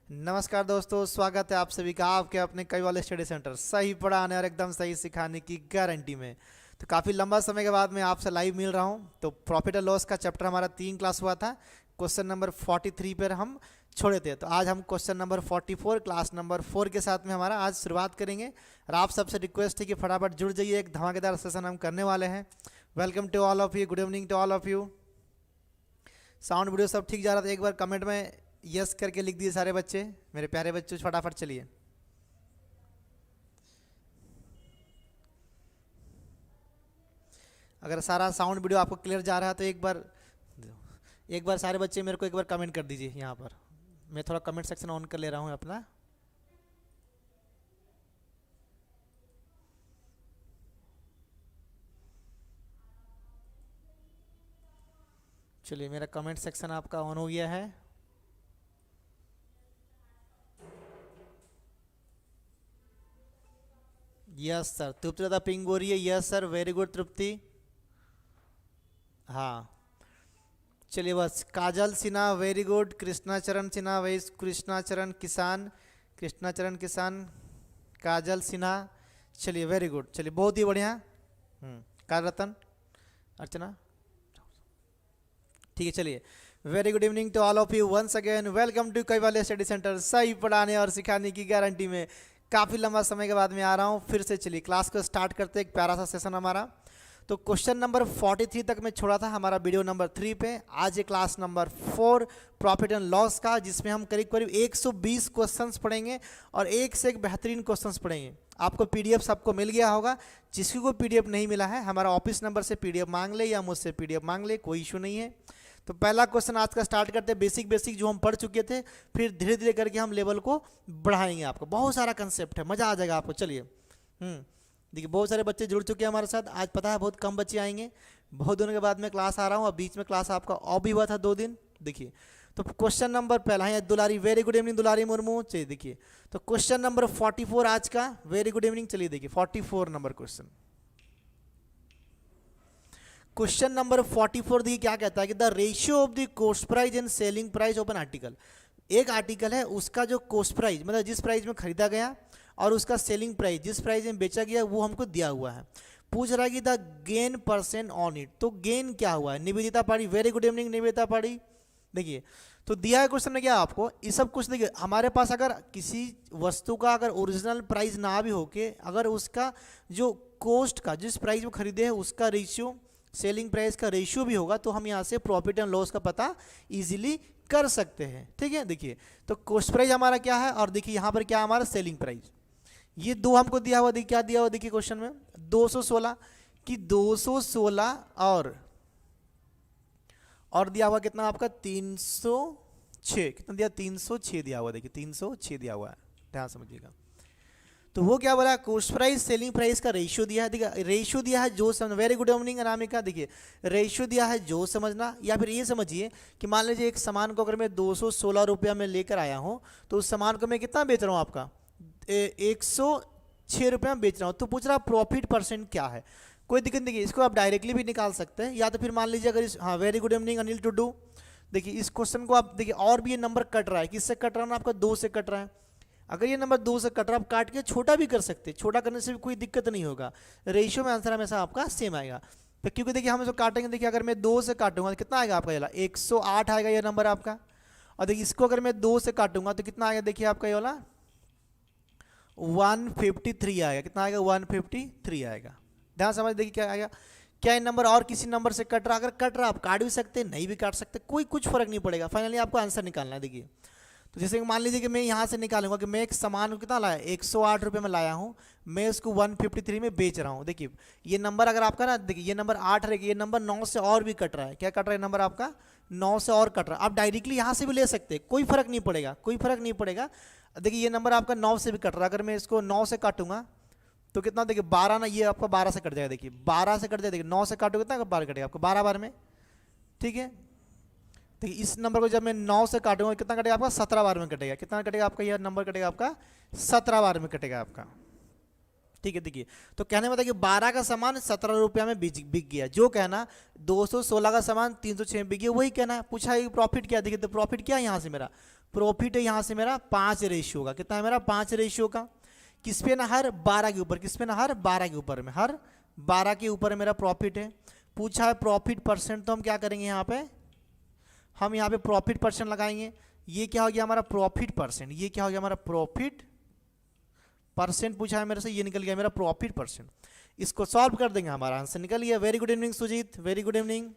नमस्कार दोस्तों, स्वागत है आप सभी का आपके अपने कई वाले स्टडी सेंटर। सही पढ़ाने और एकदम सही सिखाने की गारंटी में। तो काफ़ी लंबा समय के बाद मैं आपसे लाइव मिल रहा हूं। तो प्रॉफिट एंड लॉस का चैप्टर हमारा 3 क्लास हुआ था। क्वेश्चन नंबर 43 पर हम छोड़े थे। तो आज हम क्वेश्चन नंबर 44 क्लास नंबर 4 के साथ में हमारा आज शुरुआत करेंगे। और आप सबसे रिक्वेस्ट है कि फटाफट जुड़ जाइए, एक धमाकेदार सेशन हम करने वाले हैं। Welcome to all of you, good evening to all of you. Sound video सब ठीक जा रहा था? एक बार कमेंट में यस करके लिख दिए सारे बच्चे, मेरे प्यारे बच्चों, फटाफट चलिए। अगर सारा साउंड वीडियो आपको क्लियर जा रहा है तो एक बार सारे बच्चे मेरे को एक बार कमेंट कर दीजिए। यहाँ पर मैं थोड़ा कमेंट सेक्शन ऑन कर ले रहा हूँ अपना। चलिए, मेरा कमेंट सेक्शन आपका ऑन हो गया है। यस सर, तृप्ति दादा पिंग हो रही है। यस सर, वेरी गुड तृप्ति। हाँ, चलिए बस। काजल सिन्हा वेरी गुड। कृष्णाचरण सिन्हा वही, कृष्णाचरण किसान, काजल सिन्हा। चलिए वेरी गुड, चलिए बहुत ही बढ़िया। काल रतन, अर्चना, ठीक है। चलिए, very good evening to all of you once again. Welcome to कई वाले स्टडी सेंटर, सही पढ़ाने और सिखाने की गारंटी में। काफ़ी लंबा समय के बाद मैं आ रहा हूँ फिर से। चलिए क्लास को स्टार्ट करते हैं, एक प्यारा सा सेशन हमारा। तो क्वेश्चन नंबर 43 तक मैं छोड़ा था हमारा वीडियो नंबर 3 पे। आज ये class number 4 profit and loss का, जिसमें हम करीब करीब 120 क्वेश्चंस पढ़ेंगे और एक से एक बेहतरीन क्वेश्चंस पढ़ेंगे। आपको पीडीएफ सबको मिल गया होगा। जिसकी को पीडीएफ नहीं मिला है, हमारा ऑफिस नंबर से पीडीएफ मांग ले या मुझसे पीडीएफ मांग ले, कोई इशू नहीं है। तो पहला क्वेश्चन आज का स्टार्ट करते हैं। बेसिक जो हम पढ़ चुके थे, फिर धीरे धीरे करके हम लेवल को बढ़ाएंगे। आपको बहुत सारा कंसेप्ट है, मज़ा आ जाएगा आपको। चलिए, देखिए बहुत सारे बच्चे जुड़ चुके हैं हमारे साथ। आज पता है बहुत कम बच्चे आएंगे, बहुत दिनों के बाद मैं क्लास आ रहा हूँ। अब बीच में क्लास आपका ऑफ भी हुआ था 2 दिन। देखिए, तो क्वेश्चन नंबर पहला है दुलारी, वेरी गुड इवनिंग दुलारी मुर्मू। चलिए देखिए, तो क्वेश्चन नंबर 44 आज का, वेरी गुड इवनिंग। चलिए देखिए 44 नंबर क्वेश्चन। क्वेश्चन नंबर 44 देखिए क्या कहता है कि the ratio of the cost price and selling price of an article. एक आर्टिकल है, उसका जो कॉस्ट प्राइस मतलब जिस प्राइस में खरीदा गया और उसका सेलिंग प्राइस जिस प्राइस में बेचा गया, वो हमको दिया हुआ है। पूछ रहा है कि the gain percent on it. तो गेन क्या हुआ है? निवेदिता पाड़ी, वेरी गुड इवनिंग निवेदिता पाड़ी। देखिए, तो दिया है क्वेश्चन में क्या आपको, ये सब कुछ। देखिए हमारे पास अगर किसी वस्तु का अगर ओरिजिनल प्राइस ना भी होके, अगर उसका जो कॉस्ट का जिस प्राइस में खरीदे है उसका रेशियो, सेलिंग प्राइस का रेशियो भी होगा, तो हम यहाँ से प्रॉफिट एंड लॉस का पता इजीली कर सकते हैं। ठीक है, देखिए तो कॉस्ट प्राइस हमारा क्या है और देखिए यहाँ पर क्या हमारा सेलिंग प्राइस। ये दो हमको दिया हुआ, देखिए क्या दिया हुआ, देखिए क्वेश्चन में 216 कि 216 और दिया हुआ कितना आपका 306। कितना दिया? 306 दिया हुआ। देखिए 306 दिया हुआ है, ध्यान समझिएगा। तो वो क्या बोला, कॉस्ट प्राइस सेलिंग प्राइस का रेशियो दिया है। देखिए रेशियो दिया है जो समझ, वेरी गुड इवनिंग अनामिका। देखिए रेशियो दिया है जो समझना, या फिर ये समझिए कि मान लीजिए एक सामान को अगर मैं 216 रुपया में लेकर आया हूँ, तो उस सामान को मैं कितना बेच रहा हूँ आपका 106 रुपये में बेच रहा हूँ। तो पूछ रहा प्रॉफिट परसेंट क्या है। कोई दिक्कत नहीं, इसको आप डायरेक्टली भी निकाल सकते हैं, या तो फिर मान लीजिए अगर हाँ, very good evening Anil Tudu. देखिए इस क्वेश्चन को आप देखिए, और भी ये नंबर कट रहा है, किससे कट रहा है ना, आपका 2 से कट रहा है। अगर ये नंबर 2 से कट रहा है, आप काट के छोटा भी कर सकते हैं, छोटा करने से भी कोई दिक्कत नहीं होगा। रेशियो में आंसर हमेशा आपका सेम आएगा। तो क्योंकि देखिए हम इसको काटेंगे, देखिए अगर मैं 2 से काटूंगा तो कितना आएगा आपका, ये 108 आएगा ये नंबर आपका। और देखिए इसको अगर मैं 2 से काटूंगा तो कितना आएगा, देखिए आपका ये वाला 153 आएगा। कितना आएगा? 153 आएगा। ध्यान समझ, देखिए क्या आएगा, क्या ये नंबर और किसी नंबर से कट रहा, अगर कट रहा आप काट भी सकते, नहीं भी काट सकते, कोई कुछ फर्क नहीं पड़ेगा। फाइनली आपको आंसर निकालना है। देखिए तो जैसे मान लीजिए कि मैं यहाँ से निकालूंगा कि मैं एक सामान को कितना लाया, 108 रुपये में लाया हूँ, मैं उसको 153 में बेच रहा हूँ। देखिए ये नंबर अगर आपका ना, देखिए ये नंबर 8 रहेगा, ये नंबर 9 से और भी कट रहा है। क्या कट रहा है नंबर आपका? 9 से और कट रहा है। आप डायरेक्टली यहाँ से भी ले सकते हैं, कोई फर्क नहीं पड़ेगा, कोई फर्क नहीं पड़ेगा। देखिए ये नंबर आपका 9 से भी कट रहा है, अगर मैं इसको 9 से काटूंगा तो कितना, देखिए 12 ना, ये आपका 12 से कट जाएगा। देखिए 12 से कट जाएगा, देखिए 9 से काटोगे कितना 12 कटेगा आपको, 12 बार में। ठीक है, देखिए इस नंबर को जब मैं 9 से काटूंगा कितना कटेगा आपका, 17 बार में कटेगा। कितना कटेगा आपका, यह नंबर कटेगा आपका 17 बार में कटेगा आपका। ठीक है। देखिए तो कहने में था कि 12 का सामान 17 रुपया में बिक गया, जो कहना 216 का सामान 306 में बिक गया, वही कहना है। पूछा है प्रॉफिट क्या, देखिए तो प्रॉफिट क्या है, यहाँ से मेरा प्रॉफिट है, यहाँ से मेरा 5 रेशियो का, कितना है मेरा 5 रेशियो का, किस पे ना, हर 12 के ऊपर, किस पे ना, हर 12 के ऊपर में, हर 12 के ऊपर मेरा प्रॉफिट है। पूछा है प्रॉफिट परसेंट, तो हम क्या करेंगे यहाँ पे, हम यहाँ पे प्रॉफिट परसेंट लगाएंगे। ये क्या हो गया हमारा प्रॉफिट परसेंट, ये क्या हो गया हमारा प्रॉफिट परसेंट, पूछा है मेरे से, ये निकल गया मेरा प्रॉफिट परसेंट। इसको सॉल्व कर देंगे, हमारा आंसर निकल गया। Very good evening Sujit, very good evening.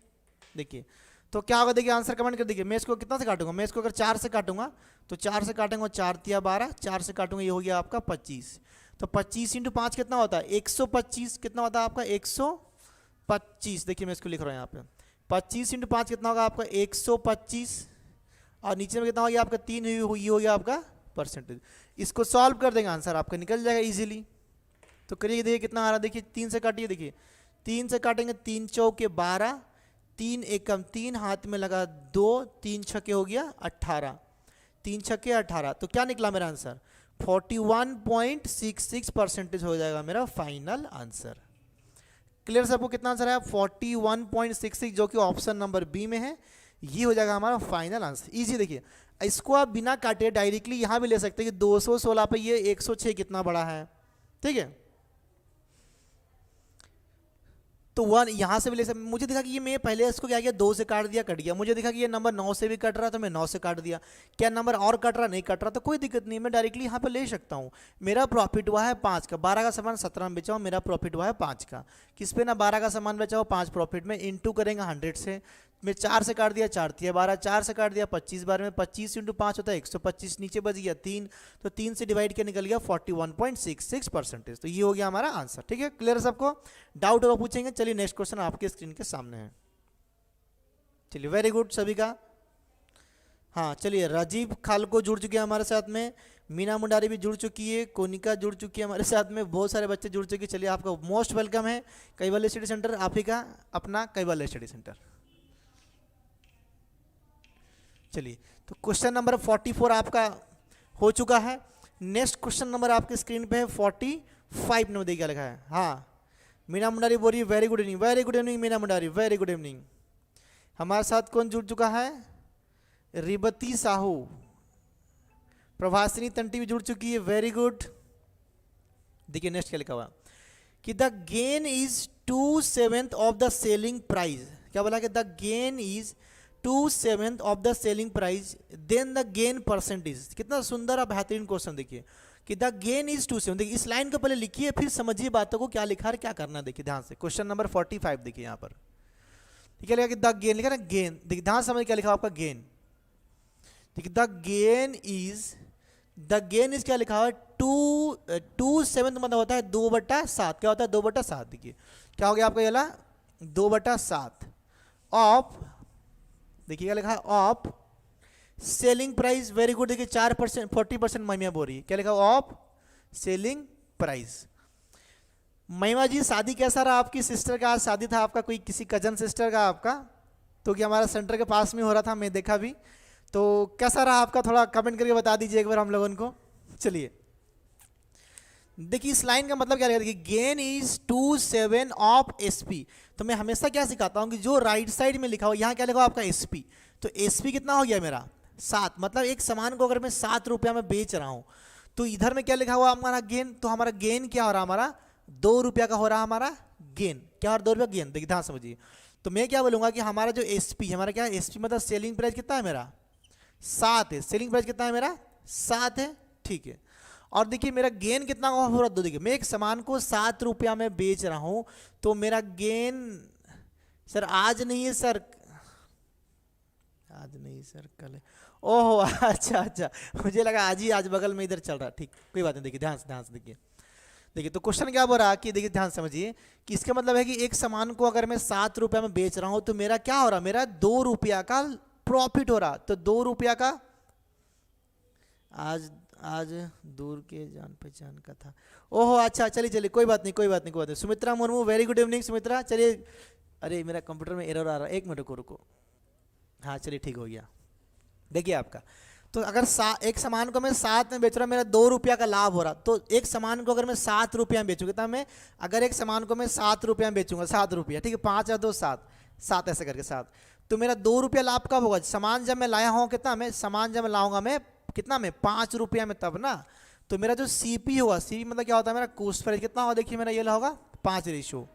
देखिए तो क्या होगा, देखिए आंसर कमेंट कर दीजिए। मैं इसको कितना से काटूंगा, मैं इसको अगर 4 से काटूंगा तो 4 से काटेंगे 4 तिया 12, 4 से काटूंगा ये हो गया आपका 25। तो 25 × 5 कितना होता है 125, कितना होता है आपका 125। देखिए मैं इसको लिख रहा हूँ यहाँ पे 25 × 5 कितना होगा आपका 125, और नीचे में कितना हो गया आपका 3, ये हो गया आपका परसेंटेज। इसको सॉल्व कर देंगे, आंसर आपका निकल जाएगा इजीली। तो करिए, देखिए कितना आ रहा है, देखिए 3 से काटिए, देखिए 3 से काटेंगे 3 चौके 12, 3 एकम 3, हाथ में लगा 2, 3 छक्के हो गया 18, 3 छक्के 18। तो क्या निकला मेरा आंसर 41.66% हो जाएगा मेरा फाइनल आंसर। क्लियर सबको कितना आंसर है 41.66, जो कि ऑप्शन नंबर बी में है, ये हो जाएगा हमारा फाइनल आंसर। इजी, देखिए इसको आप बिना काटे डायरेक्टली यहाँ भी ले सकते हैं कि 216 पे ये 106 कितना बड़ा है, ठीक है। तो 1 यहाँ से भी ले सकते, मुझे दिखा कि ये मैं पहले इसको क्या किया 2 से काट दिया, कट गया। मुझे दिखा कि ये नंबर 9 से भी कट रहा, तो मैं 9 से काट दिया। क्या नंबर और कट रहा, नहीं कट रहा, तो कोई दिक्कत नहीं, मैं डायरेक्टली यहाँ पे ले सकता हूँ। मेरा प्रॉफिट हुआ है 5 का, 12 का सामान 17 में बेचा हूँ, मेरा प्रॉफिट हुआ है 5 का। किस पे ना 12 का सामान बेचा हो 5 प्रॉफिट में, इंटू करेंगे 100 से। मैं 4 से काट दिया, 4 तिया 12, 4 से काट दिया 25 बार में, 25 × 5 होता है 125, नीचे बच गया 3, तो 3 से डिवाइड के निकल गया 41.66%। तो ये हो गया हमारा आंसर, ठीक है। क्लियर सबको, डाउट होगा पूछेंगे। चलिए नेक्स्ट क्वेश्चन आपके स्क्रीन के सामने है। चलिए वेरी गुड सभी का। हाँ चलिए, राजीव खालको जुड़ चुके हैं हमारे साथ में, मीना मुंडारी भी जुड़ चुकी है, कोनिका जुड़ चुकी है हमारे साथ में, बहुत सारे बच्चे जुड़ चुके हैं। चलिए आपका मोस्ट वेलकम है कैवल्य स्टडी सेंटर, आप ही का अपना कैवल्य स्टडी सेंटर। चलिए तो क्वेश्चन नंबर 44 आपका हो चुका है। नेक्स्ट क्वेश्चन नंबर आपके स्क्रीन पे है 45 नंबर, देखिए क्या लिखा है। हाँ मीना मुंडारी बोल रही है very good evening, very good evening Meena Mundari, very good evening. हमारे साथ कौन जुड़ चुका है, रिबती साहू, प्रभासिनी तंटी भी जुड़ चुकी है, वेरी गुड। देखिए नेक्स्ट क्या लिखा हुआ कि the gain is 2/7 of the selling price. क्या बोला कि the gain is 2/7 of the selling price, then the gain percentage. कितना सुंदर और बेहतरीन क्वेश्चन, देखिए कि द गेन इज 2/7। देखिए इस लाइन को पहले लिखिए, फिर समझिए बातों को, क्या लिखा है क्या करना है। देखिए ध्यान से, क्वेश्चन नंबर 45 देखिए यहाँ पर क्या लिखा कि द गेन, लिखा ना गेन, देखिए ध्यान समझ क्या लिखा आपका गेन। देखिए द गेन इज क्या लिखा हुआ है 2/7 मतलब होता है 2/7। क्या होता है 2/7। देखिए क्या हो गया आपका, ये 2/7 ऑफ, देखिए क्या लिखा है of selling price, very good. देखिए 4%, 40% महिमा बोल रही है, क्या लिखा ऑफ सेलिंग प्राइस। महिमा जी शादी कैसा रहा आपकी सिस्टर का, आज शादी था आपका, कोई किसी कजन सिस्टर का आपका, तो क्या हमारा सेंटर के पास में हो रहा था, मैं देखा भी, तो कैसा रहा आपका, थोड़ा कमेंट करके बता दीजिए एक बार हम लोगों को। चलिए देखिए इस लाइन का मतलब क्या है, देखिए गेन इज 2/7 ऑफ एसपी। तो मैं हमेशा क्या सिखाता हूँ कि जो राइट साइड में लिखा हो, यहाँ क्या लिखा हो आपका एसपी, तो एसपी कितना हो गया मेरा 7, मतलब एक सामान को अगर मैं 7 रुपया में बेच रहा हूँ, तो इधर में क्या लिखा हुआ हमारा गेन, तो हमारा गेन क्या हो रहा, हमारा 2 रुपया का हो रहा हमारा गेन। क्या हो रहा 2 रुपया गेन। देखिए ध्यान समझिए, तो मैं क्या बोलूँगा कि हमारा जो एसपी, हमारा क्या है एसपी मतलब सेलिंग प्राइस कितना है मेरा 7 है, सेलिंग प्राइस कितना है मेरा 7 है, ठीक है। और देखिए मेरा गेन कितना हो रहा है, देखिए मैं एक सामान को 7 रुपया में बेच रहा हूँ, तो मेरा गेन, सर आज नहीं है सर, आज नहीं सर कल है, ओहो अच्छा, मुझे लगा आज ही, आज बगल में इधर चल रहा, ठीक कोई बात नहीं। देखिए ध्यान से देखिए तो क्वेश्चन क्या बोल रहा है कि देखिए ध्यान समझिए कि इसका मतलब है कि एक सामान को अगर मैं 7 रुपया में बेच रहा हूँ, तो मेरा क्या हो रहा, मेरा 2 रुपया का प्रॉफिट हो रहा। तो 2 रुपया का, आज दूर के जान पहचान का था, ओहो अच्छा, चलिए कोई बात नहीं। Sumitra Murmu, very good evening Sumitra. चलिए, अरे मेरा कंप्यूटर में एरर आ रहा है, 1 मिनट रुको। हाँ चलिए ठीक हो गया। देखिए आपका, तो अगर एक सामान को मैं 7 में बेच रहा हूँ, मेरा 2 रुपया का लाभ हो रहा, तो एक सामान को अगर मैं 7 रुपया में बेचूंगा, तो मैं अगर एक सामान को मैं 7 रुपया में बेचूंगा, 7 रुपया, ठीक है, 5 या 2 7 7 ऐसे करके 7, तो मेरा 2 रुपया लाभ कब होगा? सामान जब मैं लाया हूँ कितना में, सामान जब मैं लाऊंगा मैं कितना में, 5 रुपया में, तब ना। तो मेरा जो CP होगा, CP मतलब क्या होता है, मेरा कॉस्ट प्राइस कितना होगा, देखिए मेरा ये होगा 5 रेशो।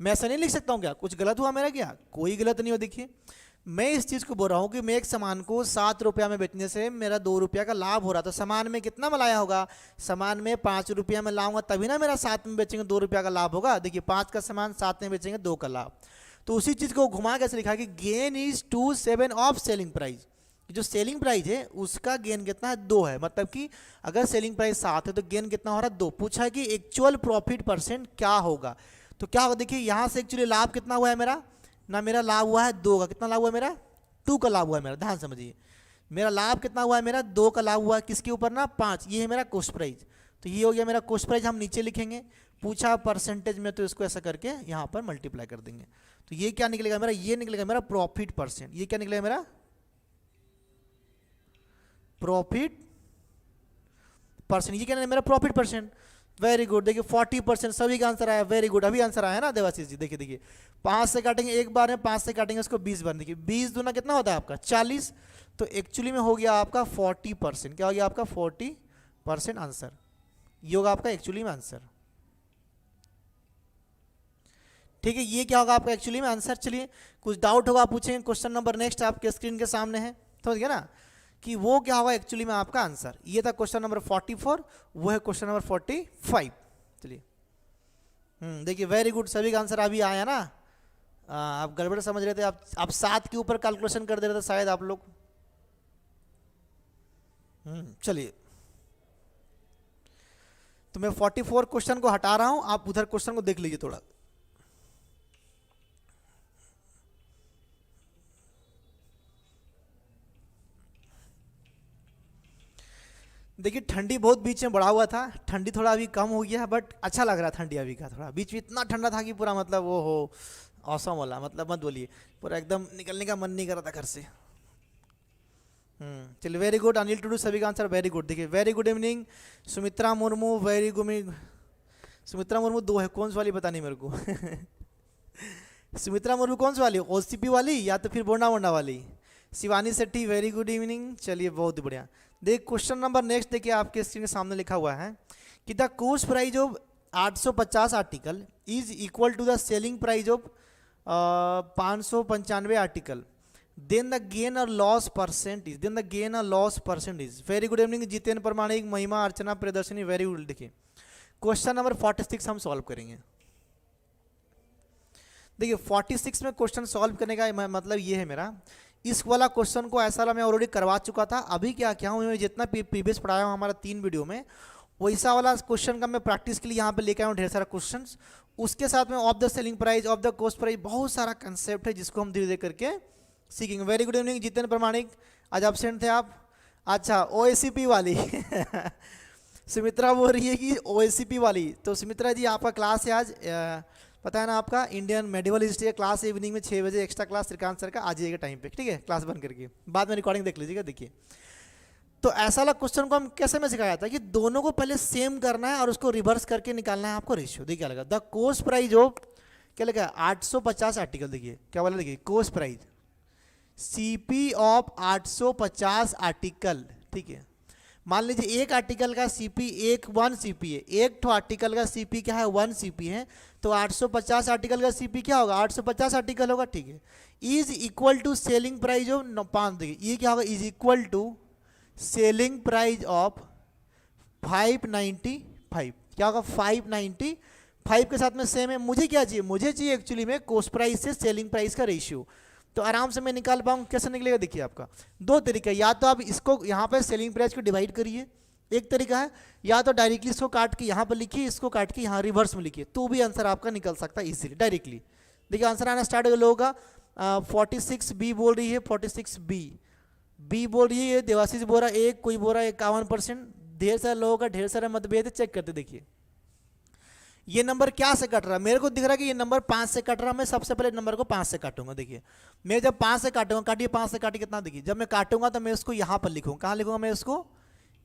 मैं ऐसा नहीं लिख सकता हूँ क्या? कुछ गलत हुआ मेरा क्या? कोई गलत नहीं हो। देखिए मैं इस चीज़ को बोल रहा हूँ कि मैं एक सामान को 7 रुपया में बेचने से मेरा 2 रुपया का लाभ हो रहा, तो सामान में कितना में लाया होगा? सामान में 5 रुपया में लाऊंगा तभी ना मेरा 7 में बेचेंगे 2 रुपया का लाभ होगा। देखिए 5 का सामान 7 में बेचेंगे 2 का लाभ। तो उसी चीज़ को घुमा कैसे लिखा कि gain is 2/7 of selling price. जो सेलिंग प्राइस है उसका गेन कितना है? 2 है। मतलब कि अगर सेलिंग प्राइस 7 है तो गेन कितना हो रहा है? 2। पूछा है कि एक्चुअल प्रॉफिट परसेंट क्या होगा, तो क्या होगा? देखिए यहाँ से एक्चुअली लाभ कितना हुआ है मेरा ना, मेरा लाभ हुआ है 2 का। कितना लाभ हुआ है मेरा? 2 का लाभ हुआ है मेरा। ध्यान समझिए, मेरा लाभ कितना हुआ है? मेरा 2 का लाभ हुआ है। किसके ऊपर ना? 5। ये है मेरा कॉस्ट प्राइस। तो ये हो गया मेरा कॉस्ट प्राइस, हम नीचे लिखेंगे। पूछा परसेंटेज में तो इसको ऐसा करके यहाँ पर मल्टीप्लाई कर देंगे। तो ये क्या निकलेगा मेरा? ये निकलेगा मेरा प्रॉफिट परसेंट। ये क्या निकलेगा मेरा? Profit percent. ये क्या है मेरा? Profit percent. Very good. देखिए 40% सभी का आंसर आया। वेरी गुड, अभी आंसर आया ना देवाशीष जी। देखिए देखिए 5 से काटेंगे एक बार में, 5 से काटेंगे उसको 20 बार। देखिए 20 दूना कितना होता है आपका? 40। तो एक्चुअली में हो गया आपका 40%। क्या हो गया आपका? 40% आंसर। ये होगा आपका एक्चुअली में आंसर। ठीक है, ये क्या होगा आपका एक्चुअली में आंसर। चलिए कुछ डाउट होगा आप पूछेंगे। क्वेश्चन नंबर नेक्स्ट आपके स्क्रीन के सामने है, समझ गया ना कि वो क्या होगा एक्चुअली में आपका आंसर। ये था क्वेश्चन नंबर 44, वो है क्वेश्चन नंबर 45। चलिए देखिए वेरी गुड, सभी का आंसर अभी आया ना। आप गड़बड़ समझ रहे थे, आप 7 के ऊपर कैलकुलेशन कर दे रहे थे शायद आप लोग। चलिए तो मैं 44 क्वेश्चन को हटा रहा हूं, आप उधर क्वेश्चन को देख लीजिए थोड़ा। देखिए ठंडी बहुत बीच में बढ़ा हुआ था, ठंडी थोड़ा अभी कम हो गया है, बट अच्छा लग रहा है ठंडी अभी का। थोड़ा बीच में इतना ठंडा था कि पूरा मतलब वो हो औसम वाला, मतलब मत बोलिए, पूरा एकदम निकलने का मन नहीं कर रहा था घर से। चलिए वेरी गुड। अनिल टुडू सभी का आंसर वेरी गुड। देखिए very good evening Sumitra Murmu, very good. Sumitra Murmu 2 है, कौन सी वाली पता नहीं मेरे को। सुमित्रा मुर्मू कौन सी वाली? OCP वाली या तो फिर बोंडा बोंडा वाली? Shivani Setty very good evening. चलिए बहुत बढ़िया। देख क्वेश्चन नंबर नेक्स्ट देखिए आपके स्क्रीन के सामने लिखा हुआ है कि the cost price of 850 article is equal to the selling price of 595 article, then the gain और loss percentage, then the gain और loss percentage. Very good evening Jitendra Pramanik, Mahima, Archana, Priyadarshini, very good. देखिए क्वेश्चन नंबर 46 हम सॉल्व करेंगे। देखिए 46 में question solve करने का मतलब ये है मेरा, इस वाला क्वेश्चन को ऐसा मैं ऑलरेडी करवा चुका था। अभी क्या क्या हूँ मैं जितना प्रीवियस पढ़ाया हूँ हमारा 3 वीडियो में, वैसा वाला क्वेश्चन का मैं प्रैक्टिस के लिए यहाँ पे लेके आया हूँ ढेर सारा क्वेश्चंस। उसके साथ में of the selling price, of the cost price, बहुत सारा कंसेप्ट है जिसको हम धीरे धीरे करके सीखेंगे। वेरी गुड इवनिंग जितेंद्र प्रमाणिक, आज एब्सेंट थे आप। अच्छा OACP वाली सुमित्रा बोल रही है कि OACP वाली। तो सुमित्रा जी आपका क्लास है आज, पता है ना आपका, Indian medieval history class evening में 6 बजे एक्स्ट्रा क्लास श्रीकांत सर का आ जाइएगा टाइम पे, ठीक है, क्लास बंद करके बाद में रिकॉर्डिंग देख लीजिएगा। देखिए तो ऐसा वाला क्वेश्चन को हम कैसे में सिखाया था कि दोनों को पहले सेम करना है और उसको रिवर्स करके निकालना है आपको रेशियो। देखिए क्या लगा, द कॉस्ट प्राइस ऑफ, क्या लगा 850 आर्टिकल। देखिए क्या बोला, देखिए cost price CP of 850 article, ठीक है। मान लीजिए एक आर्टिकल का CP 1 CP है, एक तो आर्टिकल का CP क्या है 1 CP है, तो 850 आर्टिकल का CP क्या होगा 850 आर्टिकल होगा, ठीक है। Is equal to selling price of 5, देखिए ये क्या होगा, is equal to selling price of 595, क्या होगा 595 के साथ में सेम है। मुझे क्या चाहिए, मुझे चाहिए एक्चुअली में कॉस्ट प्राइस से सेलिंग प्राइस का रेशियो, तो आराम से मैं निकाल पाऊँ। कैसे निकलेगा, देखिए आपका 2 तरीका है, या तो आप इसको यहाँ पर सेलिंग प्राइस को डिवाइड करिए, एक तरीका है, या तो डायरेक्टली इसको काट के यहाँ पर लिखिए, इसको काट के यहाँ रिवर्स में लिखिए, तो भी आंसर आपका निकल सकता है इजीली डायरेक्टली। देखिए आंसर आना स्टार्ट होगा। 46B बोल रही है, 46B बोल रही है, देवाशीष बोल रहा है 1, कोई बोल रहा है 51%। ढेर सारे लोगों का ढेर सारा मतभेद है, चेक करते देखिए। ये नंबर क्या से कट रहा है, मेरे को दिख रहा है कि ये नंबर 5 से कट रहा है। मैं सबसे पहले नंबर को 5 से काटूंगा। देखिए मैं जब 5 से काटूंगा, काटिए 5 से काटिए कितना, देखिए जब मैं काटूंगा तो मैं उसको यहाँ पर लिखूंगा। कहाँ लिखूंगा मैं उसको,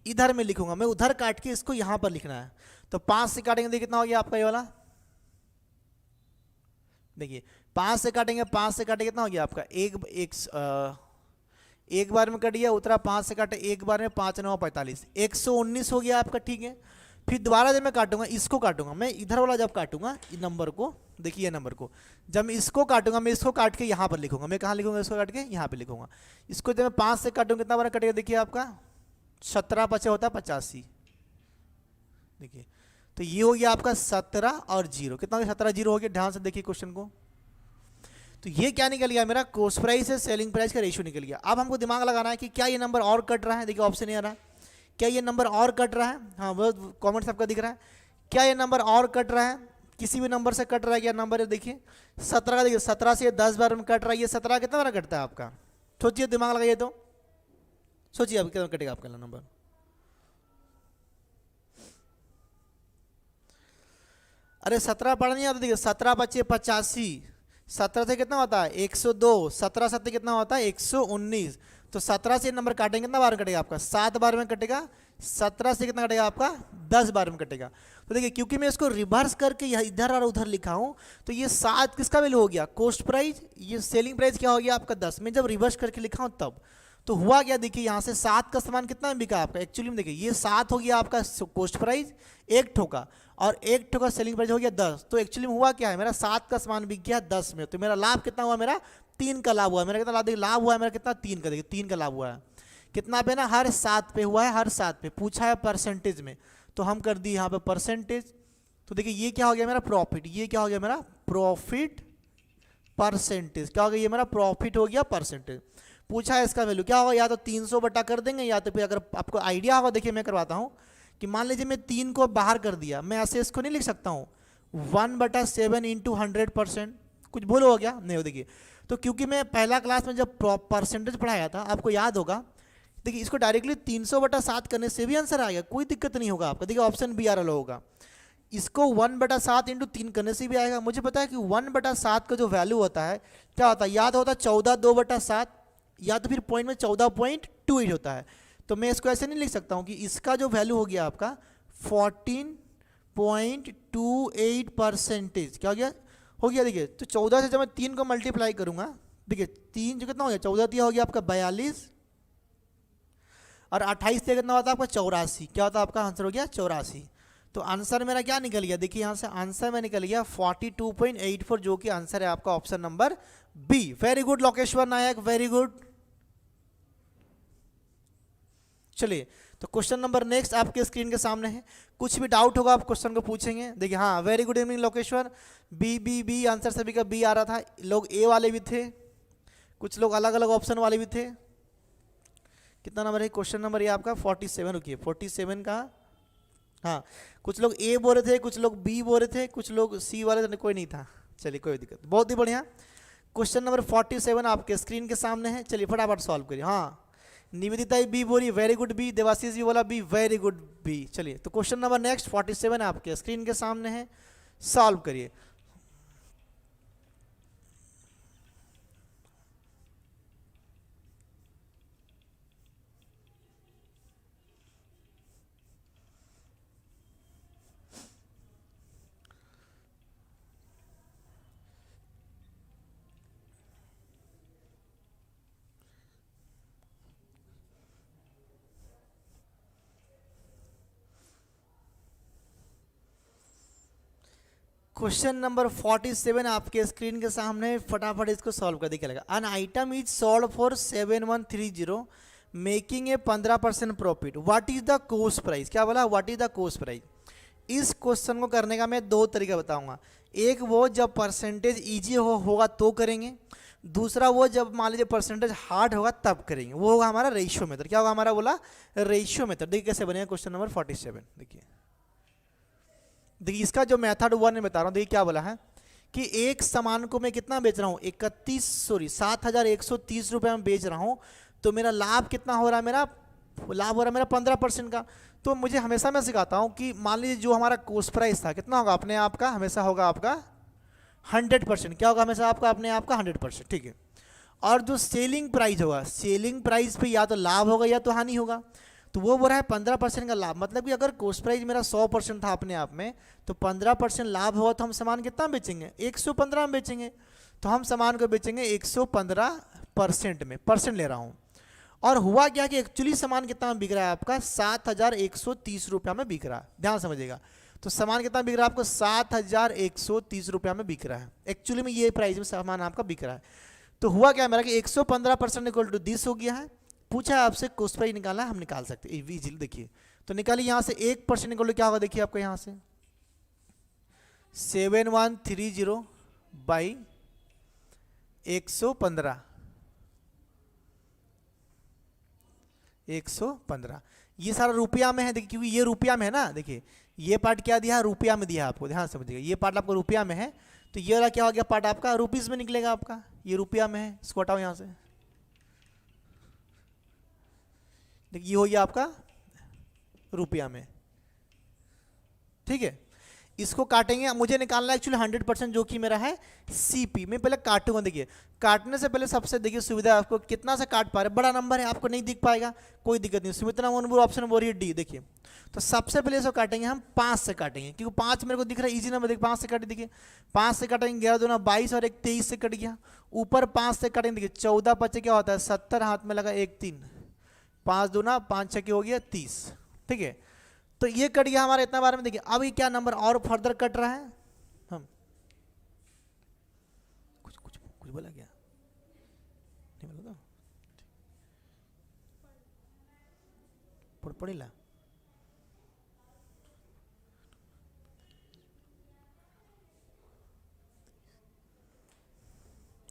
इधर में लिखूंगा। मैं उधर काट के इसको यहाँ पर लिखना है। तो 5 से काटेंगे देखिए कितना हो गया आपका ये वाला, देखिए 5 से काटेंगे, 5 से काटे कितना हो गया आपका, एक बार में कट गया, उतरा 5 से काटे एक बार में, 5 9 45, 119 हो गया आपका। ठीक है, फिर दोबारा जब मैं काटूंगा, इसको काटूंगा मैं, इधर वाला जब काटूंगा नंबर को, देखिए ये नंबर को जब मैं इसको काटूंगा, मैं इसको काट के यहाँ पर लिखूंगा। मैं कहाँ लिखूंगा, इसको काट के यहाँ पे लिखूंगा। इसको जब मैं 5 से काटूंगा कितना बार कटेगा, देखिए आपका 17 5 होता है 85। देखिए तो ये हो गया आपका 17 और 0 कितना हो गया, 17 0 हो गया। ध्यान से देखिए क्वेश्चन को। तो ये क्या निकल गया मेरा, कॉस्ट प्राइस से सेलिंग प्राइस का रेशियो निकल गया। अब हमको दिमाग लगाना है कि क्या ये नंबर और कट रहा है। देखिए ऑप्शन नहीं आ रहा, क्या ये नंबर और कट रहा है, हाँ वो कॉमेंट सबका दिख रहा है। क्या ये नंबर और कट रहा है, किसी भी नंबर से कट रहा है क्या नंबर है, देखिए 17 का, देखिए 17 से 10 बार में कट रहा है। ये 17 कितना बार कटता है आपका, सोचिए दिमाग लगाइए तो, सोचिए अब कितना कटेगा आपका नंबर। अरे 17 पढ़ नहीं आता, देखिए 17 5 85, 17 से कितना होता है 102, 17 7 कितना होता है 119। तो 17 से नंबर काटेंगे कितना बार में कटेगा आपका, 7 बार में कटेगा। 17 से कितना कटेगा आपका, 10 बार में कटेगा। तो देखिए क्योंकि मैं इसको रिवर्स करके इधर और उधर लिखा हूं, तो ये 7 किसका वैल्यू हो गया, कॉस्ट प्राइस, ये सेलिंग प्राइस क्या हो गया आपका 10। मैं जब रिवर्स करके लिखा हूं तब तो हुआ क्या, देखिए यहाँ से 7 का सामान कितना में बिका आपका, एक्चुअली में देखिए ये 7 हो गया आपका कॉस्ट प्राइस एक ठोका, और एक ठोका सेलिंग प्राइस हो गया 10। तो एक्चुअली में हुआ क्या है, मेरा 7 का सामान बिक गया 10 में। तो मेरा लाभ कितना हुआ, मेरा 3 का लाभ हुआ। मेरा कितना लाभ हुआ है, मेरा कितना 3 का, देखिए 3 का लाभ हुआ है। कितना पे ना, हर 7 पे हुआ है, हर 7 पे पूछा है परसेंटेज में, तो हम कर दिए यहाँ पे परसेंटेज। तो देखिए ये क्या हो गया मेरा प्रॉफिट, ये क्या हो गया मेरा प्रॉफिट परसेंटेज, क्या हो गया ये मेरा प्रॉफिट हो गया परसेंटेज। पूछा है इसका वैल्यू क्या होगा, या तो 300 बटा कर देंगे, या तो फिर अगर आपको आइडिया होगा, देखिए मैं करवाता हूँ कि मान लीजिए मैं 3 को बाहर कर दिया, मैं ऐसे इसको नहीं लिख सकता हूँ 1/7 इंटू 100%, कुछ भूल हो गया नहीं हो। देखिए तो क्योंकि मैं पहला क्लास में जब परसेंटेज पढ़ाया था आपको याद होगा, देखिए इसको डायरेक्टली 300/7 करने से भी आंसर आएगा, कोई दिक्कत नहीं होगा आपका। देखिए ऑप्शन बी आर होगा, इसको 1/7 इंटू 3 करने से भी आएगा। मुझे पता है कि 1/7 का जो वैल्यू होता है क्या होता है, याद होता है 14 2/7, या तो फिर पॉइंट में 14.28 होता है। तो मैं इसको ऐसे नहीं लिख सकता हूँ कि इसका जो वैल्यू हो गया आपका 14.28% क्या हो गया देखिए। तो 14 से जब मैं 3 को मल्टीप्लाई करूंगा, देखिए 3 जो कितना हो गया, 14 दिया हो गया आपका 42, और 28 से कितना होता है आपका 84, क्या होता है आपका आंसर हो गया 84। तो आंसर मेरा क्या निकल गया, देखिए यहाँ से आंसर में निकल गया 42.84, जो कि आंसर है आपका option number B. Very good Lokeshwar Nayak, very good. चलिए तो क्वेश्चन नंबर नेक्स्ट आपके स्क्रीन के सामने है, कुछ भी डाउट होगा आप क्वेश्चन को पूछेंगे। देखिए हाँ, very good evening Lokeshwar, B B B answer सभी का बी आ रहा था। लोग ए वाले भी थे, कुछ लोग अलग अलग ऑप्शन वाले भी थे। कितना नंबर है क्वेश्चन नंबर ये आपका 47, रुकिए 47 का, हाँ कुछ लोग ए बोल रहे थे, कुछ लोग बी बोल रहे थे, कुछ लोग सी वाले थे, कोई नहीं था। चलिए कोई दिक्कत, बहुत ही बढ़िया। क्वेश्चन नंबर 47 आपके स्क्रीन के सामने है, चलिए फटाफट सॉल्व करिए। हाँ निवेदिता बी बोली, वेरी गुड बी। देवाशीष जी बोला बी, वेरी गुड बी। चलिए तो क्वेश्चन नंबर नेक्स्ट 47 आपके स्क्रीन के सामने है, सॉल्व करिए। क्वेश्चन नंबर 47 आपके स्क्रीन के सामने, फटाफट इसको सॉल्व कर देखिए लगा। An item is sold for 7130 making a 15% profit, what is the cost price, क्या बोला what is the cost price. इस क्वेश्चन को करने का मैं दो तरीका बताऊंगा, एक वो जब परसेंटेज ईजी होगा तो करेंगे, दूसरा वो जब मान लीजिए परसेंटेज हार्ड होगा तब करेंगे, वो होगा हमारा रेशियो मेथड। क्या होगा हमारा, बोला रेशियो मेथड। देखिए कैसे बनेगा क्वेश्चन नंबर 47। देखिए इसका जो मेथड वन में बता रहा हूँ, देखिए क्या बोला है कि एक सामान को मैं कितना बेच रहा हूँ 7130 रुपये में बेच रहा हूँ, तो मेरा लाभ कितना हो रहा है, मेरा लाभ हो रहा है मेरा 15% का। तो मुझे हमेशा मैं सिखाता हूँ कि मान लीजिए जो हमारा कॉस्ट प्राइस था कितना होगा अपने आप का, हमेशा होगा आपका 100%। क्या होगा हमेशा आपका अपने आप का 100%, ठीक है। और जो सेलिंग प्राइस होगा, सेलिंग प्राइस पे या तो लाभ होगा या तो हानि होगा। तो वो बोल रहा है 15% का लाभ, मतलब कि अगर कॉस्ट प्राइस मेरा 100% था अपने आप में, तो 15% लाभ होगा तो हम सामान कितना बेचेंगे, 115 में बेचेंगे। तो हम सामान को बेचेंगे 115% में, परसेंट ले रहा हूँ। और हुआ क्या कि एक्चुअली सामान कितना में बिक रहा है आपका, 7,130 रुपया में बिक रहा है, ध्यान समझिएगा। तो सामान कितना बिक रहा है आपको, 7,130 रुपया में बिक रहा है, एक्चुअली में ये प्राइस में सामान आपका बिक रहा है। तो हुआ क्या मेरा कि 115% इक्वल टू 10 हो गया है। पूछा है आपसे कॉस्ट प्राइस निकालना है, हम निकाल सकते हैं इजीली। देखिए तो निकालिए यहाँ से 1% इक्वल टू क्या होगा, देखिए आपको यहाँ से 7130 बाई 115, 115 ये सारा रुपया में है, देखिए क्योंकि ये रुपया में है ना। देखिए ये पार्ट क्या दिया है, रुपया में दिया है आपको, ध्यान समझिएगा। ये पार्ट आपको रुपया में है, तो ये वाला क्या हो गया पार्ट आपका रुपीस में निकलेगा आपका। ये रुपया में है, इसको हटाओ यहाँ से। देखिए ये हो गया आपका रुपया में, ठीक है। इसको काटेंगे, मुझे निकालना है एक्चुअली 100% जो कि मेरा है सीपी। मैं पहले काटूंगा, देखिए काटने से पहले सबसे देखिए सुविधा आपको कितना से काट पा रहे, बड़ा नंबर है आपको नहीं दिख पाएगा, कोई दिक्कत नहीं। सुमित्रा मोनपुर ऑप्शन बोल रही है डी। देखिए तो सबसे पहले इसको काटेंगे हम 5 से काटेंगे, क्योंकि 5 मेरे को दिख रहा है इजी नंबर। देखिए 5 से काटे, देखिए 5 से काटेंगे 11 दूना 22 और 1 23 से कट गया। ऊपर 5 से काटेंगे, देखिए 14 बचे क्या होता है 70, हाथ में लगा 1 3, 5 दूना 5 6 हो गया 30, ठीक है। तो ये कट गया हमारा इतना बार में। देखिए अब ये क्या नंबर और फर्दर कट रहा है, हम कुछ बोला क्या, नहीं बोला तो पढ़ेला।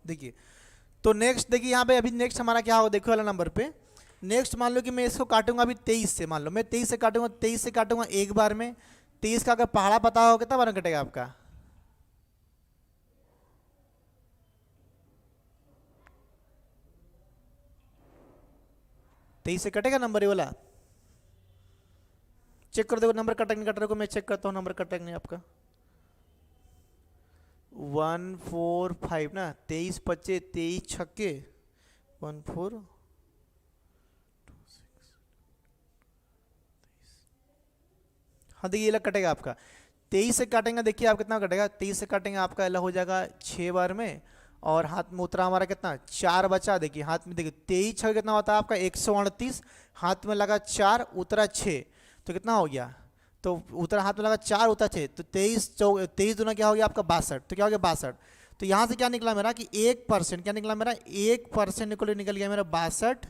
देखिए तो नेक्स्ट देखिए यहाँ पे अभी नेक्स्ट हमारा क्या होगा, देखो वाला नंबर पे नेक्स्ट मान लो कि मैं इसको काटूंगा अभी 23 से, मान लो मैं 23 से काटूंगा, 23 से काटूंगा एक बार में। 23 का अगर पहाड़ा पता हो कितना बार में कटेगा आपका, 23 से कटेगा नंबर ये वाला। चेक कर दो नंबर कटेगा नहीं कट रहा को, मैं चेक करता हूँ नंबर कटेगा नहीं आपका। 145 ना, 23 25 23 छक्के 14, हाँ देखिए ये कटेगा आपका। 23 से काटेंगे, देखिए आप कितना कटेगा, 23 से काटेंगे आपका अलग हो जाएगा 6 बार में, और हाथ में उतरा हमारा कितना 4 बचा। देखिए हाथ में देखिए 23 छः कितना होता है आपका 138, हाथ में लगा 4 उतरा 6, तो कितना हो गया, तो उतरा हाथ में लगा 4 उतरा 6, तो 23 दूना क्या हो गया आपका 62, तो क्या हो गया 62। तो यहाँ से क्या निकला मेरा कि 1% क्या निकला मेरा, 1% निकल गया मेरा 62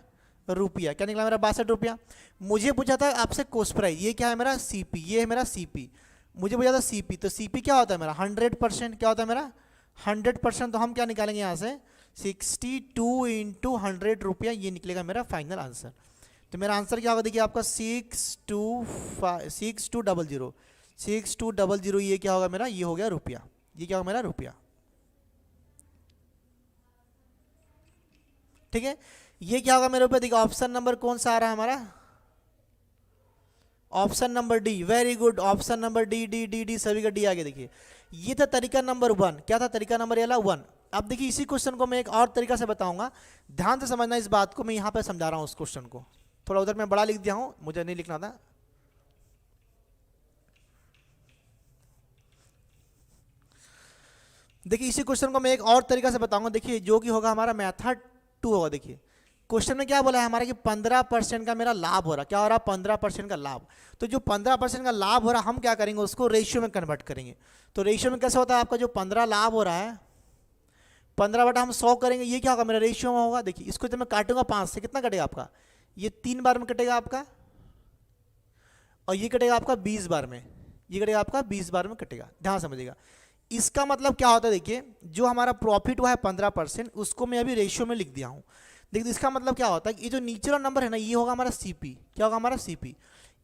रुपया। क्या निकला मेरा 62 रुपया। मुझे पूछा था आपसे कॉस्ट प्राइस, ये क्या है मेरा सीपी, ये है मेरा सीपी। मुझे पूछा था सीपी, तो सीपी क्या होता है मेरा 100%, क्या होता है मेरा 100%। तो हम क्या निकालेंगे यहाँ से 62 इंटू 100 रुपया, ये निकलेगा मेरा फाइनल आंसर। तो मेरा आंसर क्या होगा देखिए आपका 6200, ये क्या होगा मेरा, ये हो गया रुपया, ये क्या होगा मेरा रुपया, ठीक है। ये क्या होगा मेरे ऊपर, देखिए ऑप्शन नंबर कौन सा आ रहा है हमारा, option number D, very good, option number D D D D सभी का डी आ गया। देखिए ये था तरीका नंबर 1, क्या था तरीका नंबर वाला 1। अब देखिए इसी क्वेश्चन को मैं एक और तरीका से बताऊंगा, ध्यान से समझना इस बात को, मैं यहाँ पे समझा रहा हूँ उस क्वेश्चन को, थोड़ा उधर मैं बड़ा लिख दिया हूँ, मुझे नहीं लिखना था। देखिए इसी क्वेश्चन को मैं एक और तरीका से बताऊंगा, देखिए जो कि होगा हमारा मेथड 2 होगा। देखिए क्वेश्चन में क्या बोला है हमारा कि 15% का मेरा लाभ हो रहा, क्या हो रहा 15% का लाभ। तो जो 15% का लाभ हो रहा हम क्या करेंगे उसको रेशियो में कन्वर्ट करेंगे। तो रेशियो में कैसे होता है आपका, जो 15 लाभ हो रहा है 15 बटा हम 100 करेंगे, ये क्या होगा मेरा रेशियो में होगा। देखिए इसको जब मैं काटूंगा 5 से कितना कटेगा आपका, ये 3 बार में कटेगा आपका, और ये कटेगा आपका 20 बार में, ये कटेगा आपका 20 बार में कटेगा, ध्यान समझिएगा। इसका मतलब क्या होता है, देखिए जो हमारा प्रॉफिट हुआ है 15%, उसको मैं अभी रेशियो में लिख दिया हूँ। देखिए इसका मतलब क्या होता है कि ये जो नीचे वाला नंबर है ना, ये होगा हमारा सीपी, क्या होगा हमारा सीपी।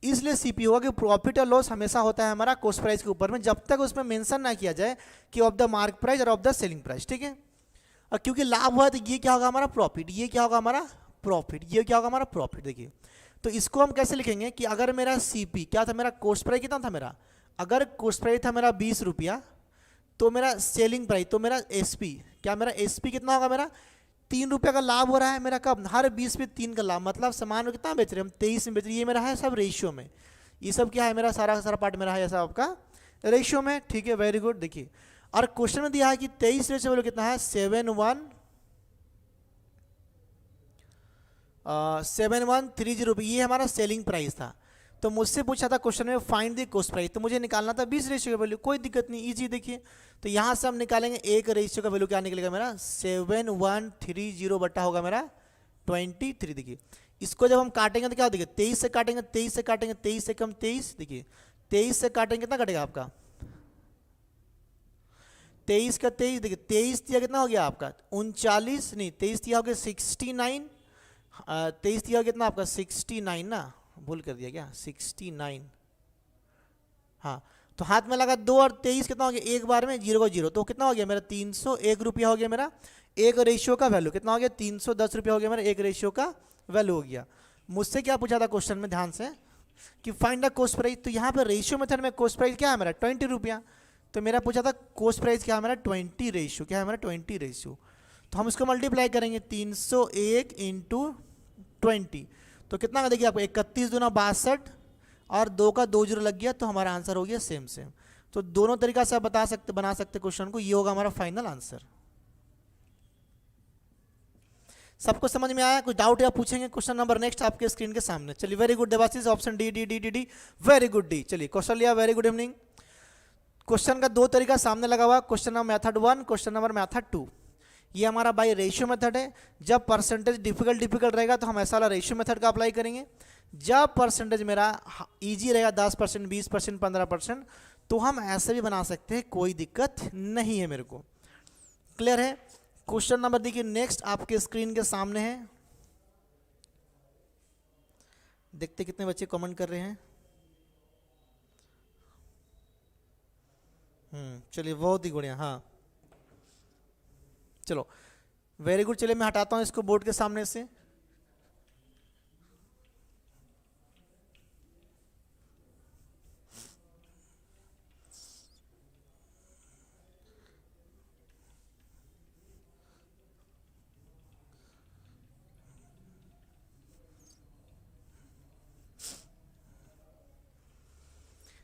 इसलिए सीपी होगा कि प्रॉफिट और लॉस हमेशा होता है हमारा कॉस्ट प्राइस के ऊपर में, जब तक उसमें मेंशन ना किया जाए कि ऑफ द मार्क प्राइस और ऑफ द सेलिंग प्राइस, ठीक है। और क्योंकि लाभ हुआ है तो ये क्या होगा हमारा प्रॉफिट, ये क्या होगा हमारा प्रॉफिट, ये क्या होगा हमारा प्रॉफिट। देखिए तो इसको हम कैसे लिखेंगे कि अगर मेरा CP क्या था, मेरा कॉस्ट प्राइस कितना था मेरा, अगर कॉस्ट प्राइस था मेरा 20 रुपया, तो मेरा सेलिंग प्राइस, तो मेरा SP क्या, मेरा SP कितना होगा, मेरा 3 रुपये का लाभ हो रहा है मेरा, कब, हर 20 पे 3 का लाभ, मतलब सामान में कितना बेच रहे हैं हम, 23 में बेच रहे हैं। ये मेरा है सब रेशियो में, ये सब क्या है मेरा, सारा सारा पार्ट मेरा है ऐसा आपका रेशियो में, ठीक है, वेरी गुड। देखिए और क्वेश्चन में दिया है कि 23 रेशियो वैल्यू कितना है, 7130 रुपये, ये हमारा सेलिंग प्राइस था। तो मुझसे पूछा था क्वेश्चन में फाइंड द कॉस्ट प्राइस, तो मुझे निकालना था 20 रेशियो का वैल्यू, कोई दिक्कत नहीं, इजी। देखिए तो यहाँ से हम निकालेंगे एक रेशियो का वैल्यू क्या निकलेगा मेरा, 7130 बट्टा होगा मेरा 23। देखिए इसको जब हम काटेंगे तो क्या देखिए, 23 से काटेंगे, 23 से काटेंगे, 23 से कम 23, देखिए 23 से काटेंगे कितना कटेगा आपका, 23 का 23, देखिए 23 दिया कितना हो गया आपका 39, नहीं 23 दिया हो गया 69, 23 दिया हो गया कितना आपका 69 ना, भूल कर दिया क्या, 69, हाँ तो हाथ में लगा 2 और 23 कितना हो गया, एक बार में 0 को 0, तो कितना हो गया मेरा 301 रुपया हो गया मेरा एक रेशियो का वैल्यू, कितना हो गया 310 रुपया हो गया मेरा एक रेशियो का वैल्यू हो गया। मुझसे क्या पूछा था क्वेश्चन में, ध्यान से, कि फाइंड द कॉस्ट प्राइस, तो यहाँ पे रेशियो मेथड में कॉस्ट प्राइस क्या है मेरा 20 रुपया, तो मेरा पूछा था कॉस्ट प्राइस क्या है मेरा 20 रेशियो, क्या है मेरा 20 रेशियो, तो हम इसको मल्टीप्लाई करेंगे 301 इंटू 20, तो कितना का देखिए आपको 31 दूना 62 और 2 का 2 0 लग गया, तो हमारा आंसर हो गया सेम सेम। तो दोनों तरीका से आप बना सकते क्वेश्चन को, ये होगा हमारा फाइनल आंसर। सबको समझ में आया, कुछ डाउट या पूछेंगे, क्वेश्चन नंबर नेक्स्ट आपके स्क्रीन के सामने। चलिए very good Devashish, option D D D D D, very good D. चलिए क्वेश्चन लिया, वेरी गुड इवनिंग। क्वेश्चन का 2 तरीका सामने लगा हुआ, question number method 1, question number method 2। ये हमारा बाय रेशियो मेथड है, जब परसेंटेज डिफिकल्ट रहेगा तो हम ऐसा वाला रेशियो मेथड का अप्लाई करेंगे, जब परसेंटेज मेरा इजी रहेगा 10%, 20%, 15%, तो हम ऐसे भी बना सकते हैं, कोई दिक्कत नहीं है मेरे को। क्लियर है। क्वेश्चन नंबर देखिए नेक्स्ट आपके स्क्रीन के सामने है, देखते कितने बच्चे कमेंट कर रहे हैं। चलिए बहुत ही बढ़िया, हाँ चलो वेरी गुड। चलिए मैं हटाता हूं इसको बोर्ड के सामने से।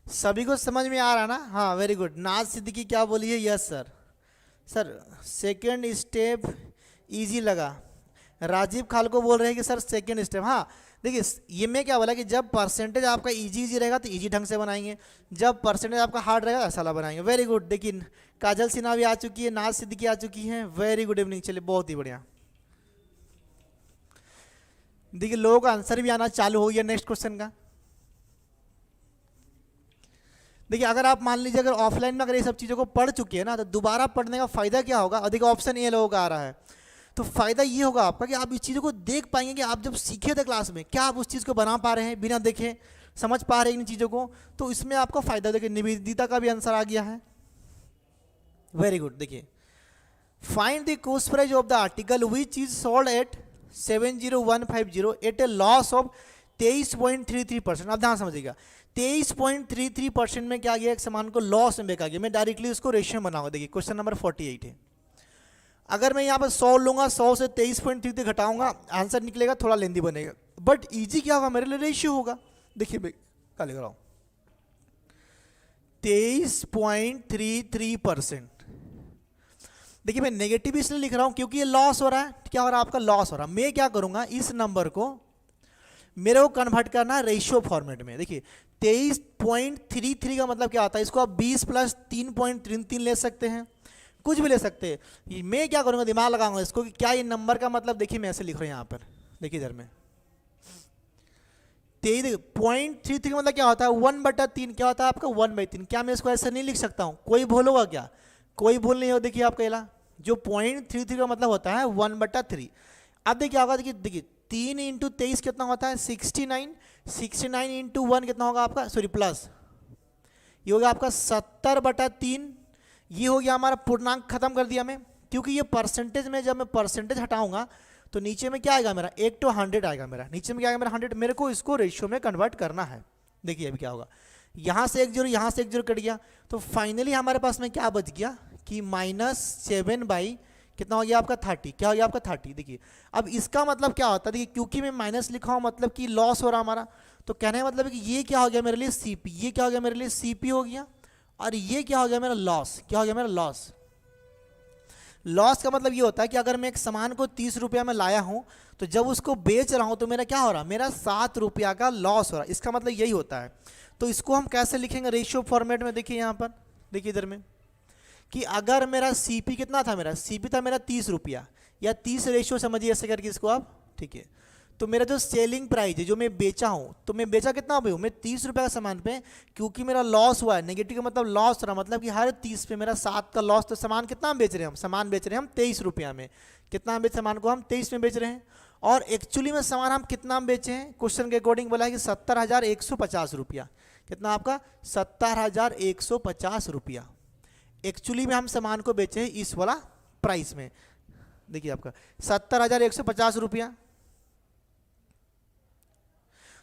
सभी को समझ में आ रहा ना, हाँ वेरी गुड। नाज सिद्दीकी क्या बोली है, yes sir, sir second step easy लगा। राजीव खालको बोल रहे हैं कि सर सेकेंड स्टेप, हाँ देखिए ये मैं क्या बोला कि जब परसेंटेज आपका इजी रहेगा तो इजी ढंग से बनाएंगे, जब परसेंटेज आपका हार्ड रहेगा ऐसा वाला बनाएंगे। Very good. देखिए काजल सिन्हा भी आ चुकी है, नाज सिद्दीकी आ चुकी है, वेरी गुड इवनिंग। चलिए बहुत ही बढ़िया। देखिए लोगों का आंसर भी आना चालू हो गया नेक्स्ट क्वेश्चन का। देखिए अगर आप मान लीजिए अगर ऑफलाइन में अगर ये सब चीज़ों को पढ़ चुके हैं ना, तो दोबारा पढ़ने का फायदा क्या होगा, अधिक ऑप्शन ये लोगों का आ रहा है, तो फायदा ये होगा आपका कि आप इस चीज़ों को देख पाएंगे कि आप जब सीखे थे क्लास में क्या आप उस चीज़ को बना पा रहे हैं, बिना देखे समझ पा रहे हैं इन चीज़ों को, तो इसमें आपका फायदा। देखिए निवेदिता का भी आंसर आ गया है, वेरी गुड। देखिए find the cost price of the article which is sold at 70150 at a loss of 23.33%। अब ध्यान समझिएगा 23.33% में क्या गया, एक सामान को लॉस में बेचा गया। मैं डायरेक्टली उसको रेशियो बनाऊंगा। देखिए क्वेश्चन नंबर 48 है, अगर मैं यहाँ पर 100 लूंगा, 100 से 23.33 घटाऊंगा, आंसर निकलेगा, थोड़ा लेंदी बनेगा, बट इजी क्या होगा मेरे लिए, रेशियो होगा। देखिए मैं क्या लिख रहा हूँ, 23.33%। देखिए मैं नेगेटिव इसलिए लिख रहा हूँ क्योंकि ये लॉस हो रहा है। क्या हो रहा है आपका, लॉस हो रहा है। मैं क्या करूंगा, इस नंबर को मेरे को कन्वर्ट करना है रेशियो फॉर्मेट में। देखिए 23.33 का मतलब क्या होता है, इसको आप 20 प्लस 3.33 ले सकते हैं, कुछ भी ले सकते हैं। मैं क्या करूंगा, दिमाग लगाऊंगा इसको कि क्या ये नंबर का मतलब, देखिए मैं ऐसे लिख रहा हूँ यहाँ पर, देखिए इधर में 23.33 का मतलब क्या होता है, 1/3 क्या होता है आपका 1/3। क्या मैं इसको ऐसे नहीं लिख सकता हूँ, कोई भूल होगा क्या, कोई भूल नहीं हो। देखिए आप कहला जो 0.33 का मतलब होता है 1/3। अब देखिए क्या होगा, देखिए 3 इंटू 23 कितना होता है 69, 69 इंटू 1 कितना होगा आपका, सॉरी प्लस, ये हो गया आपका 70/3। ये हो गया हमारा पूर्णांक, खत्म कर दिया मैं, क्योंकि ये परसेंटेज में जब मैं परसेंटेज हटाऊंगा तो नीचे में क्या आएगा मेरा 1:100 आएगा मेरा, नीचे में क्या आएगा मेरा 100, मेरे को इसको रेशियो में कन्वर्ट करना है। देखिए अभी क्या होगा, यहाँ से 1 0 यहाँ से 1 0 कट गया, तो फाइनली हमारे पास में क्या बच गया कि -7 बाई कितना हो गया आपका 30, क्या हो गया आपका 30। देखिए अब इसका मतलब क्या होता है, देखिए क्योंकि मैं माइनस लिखा हूँ मतलब कि लॉस हो रहा हमारा, तो कहने का मतलब है कि ये क्या हो गया मेरे लिए सीपी, ये क्या हो गया मेरे लिए सीपी हो गया, और ये क्या हो गया मेरा लॉस, क्या हो गया मेरा लॉस। लॉस का मतलब ये होता है कि अगर मैं एक सामान को 30 रुपया में लाया हूँ, तो जब उसको बेच रहा हूँ तो मेरा क्या हो रहा है, मेरा 7 रुपया का लॉस हो रहा है, इसका मतलब यही होता है। तो इसको हम कैसे लिखेंगे रेशियो फॉर्मेट में, देखिए यहाँ पर, देखिए इधर में कि अगर मेरा सीपी कितना था, मेरा सीपी था मेरा 30 रुपया, या 30 रेशियो समझिए ऐसे करके इसको आप, ठीक है। तो मेरा जो सेलिंग प्राइस है, जो मैं बेचा हूँ, तो मैं बेचा कितना भाई हूँ, मैं 30 रुपये का सामान पे, क्योंकि मेरा लॉस हुआ है, नेगेटिव का मतलब लॉस रहा, मतलब कि हर 30 पे मेरा 7 का लॉस, तो सामान कितना बेच रहे हैं हम, सामान बेच रहे हैं हम 23 रुपया में, कितना बेच, सामान को हम 23 में बेच रहे हैं, और एक्चुअली में सामान हम कितना में बेचे हैं, क्वेश्चन के अकॉर्डिंग बोला है कि 70,150 रुपया, कितना आपका 70,150 रुपया एक्चुअली में हम सामान को बेचे हैं इस वाला प्राइस में। देखिए आपका 70,150 रुपया।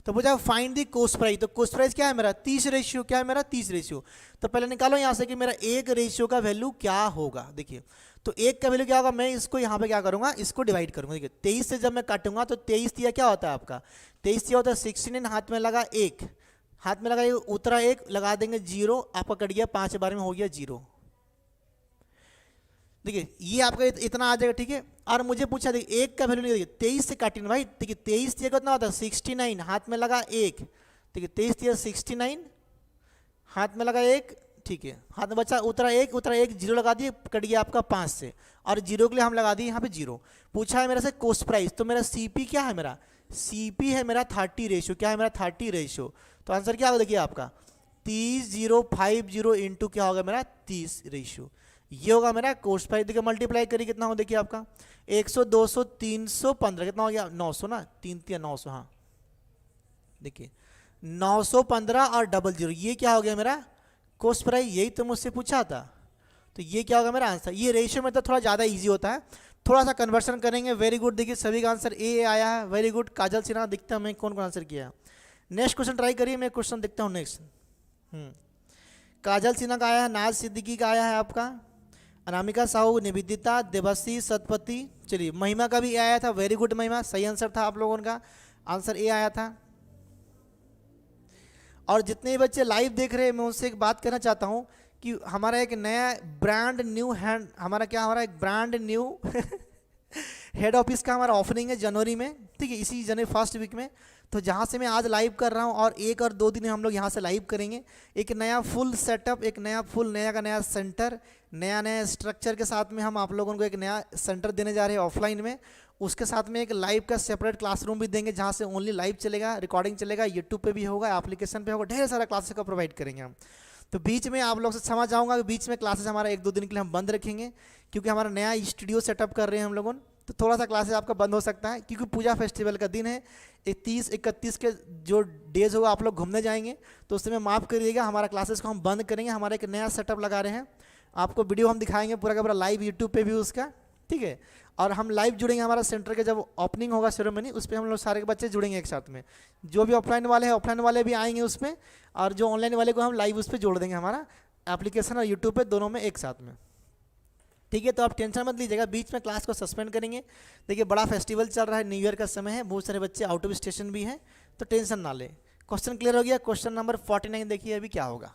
तो पूछा फाइंड दी कोस्ट प्राइस, तो कोस्ट प्राइस क्या है मेरा 30 रेशियो, क्या है मेरा 30 रेशियो। तो पहले निकालो यहाँ से कि मेरा एक रेशियो का वैल्यू क्या होगा। देखिए तो एक का वैल्यू क्या होगा, मैं इसको यहाँ पे क्या करूँगा, इसको डिवाइड करूँगा। देखिए 23 से जब मैं काटूंगा तो 23 दिया क्या होता है आपका, 23 दिया होता है 69, हाथ में लगा 1, हाथ में लगा उतरा 1, लगा देंगे 0, आपका कट गया 5 बार में हो गया 0। देखिए ये आपका इतना आ जाएगा, ठीक है। और मुझे पूछा देखिए एक का वैल्यू नहीं, देखिए 23 से काटिए भाई, देखिए 23 दिया कितना होता है 69, हाथ में लगा 1, देखिए 23 दिया 69, हाथ में लगा 1, ठीक है, हाथ में बचा उतरा 1, उतरा 1, 0 लगा दिए, कट गया आपका 5 से, और 0 के लिए हम लगा दिए यहाँ पे 0। पूछा है मेरे से कोस्ट प्राइस, तो मेरा सीपी क्या है, मेरा सीपी है मेरा 30 रेशियो, क्या है मेरा 30 रेशियो। तो आंसर क्या होगा, देखिए आपका 30,050 इंटू क्या होगा मेरा 30 रेशियो, ये होगा मेरा कोस्ट प्राइस। देखिए मल्टीप्लाई करिए कितना हो, देखिए आपका 100 200 315 कितना हो गया 900 ना, 3 3 900, हाँ देखिए 915 और 00, ये क्या हो गया मेरा कोस्ट प्राइस, यही तो मुझसे पूछा था। तो ये क्या होगा मेरा आंसर। ये रेशियो में तो थोड़ा ज़्यादा इजी होता है, थोड़ा सा कन्वर्शन करेंगे। वेरी गुड, देखिए सभी का आंसर ए आया है, वेरी गुड। काजल सिन्हा दिखता है मैं कौन कौन आंसर किया है। नेक्स्ट क्वेश्चन ट्राई करिए, मैं क्वेश्चन देखता हूँ नेक्स्ट। काजल सिन्हा का आया है, नाज सिद्दीकी का आया है आपका, अनामिका साहू, निवेदिता, देवासी, सतपति, चलिए महिमा का भी आया था, वेरी गुड महिमा, सही आंसर था आप लोगों का, आंसर ए आया था। और जितने भी बच्चे लाइव देख रहे हैं मैं उनसे एक बात कहना चाहता हूं कि हमारा एक नया ब्रांड न्यू हैंड, हमारा एक ब्रांड न्यू हेड ऑफिस का हमारा ओपनिंग है जनवरी में, ठीक है, इसी जनवरी फर्स्ट वीक में। तो जहाँ से मैं आज लाइव कर रहा हूँ और 1 और 2 दिन हम लोग यहाँ से लाइव करेंगे। एक नया फुल सेटअप, एक नया फुल नया का नया सेंटर, नया स्ट्रक्चर के साथ में हम आप लोगों को एक नया सेंटर देने जा रहे हैं ऑफलाइन में। उसके साथ में एक लाइव का सेपरेट क्लासरूम भी देंगे जहाँ से ओनली लाइव चलेगा, रिकॉर्डिंग चलेगा, यूट्यूब पे भी होगा, एप्लीकेशन पे होगा, ढेर सारा क्लासेस का प्रोवाइड करेंगे हम। तो बीच में आप लोग से क्षमा चाहूँगा कि बीच में क्लासेस हमारा 1-2 दिन के लिए हम बंद रखेंगे, क्योंकि हमारा नया स्टूडियो सेटअप कर रहे हैं हम लोगों। तो थोड़ा सा क्लासेस आपका बंद हो सकता है, क्योंकि पूजा फेस्टिवल का दिन है। 30-31 के जो डेज होगा आप लोग घूमने जाएंगे, तो उस समय माफ़ करिएगा, हमारा क्लासेस को हम बंद करेंगे। हमारा एक नया सेटअप लगा रहे हैं, आपको वीडियो हम दिखाएंगे पूरा का पूरा लाइव यूट्यूब पे भी उसका, ठीक है। और हम लाइव जुड़ेंगे, हमारा सेंटर के जब ओपनिंग होगा सेरेमनी, उस पर हम लोग सारे के बच्चे जुड़ेंगे एक साथ में। जो भी ऑफलाइन वाले हैं ऑफलाइन वाले भी आएंगे उसमें, और जो ऑनलाइन वाले को हम लाइव उस पर जोड़ देंगे, हमारा एप्लीकेशन और यूट्यूब पे दोनों में एक साथ में, ठीक है। तो आप टेंशन मत लीजिएगा, बीच में क्लास को सस्पेंड करेंगे। देखिए बड़ा फेस्टिवल चल रहा है, न्यू ईयर का समय है, बहुत सारे बच्चे आउट ऑफ स्टेशन भी हैं, तो टेंशन ना ले। क्वेश्चन क्लियर हो गया। क्वेश्चन नंबर 49 देखिए अभी क्या होगा।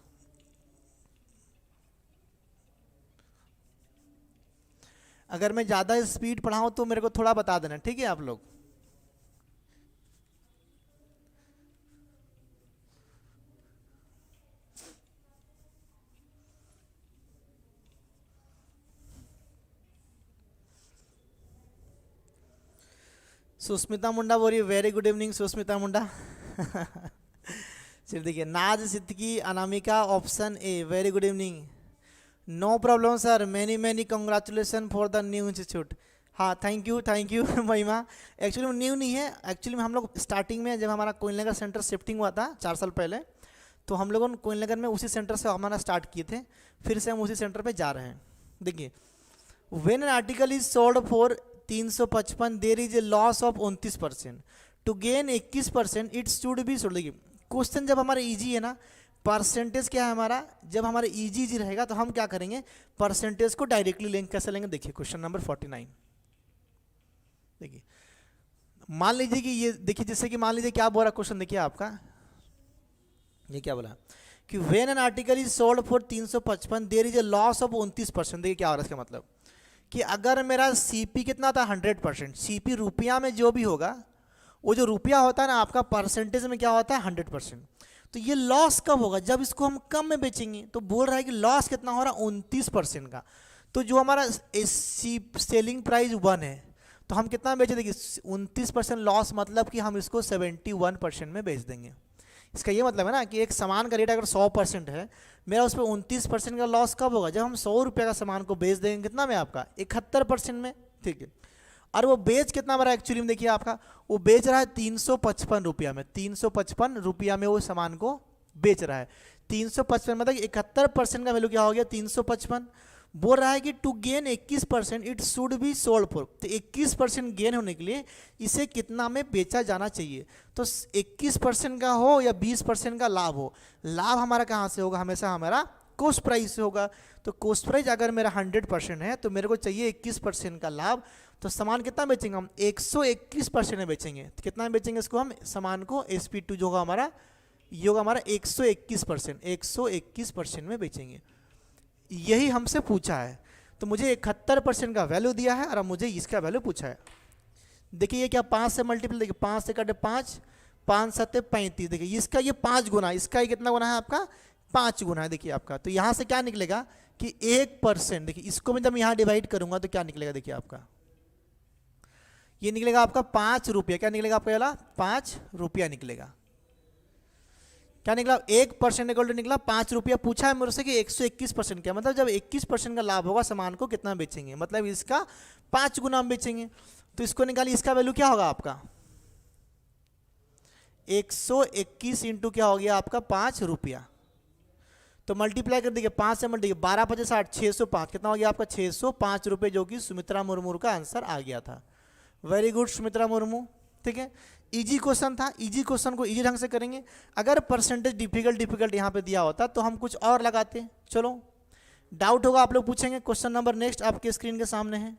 अगर मैं ज़्यादा स्पीड पढ़ाऊँ तो मेरे को थोड़ा बता देना, ठीक है आप लोग। सुस्मिता मुंडा बोल रही है, very good evening Susmita Munda. चलिए देखिए, Naaz Siddiqui, Anamika, option A, very good evening. No problem sir, many congratulation for the new institute. हाँ thank you Mahima. Actually new नहीं है, एक्चुअली में हम लोग स्टार्टिंग में जब हमारा कोयलनगर सेंटर शिफ्टिंग हुआ था 4 साल पहले, तो हम लोगों ने कोयलनगर में उसी सेंटर से हमारा स्टार्ट किए थे, फिर से हम उसी सेंटर पे जा रहे हैं। देखिए when an article is sold for 355 there is a loss of 29%। To gain 21% it should be sold. देखिए क्वेश्चन जब हमारा इजी है ना, परसेंटेज क्या है हमारा, जब हमारा इजी रहेगा तो हम क्या करेंगे, परसेंटेज को डायरेक्टली लिंक कैसे लेंगे। देखिए क्वेश्चन नंबर 49, देखिए मान लीजिए कि ये देखिए, जैसे कि मान लीजिए क्या बोल रहा क्वेश्चन, देखिए आपका ये क्या बोला कि when an article is sold for 355 there is a loss of 29%। देखिए क्या हो रहा है इसका मतलब कि अगर मेरा सीपी कितना था 100%, सीपी रुपया में जो भी होगा, वो जो रुपया होता है ना आपका, परसेंटेज में क्या होता है 100%। तो ये लॉस कब होगा, जब इसको हम कम में बेचेंगे। तो बोल रहा है कि लॉस कितना हो रहा है 29% का। तो जो हमारा सेलिंग प्राइस 1 है तो हम कितना बेचे, देखिए 29% लॉस, मतलब कि हम इसको 71% में बेच देंगे। इसका ये मतलब है ना कि एक सामान का रेट अगर 100% है, मेरा उस पर 29% का लॉस कब होगा, जब हम 100 रुपये का सामान को बेच देंगे कितना में आपका 71% में, ठीक है। और वो बेच कितना बड़ा एक्चुअली में, देखिए आपका वो बेच रहा है 355 रुपया में, 355 रुपया में वो सामान को बेच रहा है। 355 मतलब 71% का वैल्यू क्या हो गया 355। बोल रहा है कि to gain 21% it should be sold for. तो 21% गेन होने के लिए इसे कितना में बेचा जाना चाहिए। तो 21% का हो या 20% का लाभ हो, लाभ हमारा कहाँ से होगा, हमेशा हमारा कॉस्ट प्राइस से होगा। तो कॉस्ट प्राइस अगर मेरा 100% है तो मेरे को चाहिए 21% का लाभ। तो सामान कितना बेचेंगे हम 121% में बेचेंगे। तो कितना में बेचेंगे इसको हम, सामान को SP2 जो होगा हमारा, ये होगा हमारा 121%, 121% में बेचेंगे। यही हमसे पूछा है। तो मुझे 71% का वैल्यू दिया है और अब मुझे इसका वैल्यू पूछा है। देखिए ये क्या 5 से मल्टीपल, देखिए 5 से कटे 5, 5 7 35, देखिए इसका ये 5 गुना, इसका ये कितना गुना है आपका 5 गुना है। देखिए आपका तो यहाँ से क्या निकलेगा कि 1%, देखिए इसको मैं जब यहाँ डिवाइड करूंगा तो क्या निकलेगा, देखिए आपका ये निकलेगा आपका 5 रुपया। क्या निकलेगा आपका वाला 5 रुपया निकलेगा। क्या निकला 1% इक्वल टू निकला 5 रुपया। पूछा है मेरे से कि 121% क्या, मतलब जब 21% का लाभ होगा सामान को कितना बेचेंगे, मतलब इसका 5 गुना हम बेचेंगे। तो इसको निकालिए, इसका वैल्यू क्या होगा आपका 121 इंटू क्या हो गया आपका 5 रुपया। तो मल्टीप्लाई कर दीजिए 5 से मल्टीप्लाई, 12 5 60, 605 कितना हो गया आपका 605 रुपये, जो कि सुमित्रा मुर्मू का आंसर आ गया था। वेरी गुड सुमित्रा मुर्मू, ठीक है। इजी क्वेश्चन था, इजी क्वेश्चन को इजी ढंग से करेंगे। अगर परसेंटेज डिफिकल्ट यहाँ पे दिया होता तो हम कुछ और लगाते। चलो डाउट होगा आप लोग पूछेंगे। क्वेश्चन नंबर नेक्स्ट आपके स्क्रीन के सामने है।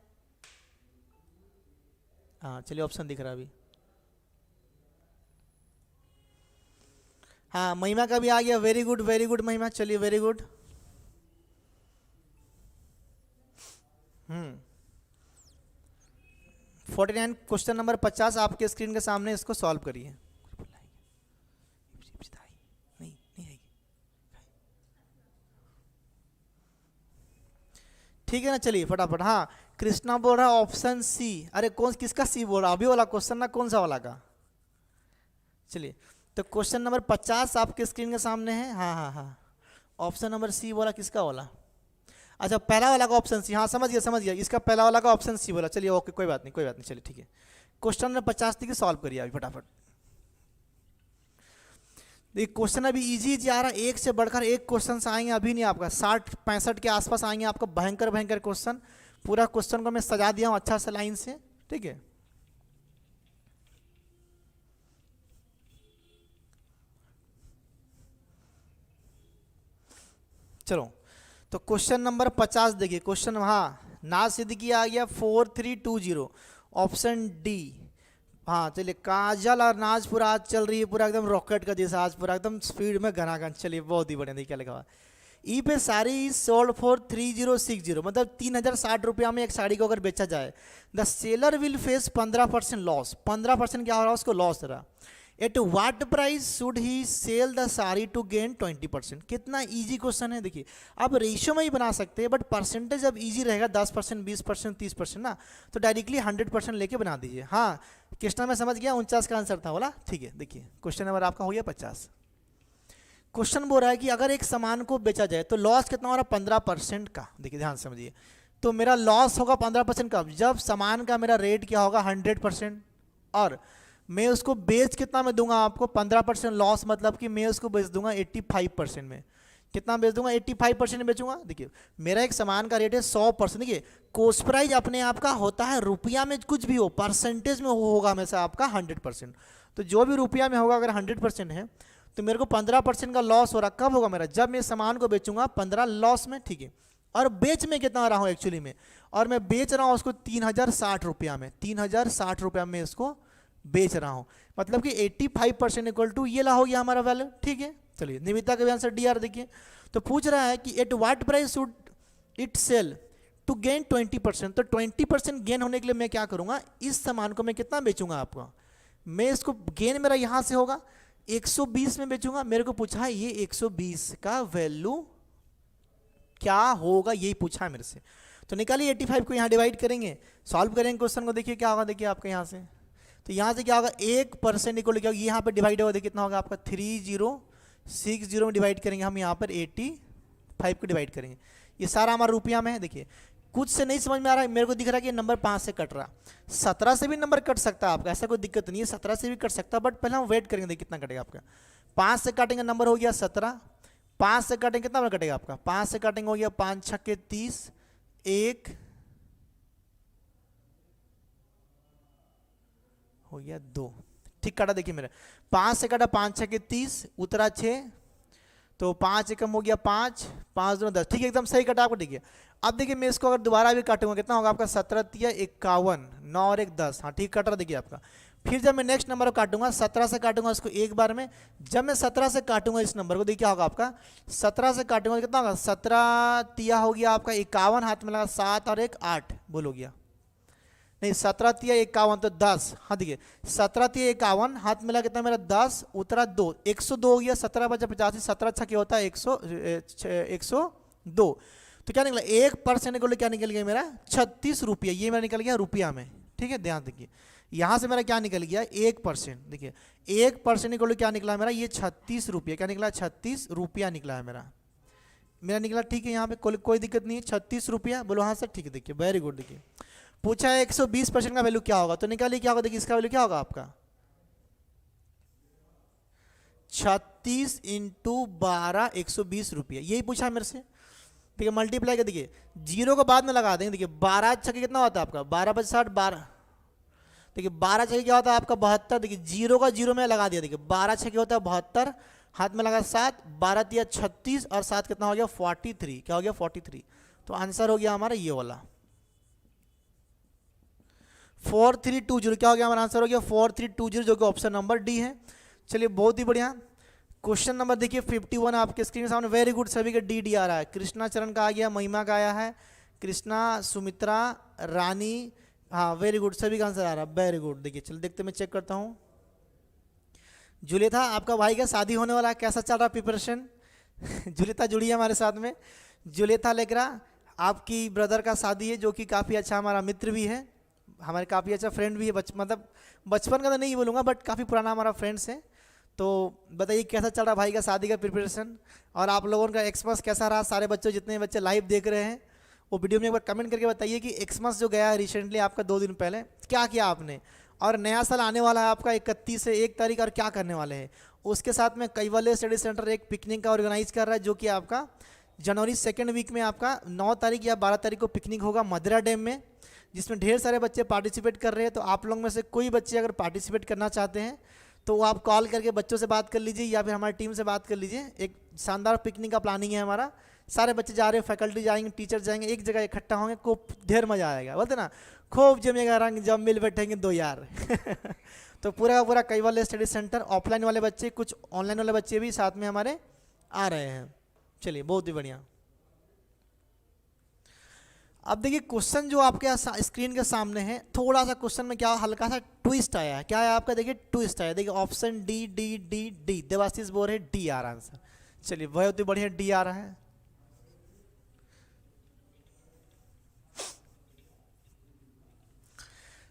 हाँ चलिए ऑप्शन दिख रहा है अभी। हाँ महिमा का भी आ गया, वेरी गुड महिमा, चलिए वेरी गुड। 49 क्वेश्चन नंबर 50 आपके स्क्रीन के सामने, इसको सॉल्व करिए। ठीक है ना, चलिए फटाफट। हाँ कृष्णा बोल रहा है ऑप्शन सी। अरे कौन किसका सी बोल रहा, अभी वाला क्वेश्चन ना, कौन सा वाला का। चलिए तो क्वेश्चन नंबर 50 आपके स्क्रीन के सामने है। हाँ ऑप्शन नंबर सी बोला, किसका बोला, अच्छा पहला वाला का ऑप्शन सी। हाँ समझ गया, इसका पहला वाला का ऑप्शन सी बोला। चलिए ओके कोई बात नहीं, चलिए ठीक है। क्वेश्चन नंबर 50 देखिए सॉल्व करिए अभी फटाफट। देखिए क्वेश्चन अभी इजी आ रहा है, एक से बढ़कर एक क्वेश्चन आएंगे। अभी नहीं आपका 60-65 के आसपास आएंगे आपका भयंकर क्वेश्चन। पूरा क्वेश्चन को मैं सजा दिया हूँ अच्छा से लाइन से, ठीक है। चलो तो क्वेश्चन नंबर 50 देखिए। क्वेश्चन हाँ नाज सिद्दीकी आ गया 4320, ऑप्शन डी। हाँ चलिए काजल और नाज पूरा आज चल रही है, पूरा एकदम रॉकेट का जैसा, आज पूरा एकदम स्पीड में घनाघन। चलिए बहुत ही बढ़िया, देखिए क्या लिखा हुआ ई पे साड़ी सोल्ड फॉर 3060, मतलब 3060 रुपया में एक साड़ी को अगर बेचा जाए, the seller will face 15% loss. 15% क्या हो रहा है उसको लॉस रहा। At what price should he sell the sari to gain 20%। कितना इजी क्वेश्चन है। देखिए आप रेशियो में ही बना सकते हैं, बट परसेंटेज जब इजी रहेगा 10%, 20%, 30% ना, तो डायरेक्टली 100% लेके बना दीजिए। हाँ कृष्णा मैं समझ गया, 49 का आंसर था बोला, ठीक है। देखिए क्वेश्चन नंबर आपका हो गया 50। क्वेश्चन बोल रहा है कि अगर एक सामान को बेचा जाए तो लॉस कितना हो रहा है 15% का। देखिए ध्यान समझिए, तो मेरा लॉस होगा 15% का जब सामान का मेरा रेट क्या होगा 100%, और मैं उसको बेच कितना में दूंगा आपको 15% लॉस, मतलब कि मैं उसको बेच दूंगा 85% में। कितना बेच दूंगा, 85% बेचूंगा। देखिए मेरा एक सामान का रेट है 100%। देखिए कॉस्ट प्राइस अपने आप का होता है रुपया में, कुछ भी हो परसेंटेज में होगा हमेशा आपका 100%। तो जो भी रुपया में होगा अगर 100% है तो मेरे को 15% का लॉस हो रहा। कब होगा मेरा, जब मैं सामान को बेचूंगा 15 लॉस में, ठीक है। और बेच में कितना रहा हूँ एक्चुअली में, और मैं बेच रहा हूँ उसको 3060 रुपया में, 3060 रुपया में इसको बेच रहा हूँ। मतलब कि 85% इक्वल टू ये ला हो गया हमारा वैल्यू, ठीक है। चलिए निविता का भी आंसर डी आर देखिए। तो पूछ रहा है कि at what price should it sell to gain 20%। तो 20% गेन होने के लिए मैं क्या करूँगा, इस सामान को मैं कितना बेचूंगा आपका, मैं इसको गेन मेरा यहाँ से होगा 120 में बेचूंगा। मेरे को पूछा है ये 120 का वैल्यू क्या होगा, यही पूछा है मेरे से। तो निकालिए 85 को यहाँ डिवाइड करेंगे, सॉल्व करेंगे क्वेश्चन को। देखिए क्या होगा, देखिए आपका यहाँ से, तो यहाँ से क्या होगा 1% इक्वल क्या होगा, यहाँ पर डिवाइड होगा, देखिए कितना होगा आपका 3060 में डिवाइड करेंगे हम, यहाँ पर 85 को डिवाइड करेंगे। ये सारा हमारा रुपया में है। देखिए कुछ से नहीं समझ में आ रहा है, मेरे को दिख रहा है कि नंबर 5 से कट रहा, 17 से भी नंबर कट सकता है आपका, ऐसा कोई दिक्कत नहीं है, 17 से भी कट सकता है। बट पहले हम वेट करेंगे, देखिए कितना कटेगा आपका। 5 से काटेंगे नंबर हो गया 17, 5 से काटेंगे कितना नंबर कटेगा आपका, 5 से काटेंगे हो गया 5 छक्के 30, 1 हो गया 2, ठीक काटा। देखिए मेरा 5 से काटा 5 छक्के 30, उतरा 6, तो 5 एकम हो गया 5, 5 2 10, ठीक है एकदम सही कटा आपको, ठीक है। अब देखिए मैं इसको अगर दोबारा भी काटूंगा कितना होगा आपका 17 तिया 51, 9 और 1 10, हाँ ठीक कट रहा देखिए आपका। फिर जब मैं नेक्स्ट नंबर को काटूंगा 17 से काटूंगा इसको एक बार में, जब मैं 17 से काटूंगा इस नंबर को, देखिए क्या होगा आपका 17 से काटूंगा कितना होगा, 17 तिया हो गया आपका 51, हाथ में लगा 7 और 1 8, बोल हो गया नहीं 17 तिया 51 तो 10, हाँ देखिए 17 तिया 51, हाथ में लगा कितना मेरा 10, उतरा 2, 102 हो गया, 17 बचा 85, 17 अच्छा क्या होता है 102। तो क्या निकला 1% को क्या निकल गया मेरा 36 रुपया, ये मेरा निकल गया रुपया में, ठीक है। ध्यान देखिए यहाँ से मेरा क्या निकल गया 1%, देखिए 1% को क्या निकला मेरा ये 36 रुपया, क्या निकला 36 रुपया निकला है मेरा निकला, ठीक है। यहाँ पे कोई दिक्कत नहीं है, 36 रुपया बोलो हाँ सर, ठीक है। देखिए वेरी गुड। देखिए पूछा है 120% का वैल्यू क्या होगा, तो निकालिए क्या होगा, देखिए इसका वैल्यू क्या होगा आपका 36 इंटू 12 120 रुपया, यही पूछा है मेरे से, ठीक है। मल्टीप्लाई कर देखिए जीरो को बाद में लगा देंगे, देखिए 12 छक्के कितना होता है आपका 12 × 60 12, देखिए 12 छक्के क्या होता है आपका 72, देखिए जीरो का जीरो में लगा दिया, देखिए 12 छक्के होता है 72, हाथ में लगा 7, 12 तिया 36 और 7 कितना हो गया 43, क्या हो गया 43। तो आंसर हो गया हमारा ये वाला 4320, क्या हो गया हमारा आंसर हो गया 4320, जो कि ऑप्शन नंबर डी है। चलिए बहुत ही बढ़िया। क्वेश्चन नंबर देखिए 51 आपके स्क्रीन के सामने, वेरी गुड, सभी का डी आ रहा है। कृष्णा चरण का आ गया, महिमा का आया है, कृष्णा, सुमित्रा, रानी, हाँ वेरी गुड, सभी का आंसर आ रहा है, वेरी गुड। देखिए चलो देखते मैं चेक करता हूँ। जुलेथा आपका भाई का शादी होने वाला है, कैसा चल रहा प्रिपरेशन जुलेथा जुड़ी है हमारे साथ में, जुलेथा लेकरा आपकी ब्रदर का शादी है, जो कि काफ़ी अच्छा हमारा मित्र भी है, हमारे काफ़ी अच्छा फ्रेंड भी है, मतलब बचपन का तो नहीं बोलूँगा बट काफ़ी पुराना हमारा फ्रेंड्स है। तो बताइए कैसा चल रहा भाई का शादी का प्रिपरेशन, और आप लोगों का एक्समस कैसा रहा। सारे बच्चों जितने बच्चे लाइव देख रहे हैं वो वीडियो में एक बार कमेंट करके बताइए कि एक्समस जो गया है रिसेंटली आपका 2 दिन पहले, क्या किया आपने, और नया साल आने वाला है आपका 31 से 1 तारीख, और क्या करने वाले हैं। उसके साथ में कैवल्य स्टडी सेंटर एक पिकनिक का ऑर्गेनाइज कर रहा है, जो कि आपका जनवरी 2nd वीक में आपका 9 तारीख या 12 तारीख को पिकनिक होगा मदरा डैम में, जिसमें ढेर सारे बच्चे पार्टिसिपेट कर रहे हैं। तो आप लोग में से कोई बच्चे अगर पार्टिसिपेट करना चाहते हैं तो आप कॉल करके बच्चों से बात कर लीजिए, या फिर हमारी टीम से बात कर लीजिए। एक शानदार पिकनिक का प्लानिंग है हमारा, सारे बच्चे जा रहे हैं, फैकल्टी जाएंगे, टीचर जाएंगे, एक जगह इकट्ठा होंगे, खूब ढेर मजा आएगा, बोलते ना खूब जमेगा रंग जब मिल बैठेंगे 2 यार तो पूरा का पूरा कैवल्य स्टडी सेंटर, ऑफलाइन वाले बच्चे, कुछ ऑनलाइन वाले बच्चे भी साथ में हमारे आ रहे हैं। चलिए बहुत ही बढ़िया। अब देखिए क्वेश्चन जो आपके स्क्रीन के सामने है, थोड़ा सा क्वेश्चन में क्या हल्का सा ट्विस्ट आया है, क्या है आपका, देखिए ट्विस्ट आया, देखिए option D D D D, Devashish बोल रहे डी आ रहा आंसर। चलिए बहुत ही बढ़िया, डी आ रहा है।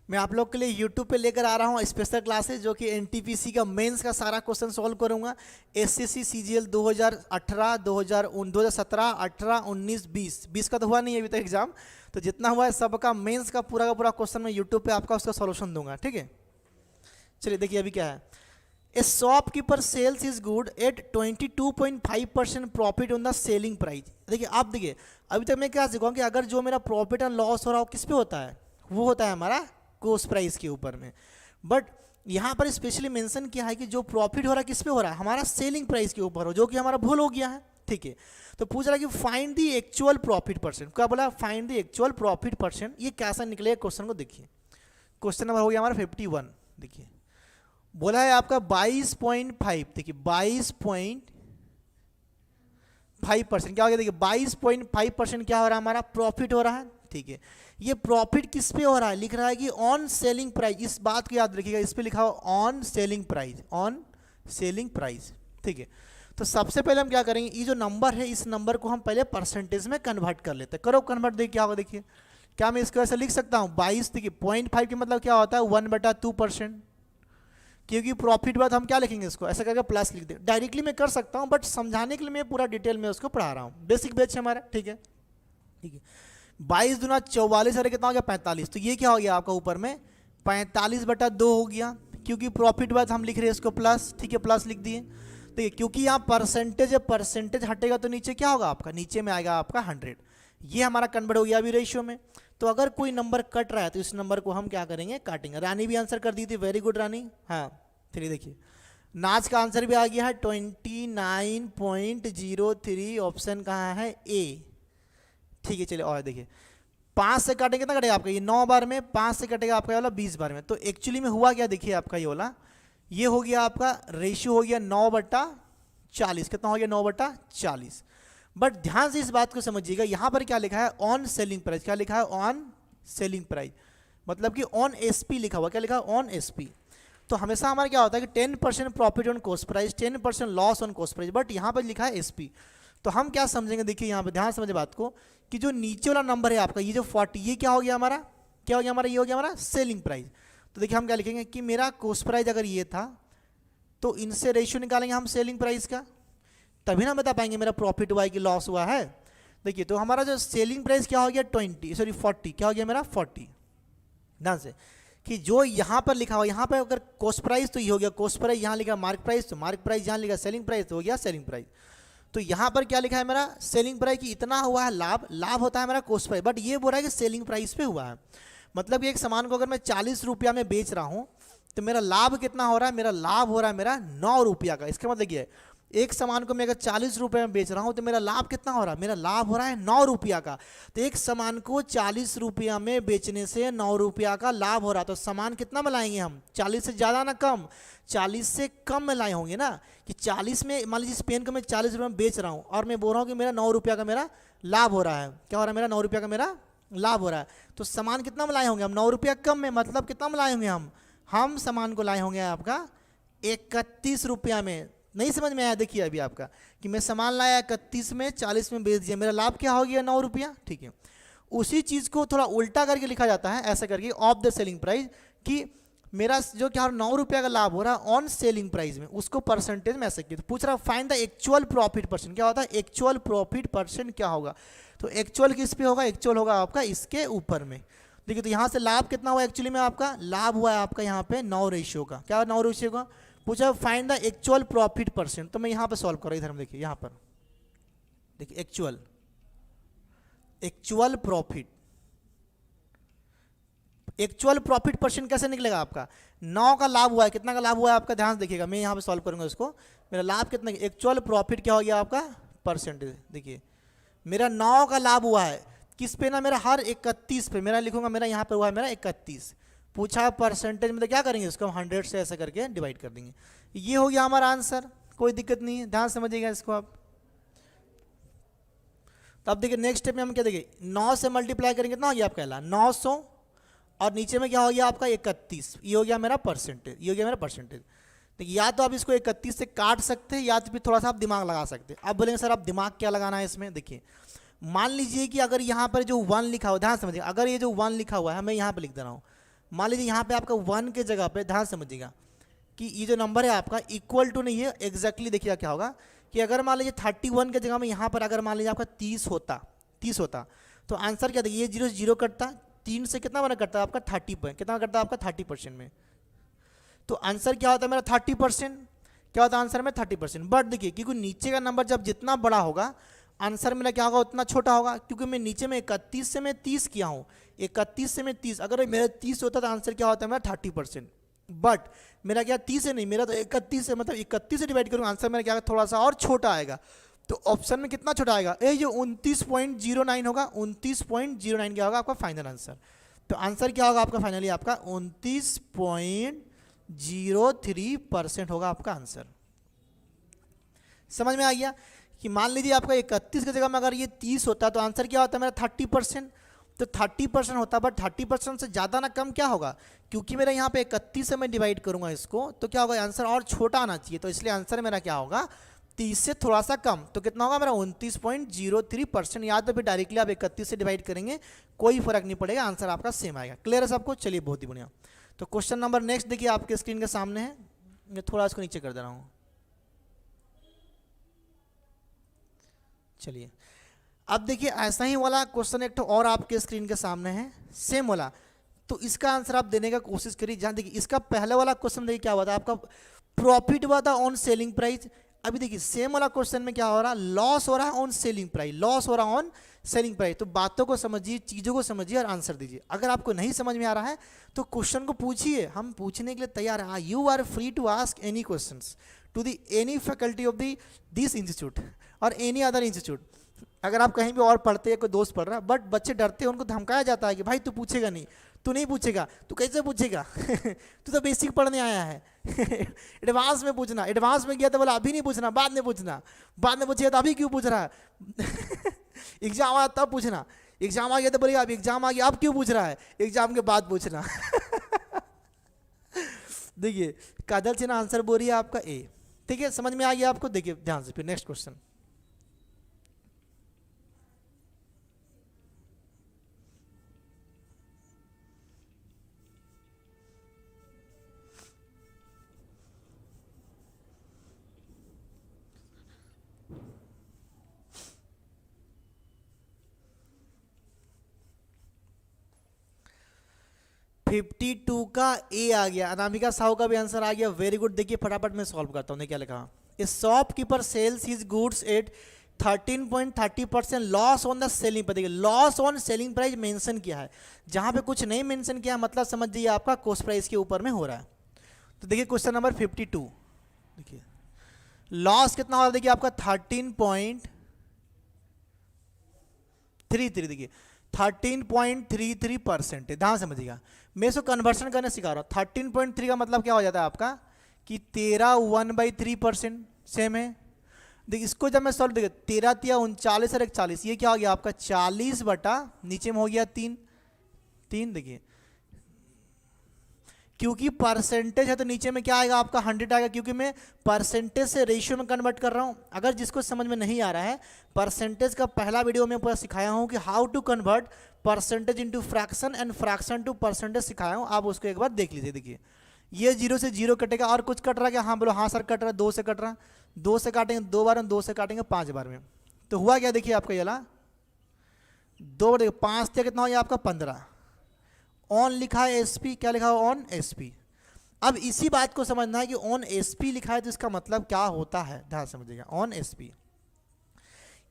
मैं आप लोग के लिए YouTube पे लेकर आ रहा हूँ स्पेशल क्लासेस, जो कि NTPC का मेंस का सारा क्वेश्चन सॉल्व करूँगा। SSC CGL 2018 2017 18 19 20 का तो हुआ नहीं है अभी तक एग्जाम, तो जितना हुआ है सबका मेंस का पूरा क्वेश्चन मैं YouTube पे आपका उसका सॉल्यूशन दूंगा, ठीक है। चलिए देखिए अभी क्या है, a shopkeeper sells is good at 22.5% profit on the selling price. देखिए आप देखिए, अभी तक मैं क्या सिखाऊँ कि अगर जो मेरा प्रॉफिट एंड लॉस हो रहा हो किस पे होता है, वो होता है हमारा कॉस्ट प्राइस के ऊपर में। बट यहाँ पर स्पेशली मेंशन किया है कि जो प्रॉफिट हो रहा है किस पे हो रहा है, हमारा सेलिंग प्राइस के ऊपर हो, जो कि हमारा भूल हो गया है। ठीक है, तो पूछ रहा है कि find the actual profit percent. क्या बोला, find the actual profit percent. ये कैसा निकलेगा क्वेश्चन को देखिए। क्वेश्चन नंबर हो गया हमारा 51। देखिए बोला है आपका 22.5, देखिए 22.5% क्या हो गया, देखिए 22.5% क्या हो रहा है, हमारा प्रॉफिट हो रहा है। ठीक है, ये प्रॉफिट किस पे हो रहा है, लिख रहा है कि ऑन सेलिंग प्राइस। इस बात को याद रखिएगा, इस पे लिखा हो on selling price, on selling price. ठीक है, तो सबसे पहले हम क्या करेंगे, ये जो नंबर है इस नंबर को हम पहले परसेंटेज में कन्वर्ट कर लेते हैं। करो कन्वर्ट, देखिए क्या होगा। देखिए क्या मैं इसको ऐसे लिख सकता हूँ 22, देखिए 0.5 के मतलब क्या होता है 1/2%, क्योंकि प्रॉफिट बाद हम क्या लिखेंगे, इसको ऐसा करके प्लस लिख दे। डायरेक्टली मैं कर सकता हूँ, बट समझाने के लिए मैं पूरा डिटेल में उसको पढ़ा रहा हूँ। बेसिक बैच है हमारा। ठीक है, ठीक है, 22 दूना 44, अरे कितना हो गया 45। तो ये क्या हो गया आपका ऊपर में 45/2 हो गया, क्योंकि प्रॉफिट बाद हम लिख रहे हैं इसको प्लस। ठीक है, प्लस लिख दिए। देखिए क्योंकि यहाँ परसेंटेज है, परसेंटेज हटेगा तो नीचे क्या होगा आपका, नीचे में आएगा आपका 100। ये हमारा कन्वर्ट हो गया अभी रेशियो में। तो अगर कोई नंबर कट रहा है तो इस नंबर को हम क्या करेंगे, काटेंगे। रानी भी आंसर कर दी थी, वेरी गुड रानी। हाँ चलिए देखिए, नाच का आंसर भी आ गया है 29.03। ऑप्शन कहाँ है, ए। ठीक है, चलिए और देखिए 5 से काटेंगे कितना कटेगा आपका, ये 9 बार में, 5 से कटेगा आपका ये वाला 20 बार में। तो एक्चुअली में हुआ क्या, देखिए आपका ये वाला, ये हो गया आपका रेशियो हो गया 9/40। कितना हो गया 9/40। बट ध्यान से इस बात को समझिएगा, यहाँ पर क्या लिखा है, ऑन सेलिंग प्राइस। क्या लिखा है, ऑन सेलिंग प्राइस, मतलब कि ऑन एसपी लिखा हुआ। क्या लिखा है, ऑन एसपी। तो हमेशा हमारा क्या होता है कि 10% profit on cost price, 10% loss on cost price, but यहाँ पर लिखा है एसपी। तो हम क्या समझेंगे, देखिए यहाँ पर ध्यान से समझे बात को, कि जो नीचे वाला नंबर है आपका, ये जो 40, ये क्या हो गया हमारा, क्या हो गया हमारा, ये हो गया हमारा सेलिंग प्राइस। तो देखिए हम क्या लिखेंगे कि मेरा कॉस्ट प्राइस अगर ये था, तो इनसे रेशियो निकालेंगे हम सेलिंग प्राइस का, तभी ना बता पाएंगे मेरा प्रॉफिट हुआ है कि लॉस हुआ है। देखिए तो हमारा जो सेलिंग प्राइस क्या हो गया 40, क्या हो गया मेरा 40। ध्यान से कि जो यहाँ पर लिखा हुआ, यहाँ पर अगर कॉस्ट प्राइस तो ये हो गया कॉस्ट प्राइस, यहाँ लिखा मार्क प्राइस तो मार्क प्राइस, यहाँ लिखा सेलिंग प्राइस तो हो गया सेलिंग प्राइस। तो यहाँ पर क्या लिखा है मेरा सेलिंग प्राइस कि इतना हुआ है लाभ, लाभ होता है मेरा कॉस्ट प्राइस, बट ये बोल रहा है कि सेलिंग प्राइस पे हुआ है। मतलब कि एक सामान को अगर मैं 40 रुपया में बेच रहा हूँ तो मेरा लाभ कितना हो रहा है, मेरा लाभ हो रहा है मेरा 9 रुपया का। इसका मतलब ये है एक सामान को मैं अगर 40 रुपये में बेच रहा हूँ तो मेरा लाभ कितना हो रहा है, मेरा लाभ हो रहा है 9 रुपया का। तो एक सामान को 40 रुपया में बेचने से 9 रुपया का लाभ हो रहा है। तो सामान कितना में लाएंगे हम, 40 से ज़्यादा ना कम, 40 से कम में लाए होंगे ना। कि 40 में मान लीजिए इस पेन को मैं 40 रुपये में बेच रहा हूँ और मैं बोल रहा हूँ कि मेरा 9 रुपया का मेरा लाभ हो रहा है। क्या हो रहा है, मेरा 9 रुपया का मेरा लाभ हो रहा है। तो सामान कितना में लाए होंगे हम, 9 रुपया कम में, मतलब कितना में लाए होंगे हम सामान को लाए होंगे आपका 31 रुपया में। नहीं समझ में आया, देखिए अभी आपका कि मैं सामान लाया 31 में, 40 में बेच दिया, मेरा लाभ क्या हो गया 9 रुपया। ठीक है, उसी चीज़ को थोड़ा उल्टा करके लिखा जाता है, ऐसा करके ऑफ द सेलिंग प्राइस, कि मेरा जो क्या 9 रुपया का लाभ हो रहा है ऑन सेलिंग प्राइस में, उसको परसेंटेज में ऐसे किया। तो पूछ रहा find the actual profit percent. क्या होता है एक्चुअल प्रॉफिट परसेंट, क्या होगा, तो एक्चुअल किस पे होगा, एक्चुअल होगा आपका इसके ऊपर में। देखिए तो यहाँ से लाभ कितना हुआ, एक्चुअली में आपका लाभ हुआ है आपका यहाँ पे 9 रेशियो का। क्या 9 रेशियो का, पूछा find the actual profit percent. तो मैं यहाँ पे सॉल्व कर रहा हूँ, इधर हम देखिए, यहाँ पर देखिए एक्चुअल प्रॉफिट परसेंट कैसे निकलेगा आपका, 9 का लाभ हुआ है, कितना का लाभ हुआ है आपका, ध्यान से देखिएगा, मैं यहाँ पे सॉल्व करूंगा इसको। मेरा लाभ कितना, एक्चुअल प्रॉफिट क्या हो गया आपका परसेंटेज। देखिए मेरा 9 का लाभ हुआ है किस पे ना, मेरा हर 31 पे, मेरा लिखूंगा मेरा यहाँ पे हुआ है मेरा 31। पूछा परसेंटेज में, तो क्या करेंगे इसको हम 100 से ऐसा करके डिवाइड कर देंगे। ये हो गया हमारा आंसर, कोई दिक्कत नहीं है, ध्यान समझिएगा इसको आप। तो अब देखिए नेक्स्ट स्टेप में हम क्या देखिए, 9 से मल्टीप्लाई करेंगे कितना हो गया आपका 900, और नीचे में क्या हो गया आपका 31। ये हो गया मेरा परसेंटेज, ये हो गया मेरा परसेंटेज। देखिए या तो आप इसको 31 से काट सकते हैं, या तो फिर थोड़ा सा आप दिमाग लगा सकते हैं। अब बोलेंगे सर आप दिमाग क्या लगाना है इसमें, देखिए मान लीजिए कि अगर यहाँ पर जो 1 लिखा हुआ, ध्यान समझिए, अगर ये जो 1 लिखा हुआ है मैं यहाँ पर लिख दे रहा हूँ, मान लीजिए यहाँ पे आपका 1 के जगह पे, ध्यान समझिएगा कि ये जो नंबर है आपका इक्वल टू नहीं है, एग्जैक्टली देखिए क्या होगा कि अगर मान लीजिए 31 के जगह में यहाँ पर अगर मान लीजिए आपका 30 होता तो आंसर क्या देखिए, ये 0 कटता, 3 से कितना बना कटता है आपका 30 कितना कटता है आपका 30% में। तो तो आंसर क्या होता है मेरा 30%। क्या होता है आंसर में 30%। बट देखिए क्योंकि नीचे का नंबर जब जितना बड़ा होगा आंसर मेरा क्या होगा उतना छोटा होगा, क्योंकि मैं नीचे में 31 से मैं 30 किया हूँ, 31 से मैं 30, अगर मेरा 30 होता तो आंसर क्या होता है मेरा 30%। बट मेरा क्या 30 है नहीं, मेरा तो 31 है, मतलब 31 से डिवाइड करूँगा आंसर मेरा क्या थोड़ा सा और छोटा आएगा। तो ऑप्शन में कितना छोटा आएगा, ये जो 29.09 होगा, 29.09 क्या होगा आपका फाइनल आंसर। तो आंसर क्या होगा आपका फाइनली आपका 29.03% होगा आपका आंसर। समझ में आ गया कि मान लीजिए आपका 31 की जगह में अगर ये 30 होता तो आंसर क्या होता है मेरा 30%। तो 30% होता, बट 30% से ज़्यादा ना कम क्या होगा, क्योंकि मेरा यहाँ पे 31 से मैं डिवाइड करूँगा इसको तो क्या होगा आंसर और छोटा आना चाहिए, तो इसलिए आंसर मेरा क्या होगा 30 से थोड़ा सा कम। तो कितना होगा मेरा 29.03%। या तो फिर डायरेक्टली आप 31 से डिवाइड करेंगे कोई फर्क नहीं पड़ेगा, आंसर आपका सेम आएगा। क्लियर है सबको? चलिए बहुत ही बढ़िया। तो क्वेश्चन नंबर नेक्स्ट देखिए आपके स्क्रीन के सामने है, मैं थोड़ा इसको नीचे कर दे रहा हूँ। चलिए अब देखिए ऐसा ही वाला क्वेश्चन एक तो और आपके स्क्रीन के सामने है, सेम वाला। तो इसका आंसर आप देने का कोशिश करिए। जहाँ देखिए इसका पहले वाला क्वेश्चन देखिए क्या हुआ था आपका, प्रॉफिट हुआ था ऑन सेलिंग प्राइस। अभी देखिए सेम वाला क्वेश्चन में क्या हो रहा, लॉस हो रहा है ऑन सेलिंग प्राइस, लॉस हो रहा है ऑन सेलिंग प्राइस। तो बातों को समझिए, चीज़ों को समझिए और आंसर दीजिए। अगर आपको नहीं समझ में आ रहा है तो क्वेश्चन को पूछिए, हम पूछने के लिए तैयार हैं। You are free to ask any question to the any faculty of this institute और एनी अदर इंस्टीट्यूट। अगर आप कहीं भी और पढ़ते हैं, कोई दोस्त पढ़ रहा है, बट बच्चे डरते हैं, उनको धमकाया जाता है कि भाई तू पूछेगा नहीं, तू नहीं पूछेगा, तू कैसे पूछेगा तू तो बेसिक पढ़ने आया है एडवांस में पूछना। एडवांस में गया तो बोला अभी नहीं पूछना, बाद में पूछना, बाद में पूछेगा तो अभी क्यों पूछ रहा है एग्जाम आया तब पूछना, एग्जाम आ गया तो बोलेगा अब एग्जाम आ गया अब क्यों पूछ रहा है, एग्जाम के बाद पूछना देखिए काजल सिन्हा आंसर बोल रही है आपका ए। ठीक है, समझ में आ गया आपको? देखिए ध्यान से फिर नेक्स्ट क्वेश्चन। फिफ्टी 52 का ए आ गया। अनामिका साहू का भी आंसर आ गया, वेरी गुड। देखिए फटाफट मैं सॉल्व करता हूँ। क्या लिखा, a shopkeeper sells his goods at 13.30% loss on the selling price. देखिए loss on selling price mention किया है, जहां पे कुछ नहीं मेंशन किया मतलब समझ जाइए आपका कॉस्ट प्राइस के ऊपर में हो रहा है। तो देखिए क्वेश्चन नंबर 52, देखिए लॉस कितना हो रहा है, देखिए आपका 13.33, देखिए 13.33% है। ध्यान समझिएगा, मैं इसको कन्वर्शन करने सिखा रहा हूँ। 13.3 का मतलब क्या हो जाता है आपका कि 13 1/3% सेम है। देखिए इसको जब मैं सॉल्व, देखिए 13 तिया 39 और 41, ये क्या हो गया आपका 40 बटा नीचे में हो गया 3। देखिए क्योंकि परसेंटेज है तो नीचे में क्या आएगा आपका 100 आएगा, क्योंकि मैं परसेंटेज से रेशियो में कन्वर्ट कर रहा हूं। अगर जिसको समझ में नहीं आ रहा है, परसेंटेज का पहला वीडियो में पूरा सिखाया हूं कि how to convert percentage into fraction and fraction to percentage सिखाया हूं, आप उसको एक बार देख लीजिए। देखिए ये 0 से 0 कटेगा, और कुछ कट रहा है क्या? हाँ बोलो, हाँ सर कट रहा है। 2 से कट रहा है, 2 से काटेंगे 2 बार में, 2 से काटेंगे 5 बार में। तो हुआ क्या देखिए आपका ये 2 बार, देखिए 5 से कितना हो गया आपका 15। ऑन लिखा है एसपी, क्या लिखा है ऑन एसपी। अब इसी बात को समझना है कि ऑन एसपी लिखा है तो इसका मतलब क्या होता है, ध्यान समझिएगा। ऑन एसपी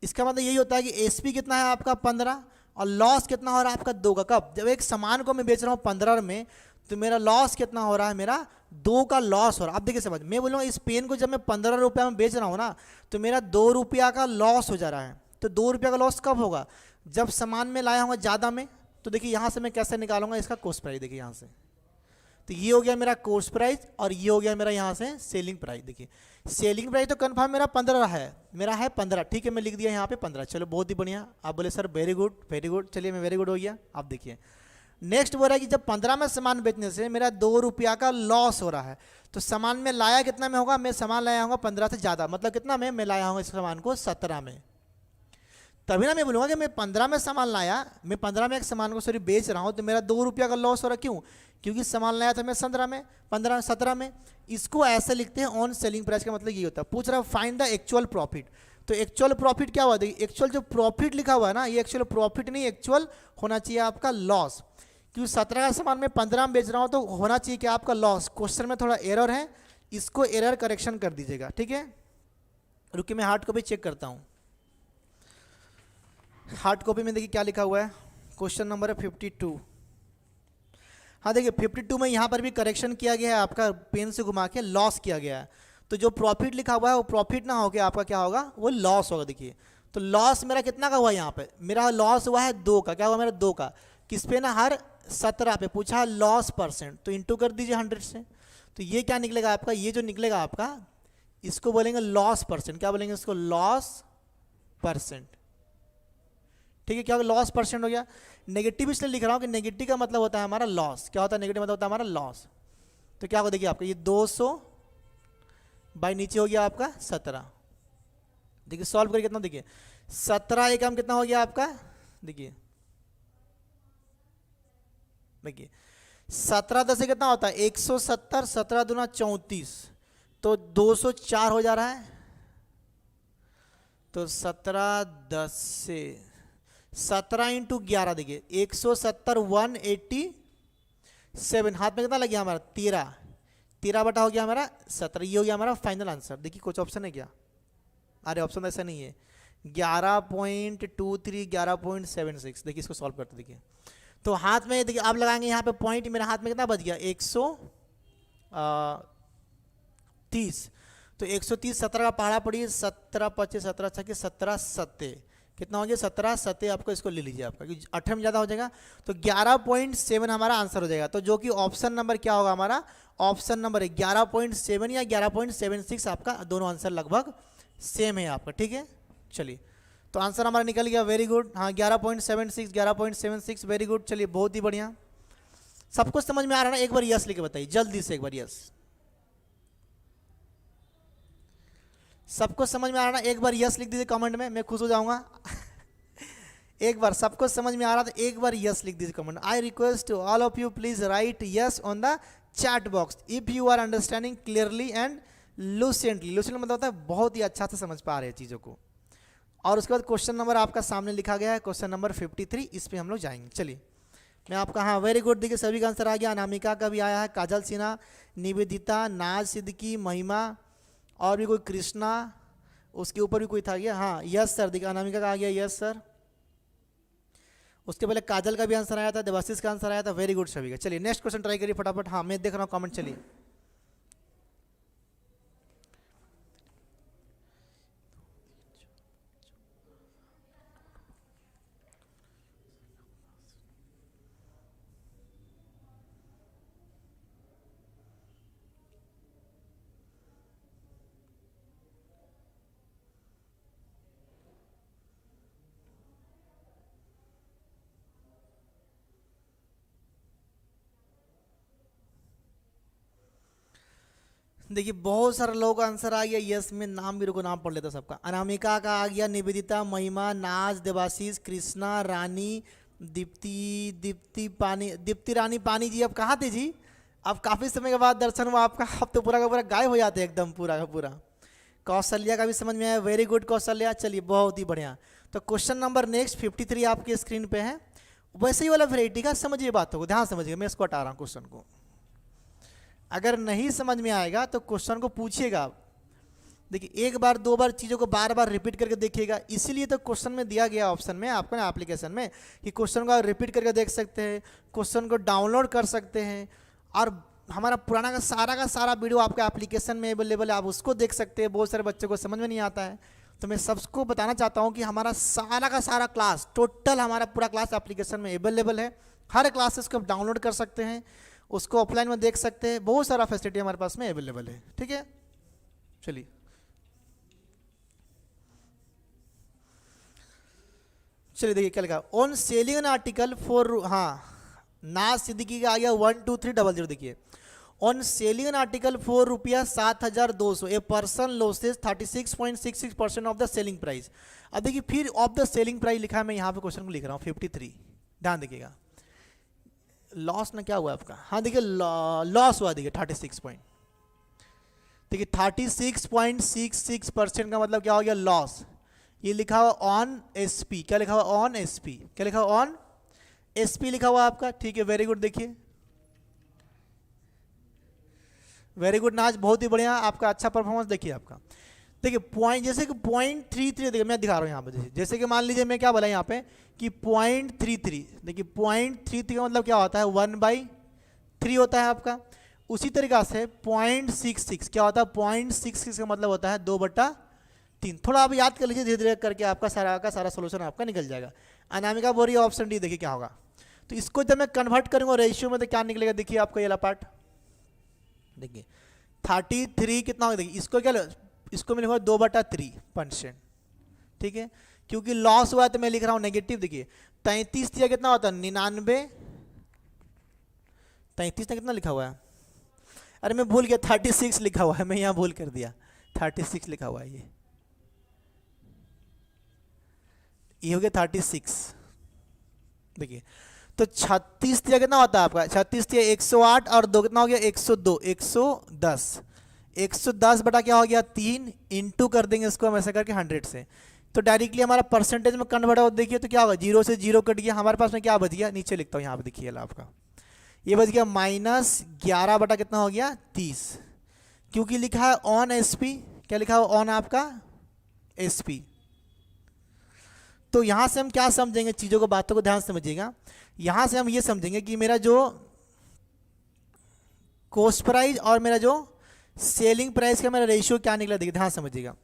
इसका मतलब यही होता है कि एसपी कितना है आपका 15 और लॉस कितना हो रहा है आपका 2 का। कब? जब एक सामान को मैं बेच रहा हूँ 15 में तो मेरा लॉस कितना हो रहा है, मेरा 2 का लॉस हो रहा है। अब देखिए समझ, मैं बोल रहा हूँ इस पेन को जब मैं 15 रुपया में बेच रहा हूँ ना तो मेरा 2 रुपया का लॉस हो जा रहा है। तो 2 रुपया का लॉस कब होगा? जब सामान में लाया होगा ज़्यादा में। तो देखिए यहाँ से मैं कैसे निकालूंगा इसका कॉस्ट प्राइस। देखिए यहाँ से तो ये हो गया मेरा कॉस्ट प्राइस और ये हो गया मेरा यहाँ से सेलिंग प्राइस। देखिए सेलिंग प्राइस तो कंफर्म मेरा 15 है, मेरा है 15। ठीक है, मैं लिख दिया यहाँ पे 15। चलो बहुत ही बढ़िया। आप बोले sir very good very good, चलिए मैं वेरी गुड हो गया। आप देखिए नेक्स्ट बोल रहा है कि जब 15 में सामान बेचने से मेरा 2 रुपया का लॉस हो रहा है तो सामान में लाया कितना में होगा? मैं सामान लाया हूँ 15 से ज़्यादा, मतलब कितना में मैं लाया हूँ इस सामान को 17 में। तभी ना मैं बोलूँगा कि मैं 15 में सामान लाया, मैं 15 में एक सामान को सिर्फ बेच रहा हूँ तो मेरा 2 रुपया का लॉस हो रहा है। क्यों? क्योंकि सामान लाया था मैं 17 में। इसको ऐसे लिखते हैं ऑन सेलिंग प्राइस का मतलब ये होता है। पूछ रहा है फाइंड द एक्चुअल प्रॉफिट। तो एक्चुअल प्रॉफिट क्या हुआ? देखिए एक्चुअल जो प्रॉफिट लिखा हुआ है ना, ये एक्चुअल प्रॉफिट नहीं, एक्चुअल होना चाहिए आपका लॉस। क्योंकि 17 का सामान मैं 15 में बेच रहा हूँ तो होना चाहिए कि आपका लॉस। क्वेश्चन में थोड़ा एरर है, इसको एरर करेक्शन कर दीजिएगा, ठीक है। रुकिए मैं हार्ड कॉपी चेक करता हूँ। हार्ड कॉपी में देखिए क्या लिखा हुआ है, क्वेश्चन नंबर है 52। हाँ देखिए 52 में यहाँ पर भी करेक्शन किया गया है, आपका पेन से घुमा के लॉस किया गया है। तो जो प्रॉफिट लिखा हुआ है वो प्रॉफिट ना होकर आपका क्या होगा, वो लॉस होगा। देखिए तो लॉस मेरा कितना का हुआ यहाँ पे, मेरा लॉस हुआ है 2 का। क्या हुआ मेरा 2 का, किस पे ना, हर 17 पे पूछा लॉस परसेंट, तो इंटू कर दीजिए 100 से। तो ये क्या निकलेगा आपका, ये जो निकलेगा आपका, इसको बोलेंगे लॉस परसेंट। क्या बोलेंगे इसको, लॉस परसेंट, ठीक है। क्या होगा, लॉस परसेंट हो गया। नेगेटिव इसलिए लिख रहा हूँ कि नेगेटिव का मतलब होता है हमारा लॉस। क्या होता है, नेगेटिव मतलब होता है हमारा लॉस। तो क्या होगा देखिए आपका, ये 200 बाई नीचे हो गया आपका 17। देखिए सॉल्व करके कितना, देखिए 17 एकम कितना हो गया आपका, देखिए 17 10 से कितना होता है 170, 17 दूना 34, तो 204 हो जा रहा है। तो 17 10 से 17 इंटू 11, देखिए 170 187, हाथ में कितना लग गया हमारा 13, 13 बटा हो गया हमारा 17। ये हो गया हमारा फाइनल आंसर। देखिए कुछ ऑप्शन है क्या, अरे ऑप्शन ऐसा नहीं है। 11.23 11.76, देखिए इसको सॉल्व करते देखिए। तो हाथ में देखिए आप लगाएंगे यहाँ पे पॉइंट, मेरे हाथ में कितना बच गया 130। तो 130 17 का पहाड़ा पड़ी, 17 25 17 6 17 7 कितना हो गया, 17 7 आपको इसको ले लीजिए आपका, क्योंकि 8 में ज़्यादा हो जाएगा। तो 11.7 हमारा आंसर हो जाएगा। तो जो कि ऑप्शन नंबर क्या होगा हमारा, ऑप्शन नंबर 11.7 या 11.76 आपका, दोनों आंसर लगभग सेम है आपका, ठीक है। चलिए तो आंसर हमारा निकल गया, वेरी गुड। हाँ 11.76 11.76, वेरी गुड। चलिए बहुत ही बढ़िया। सबको समझ में आ रहा है ना, एक बार यस लिख के बताइए जल्दी से, एक बार यस। सबको समझ में आ रहा है ना, एक बार यस लिख दीजिए कमेंट में, मैं खुश हो जाऊंगा। एक बार सबको समझ में आ रहा था, एक बार यस लिख दीजिए comment. I request to all of you please write yes on the chat box if you are understanding clearly and lucently. Lucently मतलब होता है बहुत ही अच्छा से समझ पा रहे हैं चीज़ों को। और उसके बाद क्वेश्चन नंबर आपका सामने लिखा गया है, क्वेश्चन नंबर 53, इस पे हम लोग जाएंगे। चलिए मैं आपका, हाँ वेरी गुड, देखिए सभी का आंसर आ गया। अनामिका का भी आया है, काजल सिन्हा, निवेदिता, नाज सिद्दीकी, महिमा, और भी कोई कृष्णा, उसके ऊपर भी कोई था गया। हाँ यस सर, देखिए अनामिका का आ गया यस सर। उसके पहले काजल का भी आंसर आया था, देवाशीष का आंसर आया था, वेरी गुड सभी का। चलिए नेक्स्ट क्वेश्चन ट्राई करिए फटाफट। हाँ मैं देख रहा हूँ कमेंट, चलिए। देखिए बहुत सारे लोगों का आंसर आ गया यस में, नाम भी रुको, नाम पढ़ लेता सबका। अनामिका का आ गया, निवेदिता, महिमा, नाज, देवाशीष, कृष्णा, रानी, दीप्ति रानी पानी जी, अब कहाँ थे जी? अब काफ़ी समय के बाद दर्शन हुआ आपका, अब तो पूरा का पूरा गायब हो जाते हैं एकदम पूरा का पूरा। कौशल्या का भी समझ में आया, वेरी गुड कौशल्या, चलिए बहुत ही बढ़िया। तो क्वेश्चन नंबर नेक्स्ट 53 आपके स्क्रीन पे है। वैसे ही वाला वेराइटी का समझिए बातों को, ध्यान समझिए, मैं इसको हटा रहा हूँ क्वेश्चन को। अगर नहीं समझ में आएगा तो क्वेश्चन को पूछिएगा आप। देखिए एक बार दो बार चीज़ों को बार बार रिपीट करके देखिएगा, इसीलिए तो क्वेश्चन में दिया गया ऑप्शन में आपको ना, एप्लीकेशन में, कि क्वेश्चन को आप रिपीट करके देख सकते हैं, क्वेश्चन को डाउनलोड कर सकते हैं, और हमारा पुराना का सारा वीडियो आपका एप्लीकेशन में अवेलेबल है, आप उसको देख सकते हैं। बहुत सारे बच्चों को समझ में नहीं आता है, तो मैं सबको बताना चाहता हूँ कि हमारा सारा का सारा क्लास, टोटल हमारा पूरा क्लास एप्लीकेशन में अवेलेबल है। हर क्लासेस को आप डाउनलोड कर सकते हैं, उसको ऑफलाइन में देख सकते हैं, बहुत सारा फैसिलिटी हमारे पास में अवेलेबल है, ठीक है। चलिए चलिए देखिए क्या लिखा, on selling an article for, हाँ नाज सिद्दीकी का आ गया 12300। देखिए on selling an article for ₹7200 a person losses 36.66% of the selling price. अब देखिए फिर ऑफ द सेलिंग प्राइस लिखा है, मैं यहाँ पे क्वेश्चन को लिख रहा हूँ 53, ध्यान देखिएगा। लॉस ना क्या हुआ आपका, हाँ देखिए लॉस हुआ, देखिए 36.66% का मतलब क्या हो गया, लॉस। ये लिखा हुआ ऑन एसपी, क्या लिखा हुआ ऑन एसपी, क्या लिखा हुआ ऑन एसपी लिखा हुआ आपका, ठीक है, वेरी गुड। देखिए वेरी गुड नाज, बहुत ही बढ़िया, आपका अच्छा परफॉर्मेंस। देखिए आपका, देखिए पॉइंट, जैसे कि 0.33, देखिए मैं दिखा रहा हूँ यहाँ पे, जैसे कि मान लीजिए मैं क्या बोला यहाँ पे कि 0.33, देखिए 0.33 का मतलब क्या होता है 1/3 होता है आपका। उसी तरीका से 0.66 क्या होता है, 0.66 का मतलब होता है 2/3। थोड़ा आप याद कर लीजिए, धीरे धीरे करके आपका सारा का सारा सोल्यूशन आपका निकल जाएगा। अनामिका बोल रही है ऑप्शन डी, देखिए क्या होगा। तो इसको जब मैं कन्वर्ट करूँगा रेशियो में तो क्या निकलेगा, देखिए आपका ये वाला पार्ट, देखिए 33 कितना होगा, देखिए इसको क्या, इसको मैं लिखूंगा 2/3%, ठीक है, क्योंकि लॉस हुआ है तो मैं लिख रहा हूँ नेगेटिव। देखिए 33 दिया कितना होता है 99, 33 ने कितना लिखा हुआ है, अरे मैं भूल गया 36 लिखा हुआ है, मैं यहाँ भूल कर दिया, 36 लिखा हुआ है, ये हो गया 36। देखिए तो 36 दिया कितना होता है आपका, 36 दिया 108 और 2 कितना हो गया 102, 110, 110 बटा क्या हो गया 3, इंटू कर देंगे इसको हम ऐसा करके 100 से, तो डायरेक्टली हमारा परसेंटेज में कन्वर्ट हो। देखिए तो क्या होगा, 0 से 0 कट गया, हमारे पास में क्या बच गया, नीचे लिखता हूँ यहाँ पे, देखिए आपका ये बच गया -11 बटा कितना हो गया 30, क्योंकि लिखा है ऑन एसपी, क्या लिखा है ऑन आपका एसपी। तो यहाँ से हम क्या समझेंगे, चीज़ों को बातों को ध्यान से समझिएगा। यहाँ से हम ये समझेंगे कि मेरा जो कॉस्ट प्राइस और मेरा जो सेलिंग प्राइस का मेरा रेशियो क्या निकला, देखिए ध्यान समझिएगा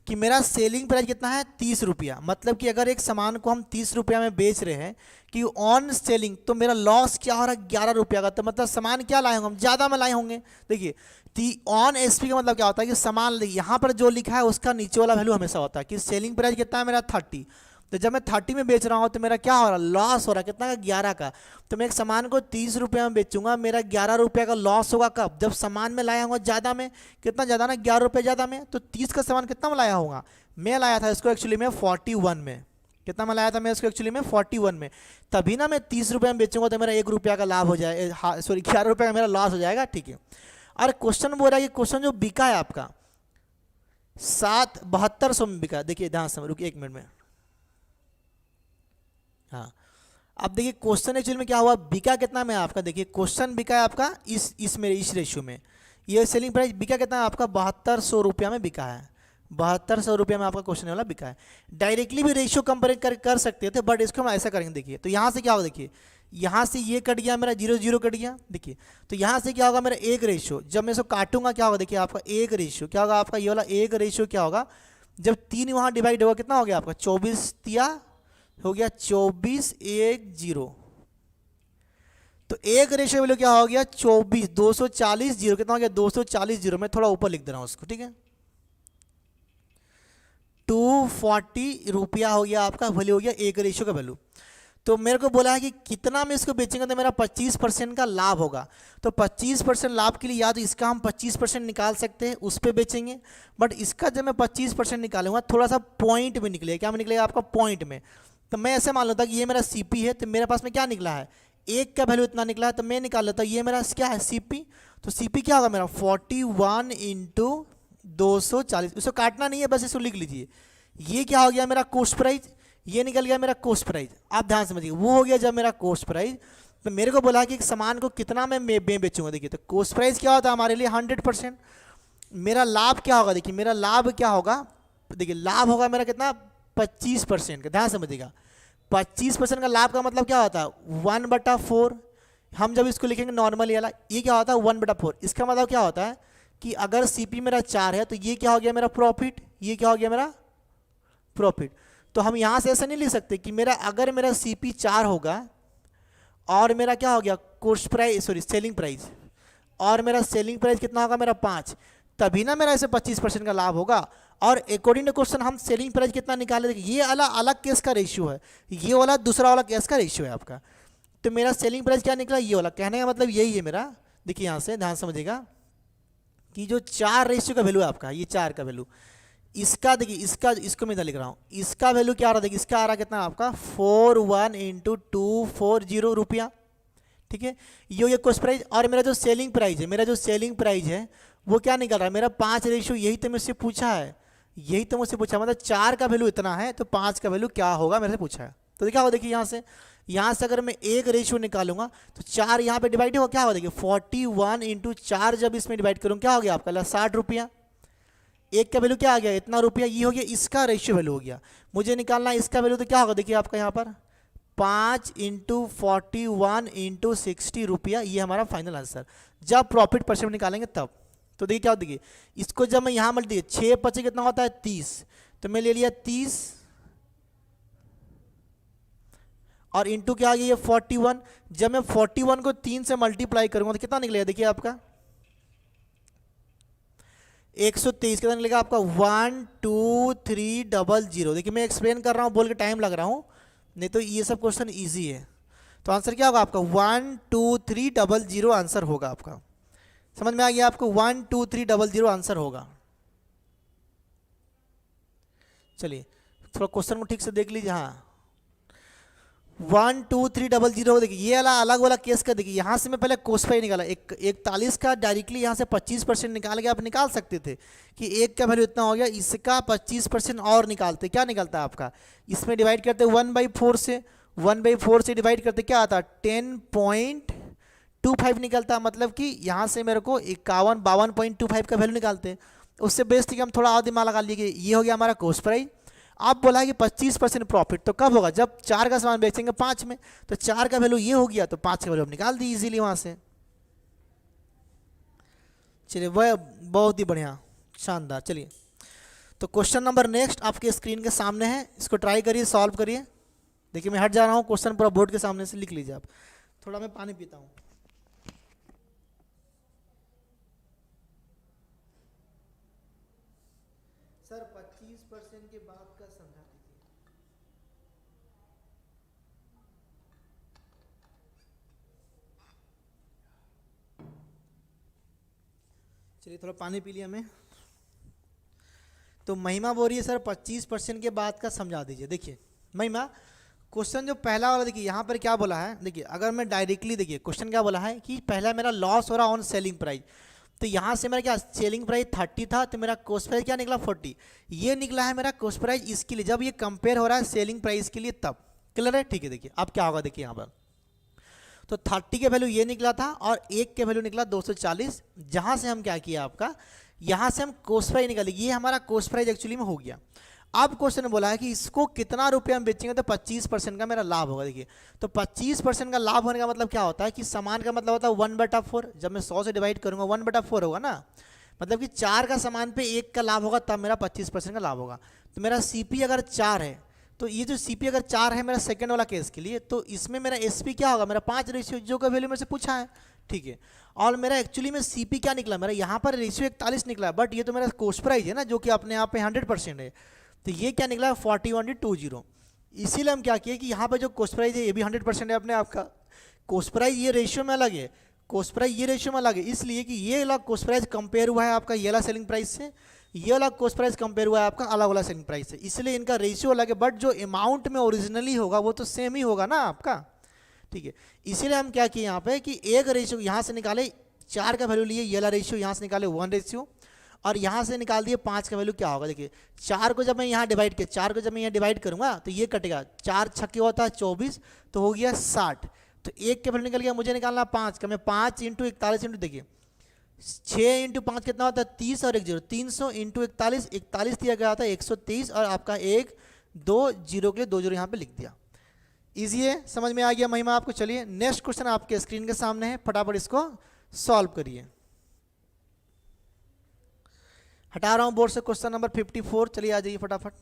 कि मेरा सेलिंग प्राइस कितना है 30 रुपया, मतलब कि अगर एक सामान को हम 30 रुपया में बेच रहे हैं कि ऑन सेलिंग, तो मेरा लॉस क्या हो रहा है 11 रुपया का, तो मतलब सामान क्या लाए होंगे हम, ज़्यादा में लाए होंगे। देखिए ऑन एसपी का मतलब क्या होता है कि सामान, यहाँ पर जो लिखा है उसका नीचे वाला वैल्यू हमेशा होता है कि सेलिंग प्राइस कितना है मेरा 30, तो जब मैं 30 में बेच रहा हूँ तो मेरा क्या हो रहा है, लॉस हो रहा है, कितना का 11 का। तो मैं एक सामान को 30 रुपये में बेचूंगा, मेरा 11 रुपये का लॉस होगा कब, जब सामान में लाया होगा ज़्यादा में, कितना ज़्यादा ना 11 रुपये ज़्यादा में, तो 30 का सामान कितना में लाया होगा, मैं लाया था इसको एक्चुअली में 41 में, कितना में लाया था मैं इसको एक्चुअली में 41 में, तभी ना मैं 30 रुपये में बेचूंगा तो मेरा 1 रुपया का लाभ हो जाए, सॉरी 11 रुपये का मेरा लॉस हो जाएगा, ठीक है। और क्वेश्चन बोल रहा है कि क्वेश्चन जो बिका है आपका 7200 में बिका, देखिए ध्यान से रुकिए 1 मिनट में, हाँ अब देखिए क्वेश्चन एक्चुअली में क्या हुआ, बिका कितना में आपका, देखिए क्वेश्चन बिका है आपका इस रेशियो में, ये सेलिंग प्राइस बिका कितना है आपका 7200 रुपया में बिका है, 7200 रुपया में आपका क्वेश्चन वाला बिका है। डायरेक्टली भी रेशियो कंपेयर कर सकते थे, बट इसको हम ऐसा करेंगे। देखिए तो यहाँ से क्या होगा, देखिए यहाँ से ये कट गया मेरा 0 0 कट गया, देखिए तो यहाँ से क्या होगा मेरा 1 रेशियो, जब मैं इसको काटूंगा क्या होगा, देखिए आपका 1 रेशियो क्या होगा, आपका ये वाला 1 रेशियो क्या होगा, जब 3 वहाँ डिवाइड होगा कितना हो गया आपका 24 तिया हो गया 24 1 0, तो 1 रेशियो वैल्यू क्या हो गया 24, 240 0 कितना हो गया 240 0, मैं थोड़ा ऊपर लिख दे रहा हूँ उसको, ठीक है, 240 रुपया हो गया आपका वैल्यू, हो गया 1 रेशियो का वैल्यू। तो मेरे को बोला है कि कितना में इसको बेचेंगे तो मेरा 25% का लाभ होगा, तो 25% लाभ के लिए या तो इसका हम 25% निकाल सकते हैं उस पर बेचेंगे, बट इसका जब मैं 25% निकालूंगा थोड़ा सा पॉइंट में निकलेगा, क्या में निकलेगा आपका पॉइंट में, तो मैं ऐसे मान लेता कि ये मेरा सीपी है, तो मेरे पास में क्या निकला है 1 का वैल्यू इतना निकला है, तो मैं निकाल लेता हूँ ये मेरा क्या है सीपी, तो सीपी क्या होगा मेरा 41 इंटू 240, उसको काटना नहीं है बस इसको लिख लीजिए, ये क्या हो गया मेरा कॉस्ट प्राइस, ये निकल गया मेरा कॉस्ट प्राइस। आप ध्यान समझिए, वो हो गया जब मेरा कॉस्ट प्राइस, तो मेरे को बोला कि एक सामान को कितना मैं बेचूंगा, देखिए तो कॉस्ट प्राइस क्या होता है हमारे लिए 100%, मेरा लाभ क्या होगा, देखिए मेरा लाभ क्या होगा, देखिए लाभ होगा मेरा कितना 25% का, ध्यान समझिएगा 25% का लाभ का मतलब क्या होता है 1/4, हम जब इसको लिखेंगे नॉर्मली वाला, ये क्या होता है 1/4, इसका मतलब क्या होता है कि अगर सीपी मेरा 4 है तो ये क्या हो गया मेरा प्रॉफिट, ये क्या हो गया मेरा प्रॉफिट। तो हम यहाँ से ऐसा नहीं लिख सकते कि मेरा अगर मेरा सीपी 4 होगा और मेरा क्या हो गया cost price, sorry selling price, और मेरा सेलिंग प्राइस कितना होगा मेरा 5, तभी ना मेरा ऐसे 25% का लाभ होगा। और अकॉर्डिंग टू क्वेश्चन हम सेलिंग प्राइस कितना निकाले, देखिए ये अलग अलग केस का रेशियो है, ये वाला दूसरा वाला केस का रेशियो है आपका, तो मेरा सेलिंग प्राइस क्या निकला ये वाला, कहने का मतलब यही है मेरा। देखिए यहाँ से ध्यान समझिएगा कि जो 4 रेशियो का वैल्यू है आपका, ये 4 का वैल्यू, इसका देखिए इसका इसको मैं इधर लिख रहा हूँ, इसका वैल्यू क्या आ रहा है, देखिए इसका आ रहा है कितना आपका 41 इंटू 240 रुपया, ठीक है, ये कॉस्ट प्राइस। और मेरा जो सेलिंग प्राइस है, मेरा जो सेलिंग प्राइस है वो क्या निकल रहा है मेरा 5 रेशियो, यही तो मुझसे पूछा है, यही तो मुझसे पूछा, मतलब 4 का वैल्यू इतना है तो 5 का वैल्यू क्या होगा मेरे से पूछा है। तो क्या होगा देखिए यहाँ से यहाँ से अगर मैं एक रेशियो निकालूंगा तो 4 यहाँ पे डिवाइड होगा, क्या होगा देखिए 41 इंटू 4 जब इसमें डिवाइड करूँ क्या हो गया आपका 60 रुपया। एक का वैल्यू क्या आ गया इतना रुपया, ये हो गया इसका रेशियो वैल्यू हो गया। मुझे निकालना इसका वैल्यू तो क्या होगा देखिए आपका यहाँ पर 5 इंटू 41 इंटू 60 रुपया, ये हमारा फाइनल आंसर जब प्रॉफिट परसेंट निकालेंगे तब। तो देखिए क्या होता है, इसको जब मैं यहाँ मल्टी 6 पचे कितना होता है 30, तो मैं ले लिया 30 और इंटू क्या आ गया ये 41। जब मैं 41 को 3 से मल्टीप्लाई करूंगा तो कितना निकलेगा देखिए आपका 123। कितना निकलेगा आपका 12300। देखिए मैं एक्सप्लेन कर रहा हूँ बोल के टाइम लग रहा हूँ, नहीं तो ये सब क्वेश्चन इजी है। तो आंसर क्या होगा आपका 12300 आंसर होगा आपका। समझ में आ गया आपको 12300 आंसर होगा। चलिए थोड़ा क्वेश्चन को ठीक से देख लीजिए। हाँ 12300 देखिए ये वाला अलग वाला केस का देखिए, यहाँ से मैं पहले कोसपाई निकाला 41 का डायरेक्टली यहाँ से 25% निकाल के आप निकाल सकते थे कि एक का वैल्यू इतना हो गया, इसका 25% और निकालते क्या निकलता है आपका, इसमें डिवाइड करते 1/4 से, 1/4 से डिवाइड करते क्या आता 10.25 निकलता है। मतलब कि यहाँ से मेरे को 52 का वैल्यू निकालते हैं। उससे बेस्ट कि हम थोड़ा और दिमाग लगा लिए, ये हो गया हमारा कोस्ट प्राइस। आप बोला कि 25% प्रॉफिट तो कब होगा जब 4 का सामान बेचेंगे 5 में, तो 4 का वैल्यू ये हो गया तो 5 का वैल्यू हम निकाल दी इजीली वहां से। चलिए वह बहुत ही बढ़िया शानदार। चलिए तो क्वेश्चन नंबर नेक्स्ट आपके स्क्रीन के सामने है, इसको ट्राई करिए सॉल्व करिए। देखिए मैं हट जा रहा हूँ, क्वेश्चन पूरा बोर्ड के सामने से लिख लीजिए आप। थोड़ा मैं पानी पीता हूँ। सर 25% के बाद का समझा दीजिए। चलिए थोड़ा पानी पी लिया मैं। तो महिमा बोल रही है सर 25% के बाद का समझा दीजिए। देखिए महिमा क्वेश्चन जो पहला वाला देखिए यहाँ पर क्या बोला है, देखिए अगर मैं डायरेक्टली देखिए क्वेश्चन क्या बोला है कि पहला मेरा लॉस हो रहा ऑन सेलिंग प्राइस, तो यहाँ से मेरा क्या सेलिंग प्राइस 30 था तो मेरा कॉस्ट प्राइस क्या निकला 40, ये निकला है मेरा कॉस्ट प्राइस इसके लिए जब ये कंपेयर हो रहा है सेलिंग प्राइस के लिए तब। क्लियर है, ठीक है। देखिए अब क्या होगा देखिए यहाँ पर तो 30 के वैल्यू ये निकला था और एक के वैल्यू निकला 240, जहाँ से हम क्या किया आपका यहाँ से हम कॉस्ट प्राइस निकाले, ये हमारा कॉस्ट प्राइस एक्चुअली में हो गया। अब क्वेश्चन ने बोला है कि इसको कितना रुपये हम बेचेंगे तो 25% का मेरा लाभ होगा। देखिए तो 25% का लाभ होने का मतलब क्या होता है कि सामान का मतलब होता है 1/4, जब मैं 100 से डिवाइड करूंगा 1/4 होगा ना, मतलब कि 4 का सामान पे 1 का लाभ होगा तब मेरा 25% का लाभ होगा। तो मेरा सीपी अगर 4 है तो ये जो सीपी अगर 4 है मेरा सेकेंड वाला केस के लिए, तो इसमें मेरा एसपी क्या होगा मेरा 5 रेशियो जो का वैल्यू मेरे से पूछा है, ठीक है। और मेरा एक्चुअली में सीपी क्या निकला मेरा यहाँ पर रेशियो 41 निकला, बट ये तो मेरा कॉस्ट प्राइस है ना जो कि अपने आप पे 100% है, तो ये क्या निकला 4120। इसीलिए हम क्या किए कि यहाँ पे जो कॉस्ट प्राइस है ये भी 100% है अपने आप का। कॉस्ट प्राइस ये रेशियो में अलग है, कॉस्ट प्राइस ये रेशियो में अलग है, इसलिए कि ये अलग कॉस्ट प्राइस कंपेयर हुआ है आपका ये वाला सेलिंग प्राइस से, ये अलग कॉस्ट प्राइस कंपेयर हुआ है आपका अलग वाला सेलिंग प्राइस से, इसलिए इनका रेशियो अलग है, बट जो अमाउंट में ओरिजिनली होगा वो तो सेम ही होगा ना आपका, ठीक है। इसीलिए हम क्या किए यहाँ पे कि एक रेशियो यहाँ से निकाले 4 का वैल्यू लिए, ये वाला रेशियो यहाँ से निकाले 1 रेशियो, और यहाँ से निकाल दिए 5 का वैल्यू क्या होगा। देखिए 4 को जब मैं यहाँ डिवाइड किया, 4 को जब मैं यहाँ डिवाइड करूँगा तो ये कटेगा, 4 छक्के होता है 24, तो हो गया 60, तो एक के वैल्यू निकल गया, मुझे निकालना 5 का, मैं 5 इंटू 41 इंटू देखिए 6 इंटू 5 कितना होता है 30 और 1 0, 300 इंटू 41, 41 दिया गया था 130 और आपका 1 2 0 के लिए 2 0 यहाँ पे लिख दिया। ईजी है, समझ में आ गया महिमा आपको। चलिए नेक्स्ट क्वेश्चन आपके स्क्रीन के सामने है, फटाफट इसको सॉल्व करिए। हटा रहा हूं बोर्ड से क्वेश्चन नंबर 54, चलिए आ जाइए फटाफट।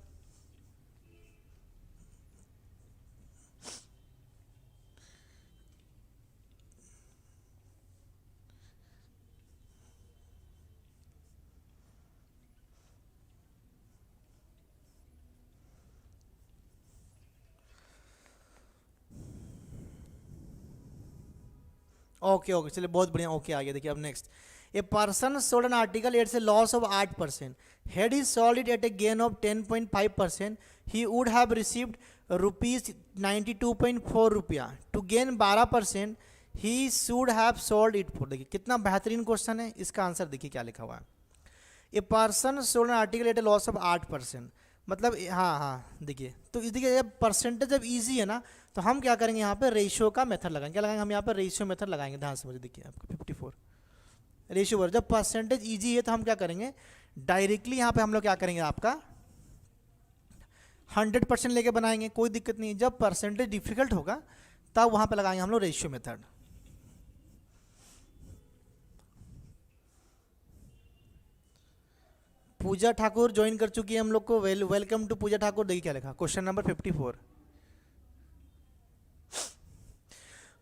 ओके ओके चलिए बहुत बढ़िया, ओके आ गया। देखिए अब next, a person sold an article at a loss of 8%, had he sold it at a gain of 10.5%, he would have received rupees 92.4 रुपया। To gain 12% he should have sold it for। देखिए कितना बेहतरीन question है, इसका answer देखिए क्या लिखा हुआ है। A person sold an article at a loss of 8%, मतलब हाँ हाँ देखिए, तो देखिए जब परसेंटेज जब इजी है ना, तो हम क्या करेंगे यहाँ पे रेशियो का मेथड लगाएंगे। क्या लगाएंगे हम यहाँ पे? रेशियो मेथड लगाएंगे। ध्यान से मुझे देखिए, आपका 54 रेशियो पर जब परसेंटेज इजी है तो हम क्या करेंगे, डायरेक्टली यहाँ पे हम लोग क्या करेंगे, आपका 100% लेके बनाएंगे, कोई दिक्कत नहीं है। जब परसेंटेज डिफिकल्ट होगा तब वहाँ पे लगाएंगे हम लोग रेशियो मेथड। पूजा ठाकुर ज्वाइन कर चुकी है हम लोग को, वेलकम टू पूजा ठाकुर। देखिए क्या लिखा, क्वेश्चन नंबर 54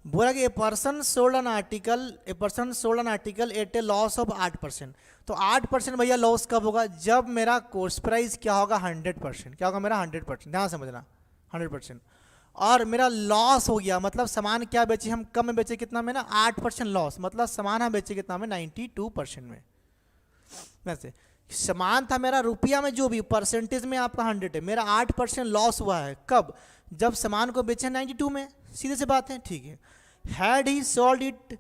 बोला कि a person sold an article at a loss of 8%। तो 8% भैया लॉस कब होगा? जब मेरा कोर्स प्राइस क्या होगा, 100%। क्या होगा मेरा? 100%। ध्यान समझना, 100%। और मेरा लॉस हो गया, मतलब सामान क्या बेचे हम? कम में बेचे, कितना में ना? 8% लॉस। मतलब सामान हम बेचे कितना में? 92% में। वैसे सामान था मेरा रुपया में, जो भी परसेंटेज में आपका 100 है, मेरा 8% लॉस हुआ है। कब? जब सामान को बेचे 92 में। सीधे से बात है, ठीक है। Had he sold it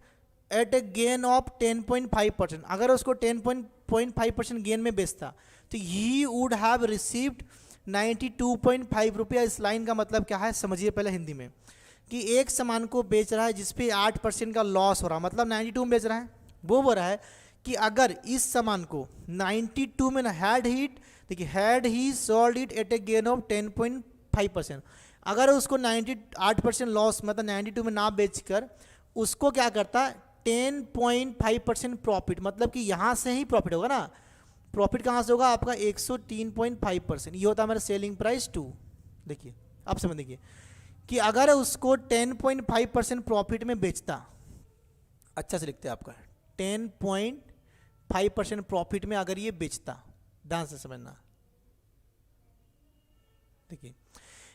at A gain of 10.5%, अगर उसको 10.5% गेन में बेचता तो ही वुड हैव रिसीव्ड 92.5 रुपया। इस लाइन का मतलब क्या है समझिए पहले हिंदी में, कि एक सामान को बेच रहा है जिसपे 8% का लॉस हो रहा है, मतलब 92 में बेच रहा है। वो बोल रहा है कि अगर इस सामान को 92 में हैड हीट, देखिए had he sold it at A gain of 10.5%, अगर उसको 98% लॉस मतलब 92 में ना बेचकर उसको क्या करता, 10.5% प्रॉफिट, मतलब कि यहाँ से ही प्रॉफिट होगा ना। प्रॉफिट कहाँ से होगा आपका? 103.5%। ये होता है मेरा सेलिंग प्राइस 2। देखिए आप समझ देखिए कि अगर उसको 10.5% प्रॉफिट में बेचता, अच्छा से लिखते हैं आपका 10.5% प्रॉफिट में अगर ये बेचता, ध्यान से समझना। देखिए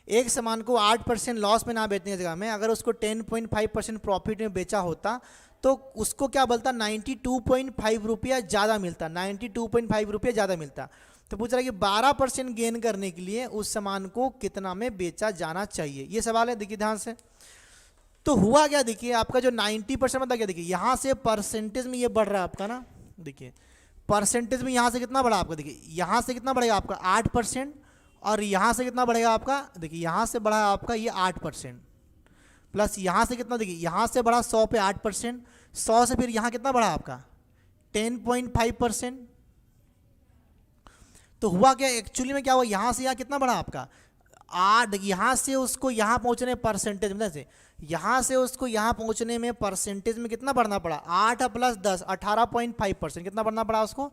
एक सामान को 8% लॉस में ना बेचने की जगह में अगर उसको 10.5% प्रॉफिट में बेचा होता तो उसको क्या बोलता, 92.5 रुपया ज़्यादा मिलता, 92.5 रुपया ज़्यादा मिलता। तो पूछ रहा है कि 12% गेन करने के लिए उस सामान को कितना में बेचा जाना चाहिए, ये सवाल है। देखिए ध्यान से, तो हुआ क्या, देखिए आपका जो 90% मतलब क्या, देखिए यहाँ से परसेंटेज में ये बढ़ रहा है आपका ना। देखिए परसेंटेज में यहाँ से कितना बढ़ा आपका, देखिए यहाँ से कितना बढ़ेगा आपका 8%, और यहाँ से कितना बढ़ेगा आपका, देखिए यहाँ से बढ़ा आपका ये 8%, प्लस यहाँ से कितना, देखिए यहाँ से बढ़ा 100 पे 8%, 100 से फिर यहाँ कितना बढ़ा आपका 10.5%। तो हुआ क्या एक्चुअली में, क्या हुआ, यहाँ से यहाँ कितना बढ़ा आपका 8, यहाँ से उसको यहाँ पहुँचने परसेंटेज में से यहाँ से उसको यहाँ पहुँचने में परसेंटेज में कितना बढ़ना पड़ा, 8 प्लस 10 18.5%। कितना बढ़ना पड़ा उसको,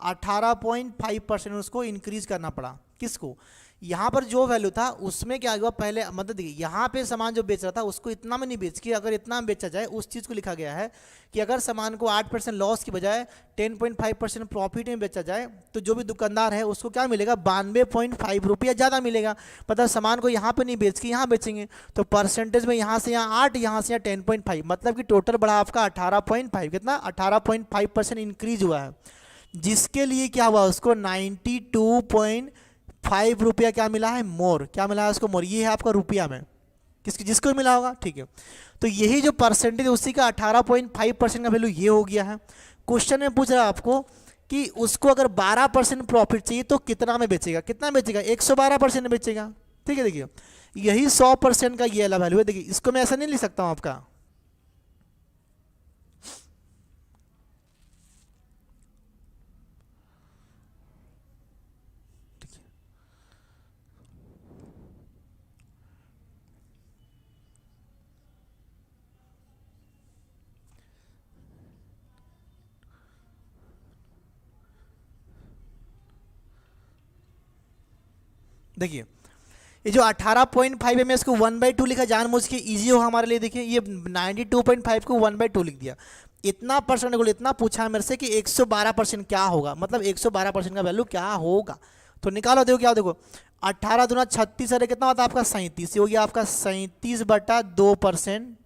18.5% उसको इंक्रीज करना पड़ा। किसको? यहाँ पर जो वैल्यू था उसमें क्या हुआ पहले, मतलब देखिए यहाँ पे सामान जो बेच रहा था उसको इतना में नहीं बेच के अगर इतना में बेचा जाए, उस चीज़ को लिखा गया है कि अगर सामान को 8% लॉस की बजाय 10.5% प्रॉफिट में बेचा जाए तो जो भी दुकानदार है उसको क्या मिलेगा, 92.5 रुपया ज़्यादा मिलेगा। मतलब सामान को यहाँ पर नहीं बेच के यहाँ बेचेंगे तो परसेंटेज में यहाँ से यहाँ 8, यहाँ से यहाँ 10.5, मतलब कि टोटल बढ़ा आपका 18.5, कितना 18.5% इंक्रीज हुआ है, जिसके लिए क्या हुआ उसको 92.5 रुपया क्या मिला है, मोर। क्या मिला है उसको, मोर। ये है आपका रुपया में, किसकी जिसको मिला होगा, ठीक है। तो यही जो परसेंटेज उसी का 18.5% का वैल्यू ये हो गया है। क्वेश्चन में पूछ रहा है आपको कि उसको अगर 12% प्रॉफिट चाहिए तो कितना में बेचेगा, कितना बेचेगा, 112% में बेचेगा। ठीक है, देखिए यही 100% का ये वाला वैल्यू है। देखिए इसको मैं ऐसा नहीं लिख सकता हूँ आपका, देखिए ये जो 18.5 है मैं इसको 1/2 लिखा जानबूझ के, ईजी हो हमारे लिए। देखिए ये 92.5 को 1/2 लिख दिया। इतना परसेंट को इतना पूछा है मेरे से कि 112% क्या होगा, मतलब 112% का वैल्यू क्या होगा। तो निकालो, देखो क्या हो, देखो 18 दूना 36, अरे कितना होता है आपका 37, हो गया आपका 37/2%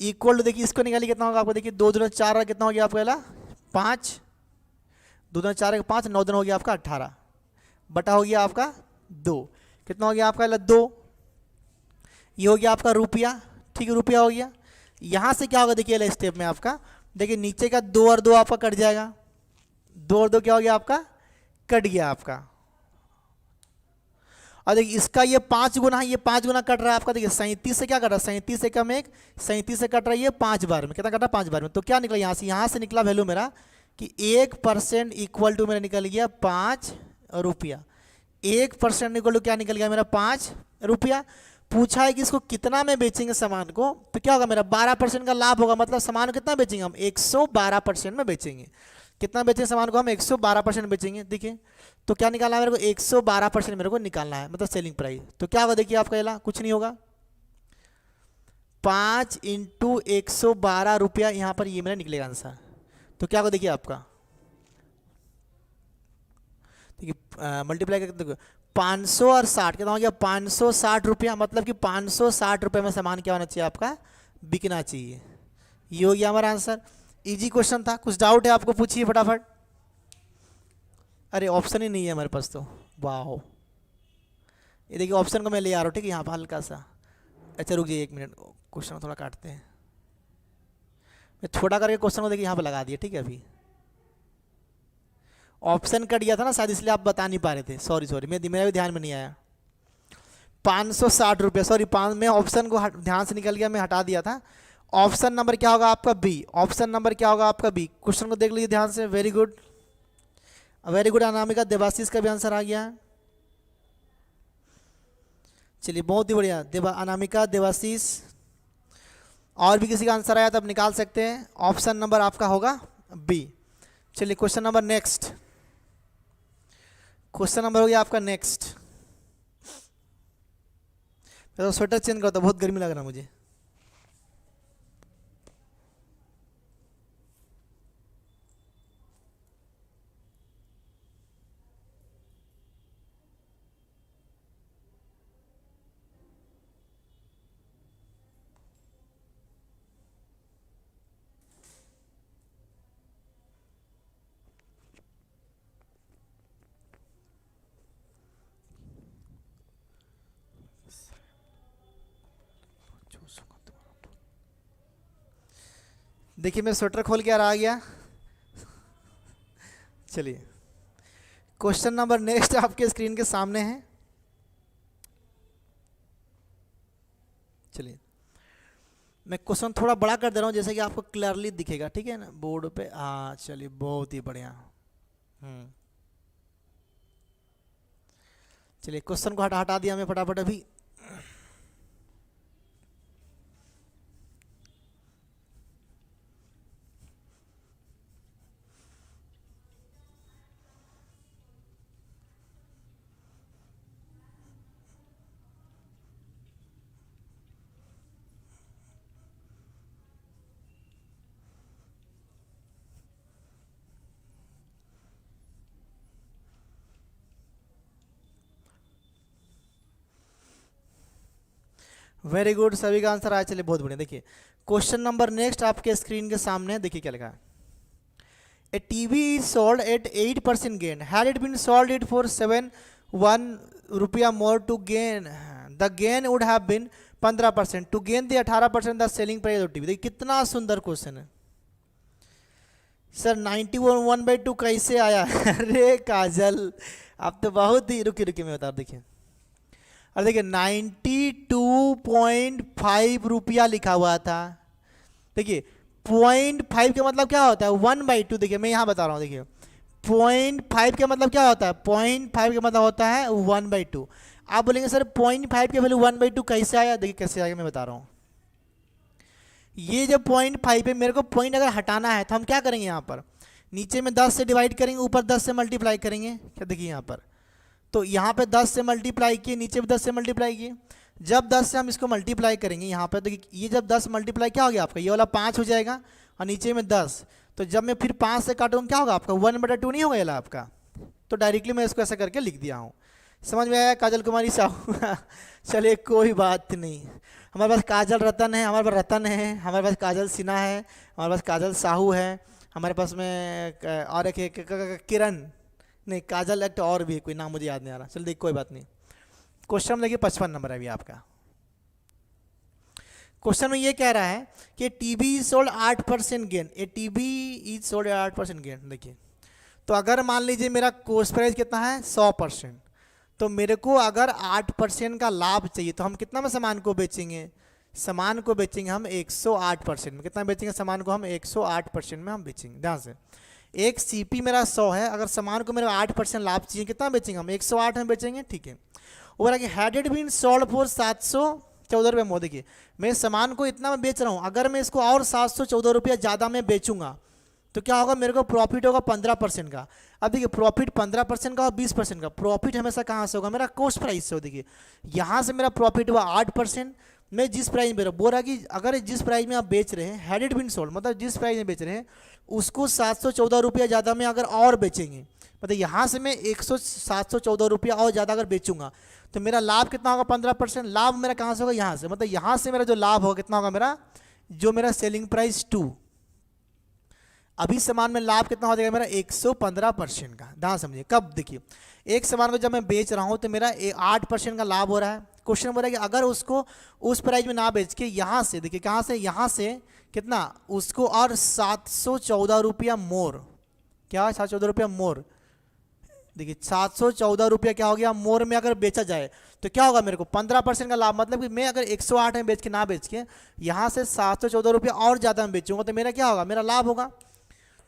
इक्वल टू, देखिए इसको निकालिए कितना होगा आपको, देखिए 2 दूना 4 कितना हो गया आपका 5, 2 दूना 4 5, 9 दूना हो गया आपका 18 बटा हो गया आपका 2, कितना हो गया आपका 2, ये हो गया आपका रुपया। ठीक है, रुपया हो गया। यहाँ से क्या होगा देखिए स्टेप में आपका, देखिए नीचे का 2 और 2 आपका कट जाएगा, 2 और 2 क्या हो गया आपका, कट गया आपका। और देखिए इसका ये 5 गुना है, ये 5 गुना कट रहा है आपका। देखिए 37 से क्या कट रहा है, 37 से कम 1, 37 से कट रहा है ये 5 बार में। कितना कट रहा है, 5 बार में। तो क्या निकला यहाँ से निकला वैल्यू मेरा कि 1% इक्वल टू मेरा निकल गया 5 रुपया। 1% इक्वल टू क्या निकल गया मेरा, 5 रुपया। पूछा है कि इसको कितना में बेचेंगे सामान को, तो क्या होगा मेरा 12% का लाभ होगा। मतलब सामान को कितना बेचेंगे हम, 112% में बेचेंगे। कितना बेचेंगे सामान को हम, 112% बेचेंगे। देखिए तो क्या निकालना है मेरे को, 112% मेरे को निकालना है, मतलब सेलिंग प्राइस। तो क्या होगा देखिए आपका ये कुछ नहीं होगा, 5 × 112 रुपया, यहाँ पर ये मेरा निकलेगा आंसर। तो क्या होगा देखिए आपका, देखिए मल्टीप्लाई करके देखो 500 और 60 कितना हो गया, 560 रुपया। मतलब कि 560 रुपये में सामान क्या होना चाहिए आपका, बिकना चाहिए। ये हो गया हमारा आंसर। इजी क्वेश्चन था। कुछ डाउट है आपको, पूछिए फटाफट। अरे ऑप्शन ही नहीं है हमारे पास तो, वाह। ये देखिए ऑप्शन को मैं ले आ रहा हूँ, ठीक है, यहाँ पर हल्का सा। अच्छा रुक जाइए 1 मिनट, क्वेश्चन को थोड़ा काटते हैं। मैं छोटा करके क्वेश्चन को देखिए यहाँ पर लगा दिया, ठीक है। अभी ऑप्शन कट गया था ना शायद, इसलिए आप बता नहीं पा रहे थे। सॉरी मेरा भी ध्यान में नहीं आया। 560 रुपये, सॉरी मैं ऑप्शन को ध्यान से निकल गया, मैं हटा दिया था। ऑप्शन नंबर क्या होगा आपका, बी। ऑप्शन नंबर क्या होगा आपका, बी। क्वेश्चन को देख लीजिए ध्यान से। Very good, very good. Anamika Devashish का भी आंसर आ गया। चलिए बहुत ही बढ़िया, अनामिका देवाशीष। और भी किसी का आंसर आया तो आप निकाल सकते हैं। ऑप्शन नंबर आपका होगा बी। चलिए question number next. Question number हो गया आपका नेक्स्ट। मैं तो स्वेटर चेंज करता, बहुत गर्मी लग रहा मुझे। देखिए मैं स्वेटर खोल के आ गया। चलिए क्वेश्चन नंबर नेक्स्ट आपके स्क्रीन के सामने है। चलिए मैं क्वेश्चन थोड़ा बड़ा कर दे रहा हूँ, जैसे कि आपको क्लियरली दिखेगा, ठीक है ना, बोर्ड पे। हाँ चलिए बहुत ही बढ़िया। चलिए क्वेश्चन को हटा दिया मैं फटाफट अभी। वेरी गुड, सभी का आंसर आया। चलिए बहुत बढ़िया। देखिए क्वेश्चन नंबर नेक्स्ट आपके स्क्रीन के सामने, देखिए क्या लिखा है। A TV is sold at 8% gain, had it been sold it for 7 rupaya more to gain, the gain would have been 15%, to gain the 18% the selling price of TV. देखिए कितना सुंदर क्वेश्चन है सर। 91/2 कैसे आया? अरे काजल आप तो बहुत ही, रुकी मैं बता। देखिए और देखिए 92.5 रुपया लिखा हुआ था। देखिए 0.5 का मतलब क्या होता है, 1/2। देखिए मैं यहाँ बता रहा हूँ। देखिए 0.5 का मतलब क्या होता है, 0.5 का मतलब होता है 1/2। आप बोलेंगे सर 0.5 का वैल्यू 1/2 कैसे आया? देखिए कैसे आया मैं बता रहा हूँ। ये जब 0.5 है, मेरे को पॉइंट अगर हटाना है तो हम क्या करेंगे, यहाँ पर नीचे में 10 से डिवाइड करेंगे, ऊपर 10 से मल्टीप्लाई करेंगे। क्या देखिए यहाँ पर, तो यहाँ पे 10 से मल्टीप्लाई किए, नीचे भी 10 से मल्टीप्लाई किए। जब 10 से हम इसको मल्टीप्लाई करेंगे यहाँ पे, तो ये जब 10 मल्टीप्लाई क्या हो गया आपका, ये वाला 5 हो जाएगा और नीचे में 10। तो जब मैं फिर 5 से काटूँगा क्या होगा आपका, 1/2 नहीं होगा ये आपका। तो डायरेक्टली मैं इसको ऐसा करके लिख दिया हूँ। समझ में आया काजल कुमारी साहू? चलिए कोई बात नहीं। हमारे पास काजल रतन है, हमारे पास रतन है, हमारे पास काजल सिन्हा है, हमारे पास काजल साहू है, हमारे पास में और एक किरण, नहीं काजल एक्ट और भी कोई नाम मुझे याद नहीं आ रहा। चल देख कोई बात नहीं। क्वेश्चन देखिए 55 नंबर है अभी आपका। क्वेश्चन में ये कह रहा है कि TV is sold 8% gain, A TV is sold 8% gain. देखिए तो अगर मान लीजिए मेरा कोस्ट प्राइस कितना है 100%, तो मेरे को अगर 8% का लाभ चाहिए तो हम कितना में सामान को बेचेंगे, सामान को बेचेंगे हम 108% में। कितना बेचेंगे सामान को हम 108% में हम बेचेंगे। ध्यान से, एक सीपी मेरा 100 है, अगर सामान को मेरे 8% लाभ चाहिए कितना बेचेंगे हम 108 में बेचेंगे। ठीक है, और आगे had it been sold for 714 रुपये मोदी की, मैं सामान को इतना में बेच रहा हूँ, अगर मैं इसको और 714 रुपया ज़्यादा में बेचूंगा तो क्या होगा, मेरे को प्रॉफिट होगा 15% का। अब देखिए प्रॉफिट 15% का और 20% का, प्रॉफिट हमेशा कहाँ से होगा, मेरा कॉस्ट प्राइस से हो। देखिए यहाँ से मेरा प्रॉफिट हुआ 8%, मैं जिस प्राइस में बेच रहा हूँ, बोल रहा कि अगर जिस प्राइस में आप बेच रहे हैं हैड इट बीन सोल्ड, मतलब जिस प्राइस में बेच रहे हैं उसको 714 रुपया ज़्यादा में अगर और बेचेंगे, मतलब यहाँ से मैं 714 रुपया और ज़्यादा अगर बेचूंगा तो मेरा लाभ कितना होगा 15%। लाभ मेरा कहाँ से होगा, यहाँ से, मतलब यहाँ से मेरा जो लाभ होगा कितना होगा मेरा, जो मेरा सेलिंग प्राइस 2, अभी सामान में लाभ कितना हो जाएगा मेरा 115% का। ध्यान समझिए, कब, देखिए एक सामान को जब मैं बेच रहा हूँ तो मेरा 8% का लाभ हो रहा है। क्वेश्चन बोल रहा है कि अगर उसको उस प्राइस में ना बेच के यहाँ से, देखिए कहाँ से, यहाँ से कितना, उसको और 714 रुपया मोर, क्या है 714 रुपया मोर, देखिए 714 रुपया क्या हो गया मोर में अगर बेचा जाए तो क्या होगा मेरे को 15% का लाभ। मतलब कि मैं अगर 108 में बेच के ना बेच के यहाँ से 714 रुपया और ज़्यादा में बेचूंगा तो मेरा क्या होगा, मेरा लाभ होगा।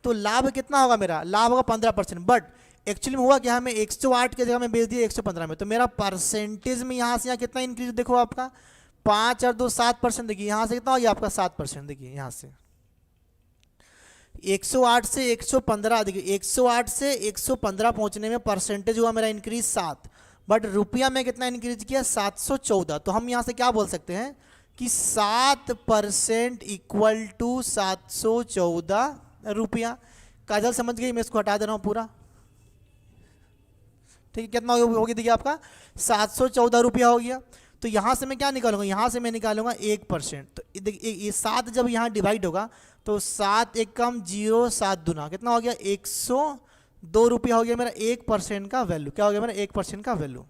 तो लाभ कितना होगा, मेरा लाभ होगा 15%। बट एक्चुअली में हुआ क्या, हमें 108 के जगह में बेच दिया 115 में, तो मेरा परसेंटेज में यहाँ से यहाँ कितना इंक्रीज, देखो आपका 5 और 2 7%, देखिए यहाँ से कितना हो गया आपका 7%। देखिए यहाँ से 108 से 115, देखिए 108 से 115 पहुँचने में परसेंटेज हुआ मेरा इंक्रीज 7, बट रुपया में कितना इंक्रीज किया 714। तो हम यहाँ से क्या बोल सकते हैं कि 7% इक्वल टू 714 रुपया। काजल समझ गई, मैं इसको हटा दे रहा हूँ पूरा। ठीक है, कितना हो गया, देखिए आपका 714 रुपया हो गया। तो यहाँ से मैं क्या निकालूंगा, यहाँ से मैं निकालूंगा 1%। तो देखिए ये 7 जब यहाँ डिवाइड होगा तो 7 एक कम 0 7 दूना कितना हो गया 102 रुपया हो गया मेरा 1% का वैल्यू। क्या हो गया मेरा 1% का वैल्यू।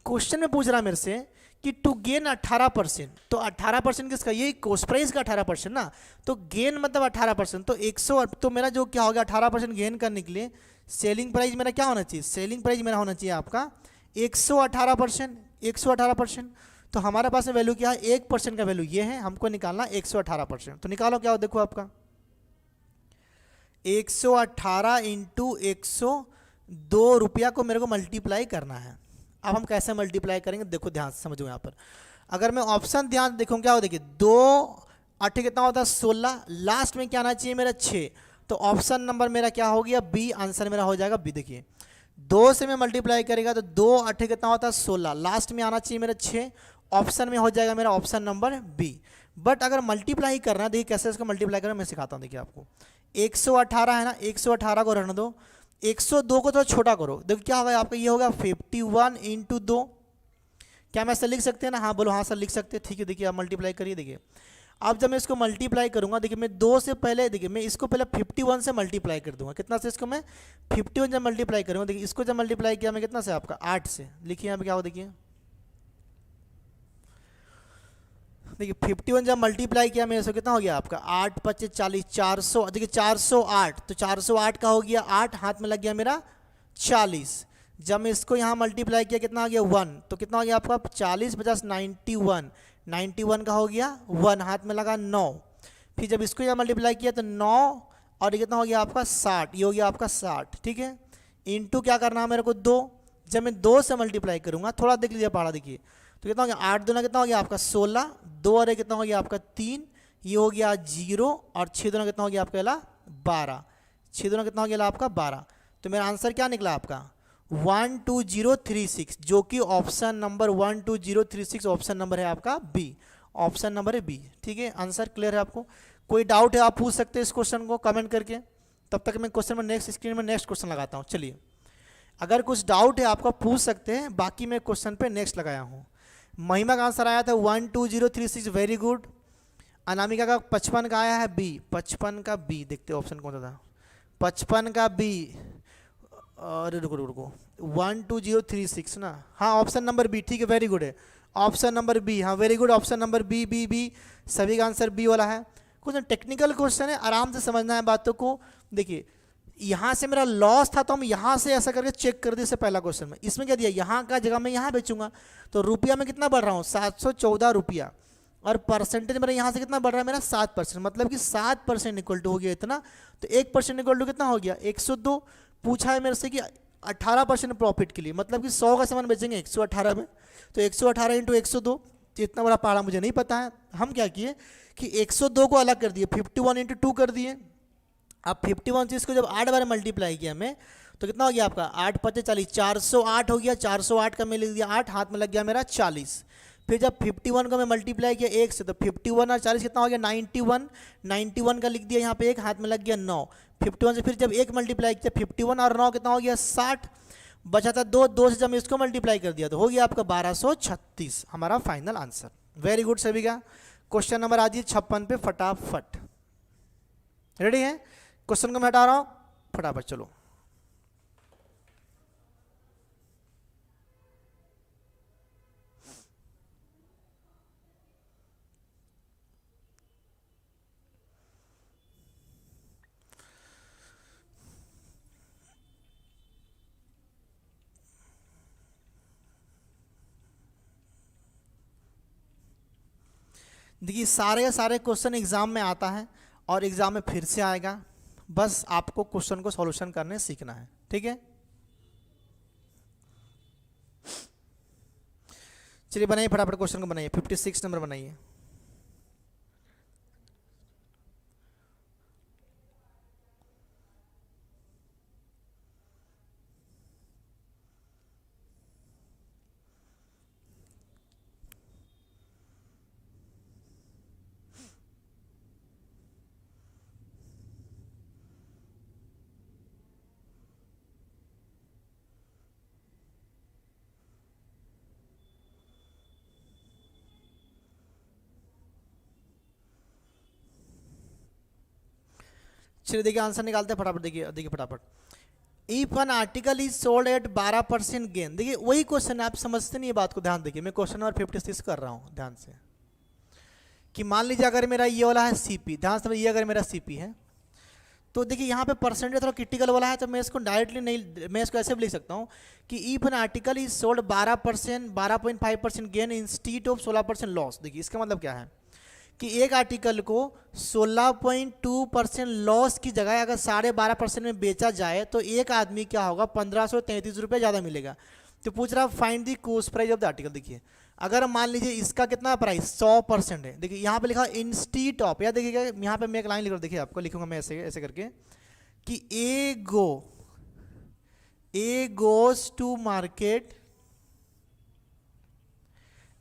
क्वेश्चन में पूछ रहा है मेरे से कि टू गेन 18%, तो 18% किसका, ये कॉस्ट प्राइस का 18% ना, तो गेन मतलब 18%, तो 100, तो मेरा जो क्या हो गया 18% गेन करने के लिए सेलिंग प्राइस मेरा क्या होना चाहिए, सेलिंग प्राइस मेरा होना चाहिए आपका 118%। 118%, तो हमारे पास में वैल्यू क्या है 1% का वैल्यू ये है, हमको निकालना 118%। तो निकालो क्या हो, देखो आपका 118 इंटू 102 रुपया को मेरे को मल्टीप्लाई करना है। अब हम कैसे मल्टीप्लाई करेंगे, देखो ध्यान से समझो। यहाँ पर अगर मैं ऑप्शन ध्यान देखूँ क्या हो, देखिए 2 8 कितना होता है 16, लास्ट में क्या आना चाहिए मेरा 6, तो ऑप्शन नंबर मेरा क्या हो गया बी, आंसर मेरा हो जाएगा बी। देखिए 2 से मैं मल्टीप्लाई करेगा तो 2 8 कितना होता है 16, लास्ट में आना चाहिए मेरा 6, ऑप्शन में हो जाएगा मेरा ऑप्शन नंबर बी। बट अगर मल्टीप्लाई करना है, देखिए कैसे इसको मल्टीप्लाई करना मैं सिखाता हूँ। देखिए आपको 118 है ना, 118 को रहने दो, 102 को थोड़ा छोटा करो, देखो क्या होगा आपका, ये होगा 51 इंटू 2। क्या मैं ऐसा लिख सकते हैं ना, हाँ बोलो हाँ सर लिख सकते हैं। ठीक है, देखिए आप मल्टीप्लाई करिए। देखिए अब जब मैं इसको मल्टीप्लाई करूंगा, देखिए मैं 2 से पहले, देखिए मैं इसको पहले 51 से मल्टीप्लाई कर दूंगा। कितना से इसको मैं 51 जब मल्टीप्लाई करूंगा, देखिए इसको जब मल्टीप्लाई किया मैं कितना से आपका 8 से, लिखिए यहाँ पे क्या हो, देखिए 51 जब मल्टीप्लाई किया मेरे से कितना हो गया आपका 8 25 40 400, देखिए 408, तो 408 का हो गया 8, हाथ में लग गया मेरा 40। जब मैं इसको यहाँ मल्टीप्लाई किया कितना आ गया 1, तो कितना हो गया आपका 40 50 91, 91 का हो गया 1, हाथ में लगा 9। फिर जब इसको यहाँ मल्टीप्लाई किया तो 9 और ये कितना हो गया आपका 60, ये हो गया आपका 60। ठीक है, इंटू क्या करना है मेरे को 2, जब मैं 2 से मल्टीप्लाई करूँगा, थोड़ा देख लीजिए पढ़ा, देखिए तो कितना हो गया 8 दूना कितना हो गया आपका 16, 2 और कितना हो गया आपका 3, ये हो गया 0 और 6 दूना कितना हो गया आपका 12, 6 दूना कितना हो गया आपका 12। तो मेरा आंसर क्या निकला आपका 12036, जो कि ऑप्शन नंबर 12036 ऑप्शन नंबर है आपका बी, ऑप्शन नंबर है बी। ठीक है, आंसर क्लियर है आपको। कोई डाउट है आप पूछ सकते हैं इस क्वेश्चन को कमेंट करके, तब तक मैं क्वेश्चन में नेक्स्ट स्क्रीन में नेक्स्ट क्वेश्चन लगाता हूँ। चलिए अगर कुछ डाउट है आपका पूछ सकते हैं, बाकी मैं क्वेश्चन पे नेक्स्ट लगाया हूँ। महिमा का आंसर आया था 12036, वेरी गुड। अनामिका का 55 का आया है बी, 55 का बी, देखते ऑप्शन कौन सा था 55 का बी, अरे रुको रुको 12036 ना, हाँ ऑप्शन नंबर बी। ठीक है, वेरी गुड है, ऑप्शन नंबर बी, हाँ very good, option number B B B, सभी का आंसर बी वाला है। कुछ टेक्निकल क्वेश्चन है, आराम से समझना है बातों को। देखिए यहाँ से मेरा लॉस था तो हम यहाँ से ऐसा करके चेक कर दिए इससे पहला क्वेश्चन में। इसमें क्या दिया, यहाँ का जगह मैं यहाँ बेचूंगा, तो रुपया में कितना बढ़ रहा हूँ 714 रुपया, और परसेंटेज मेरा यहाँ से कितना बढ़ रहा है मेरा 7%, मतलब कि 7% इक्वल टू हो गया इतना, तो 1% इक्वल टू कितना हो गया 102। पूछा है मेरे से कि 18% प्रॉफिट के लिए, मतलब कि 100 का सामान बेचेंगे 118 में, तो 118 इंटू 102, तो इतना बड़ा पहाड़ा मुझे नहीं पता है। हम क्या किए कि 102 को अलग कर दिए, 51 इंटू 2 कर दिए। अब 51 चीज़ को जब 8 बार मल्टीप्लाई किया मैं, तो कितना हो गया आपका 8 पचे 40, 408 हो गया। 408 का मैं लिख दिया 8, हाथ में लग गया मेरा 40। फिर जब 51 को मैं मल्टीप्लाई किया 1 से, तो 51 और 40 कितना हो गया 91। 91 का लिख दिया यहाँ पे 1, हाथ में लग गया 9। 51 से फिर जब 1 मल्टीप्लाई किया 51 और 9 कितना हो गया 60, बचा था 2, 2 से जब मैं इसको मल्टीप्लाई कर दिया तो हो गया आपका 1236, हमारा फाइनल आंसर। वेरी गुड सभी का। क्वेश्चन नंबर आ जाइए 56 पे फटाफट। रेडी है, क्वेश्चन को मैं हटा रहा हूँ फटाफट, चलो। देखिए सारे के सारे क्वेश्चन एग्जाम में आता है और एग्जाम में फिर से आएगा, बस आपको क्वेश्चन को सॉल्यूशन करने सीखना है, ठीक है। चलिए बनाइए फटाफट क्वेश्चन को बनाइए, 56 नंबर बनाइए। चलिए देखिए आंसर निकालते हैं फटाफट, देखिए देखिए फटाफट। If N article is sold eight 12% gain, देखिए वही क्वेश्चन है, आप समझते नहीं ये बात को, ध्यान देखिए मैं क्वेश्चन नंबर 56 कर रहा हूँ ध्यान से। कि मान लीजिए अगर मेरा ये वाला है सीपी, ध्यान से, ये अगर मेरा सीपी है तो देखिए यहाँ पे परसेंटेज थोड़ा क्रिटिकल वाला है, तो मैं इसको डायरेक्टली नहीं, मैं इसको ऐसे भी लिख सकता हूँ कि if N article is sold 12%, 12.5% gain instead of 16% loss. देखिए इसका मतलब क्या है कि एक आर्टिकल को 16.2% लॉस की जगह अगर 12.5% में बेचा जाए तो एक आदमी क्या होगा 1533 रुपये ज़्यादा मिलेगा। तो पूछ रहा find the cost price of the article. देखिए अगर मान लीजिए इसका कितना प्राइस 100% है, देखिए यहाँ पे लिखा इंस्टीट ऑफ, या देखिएगा यहाँ पे मैं एक लाइन लिख रहा हूँ, देखिए आपको लिखूंगा मैं ऐसे ऐसे करके कि A goes to market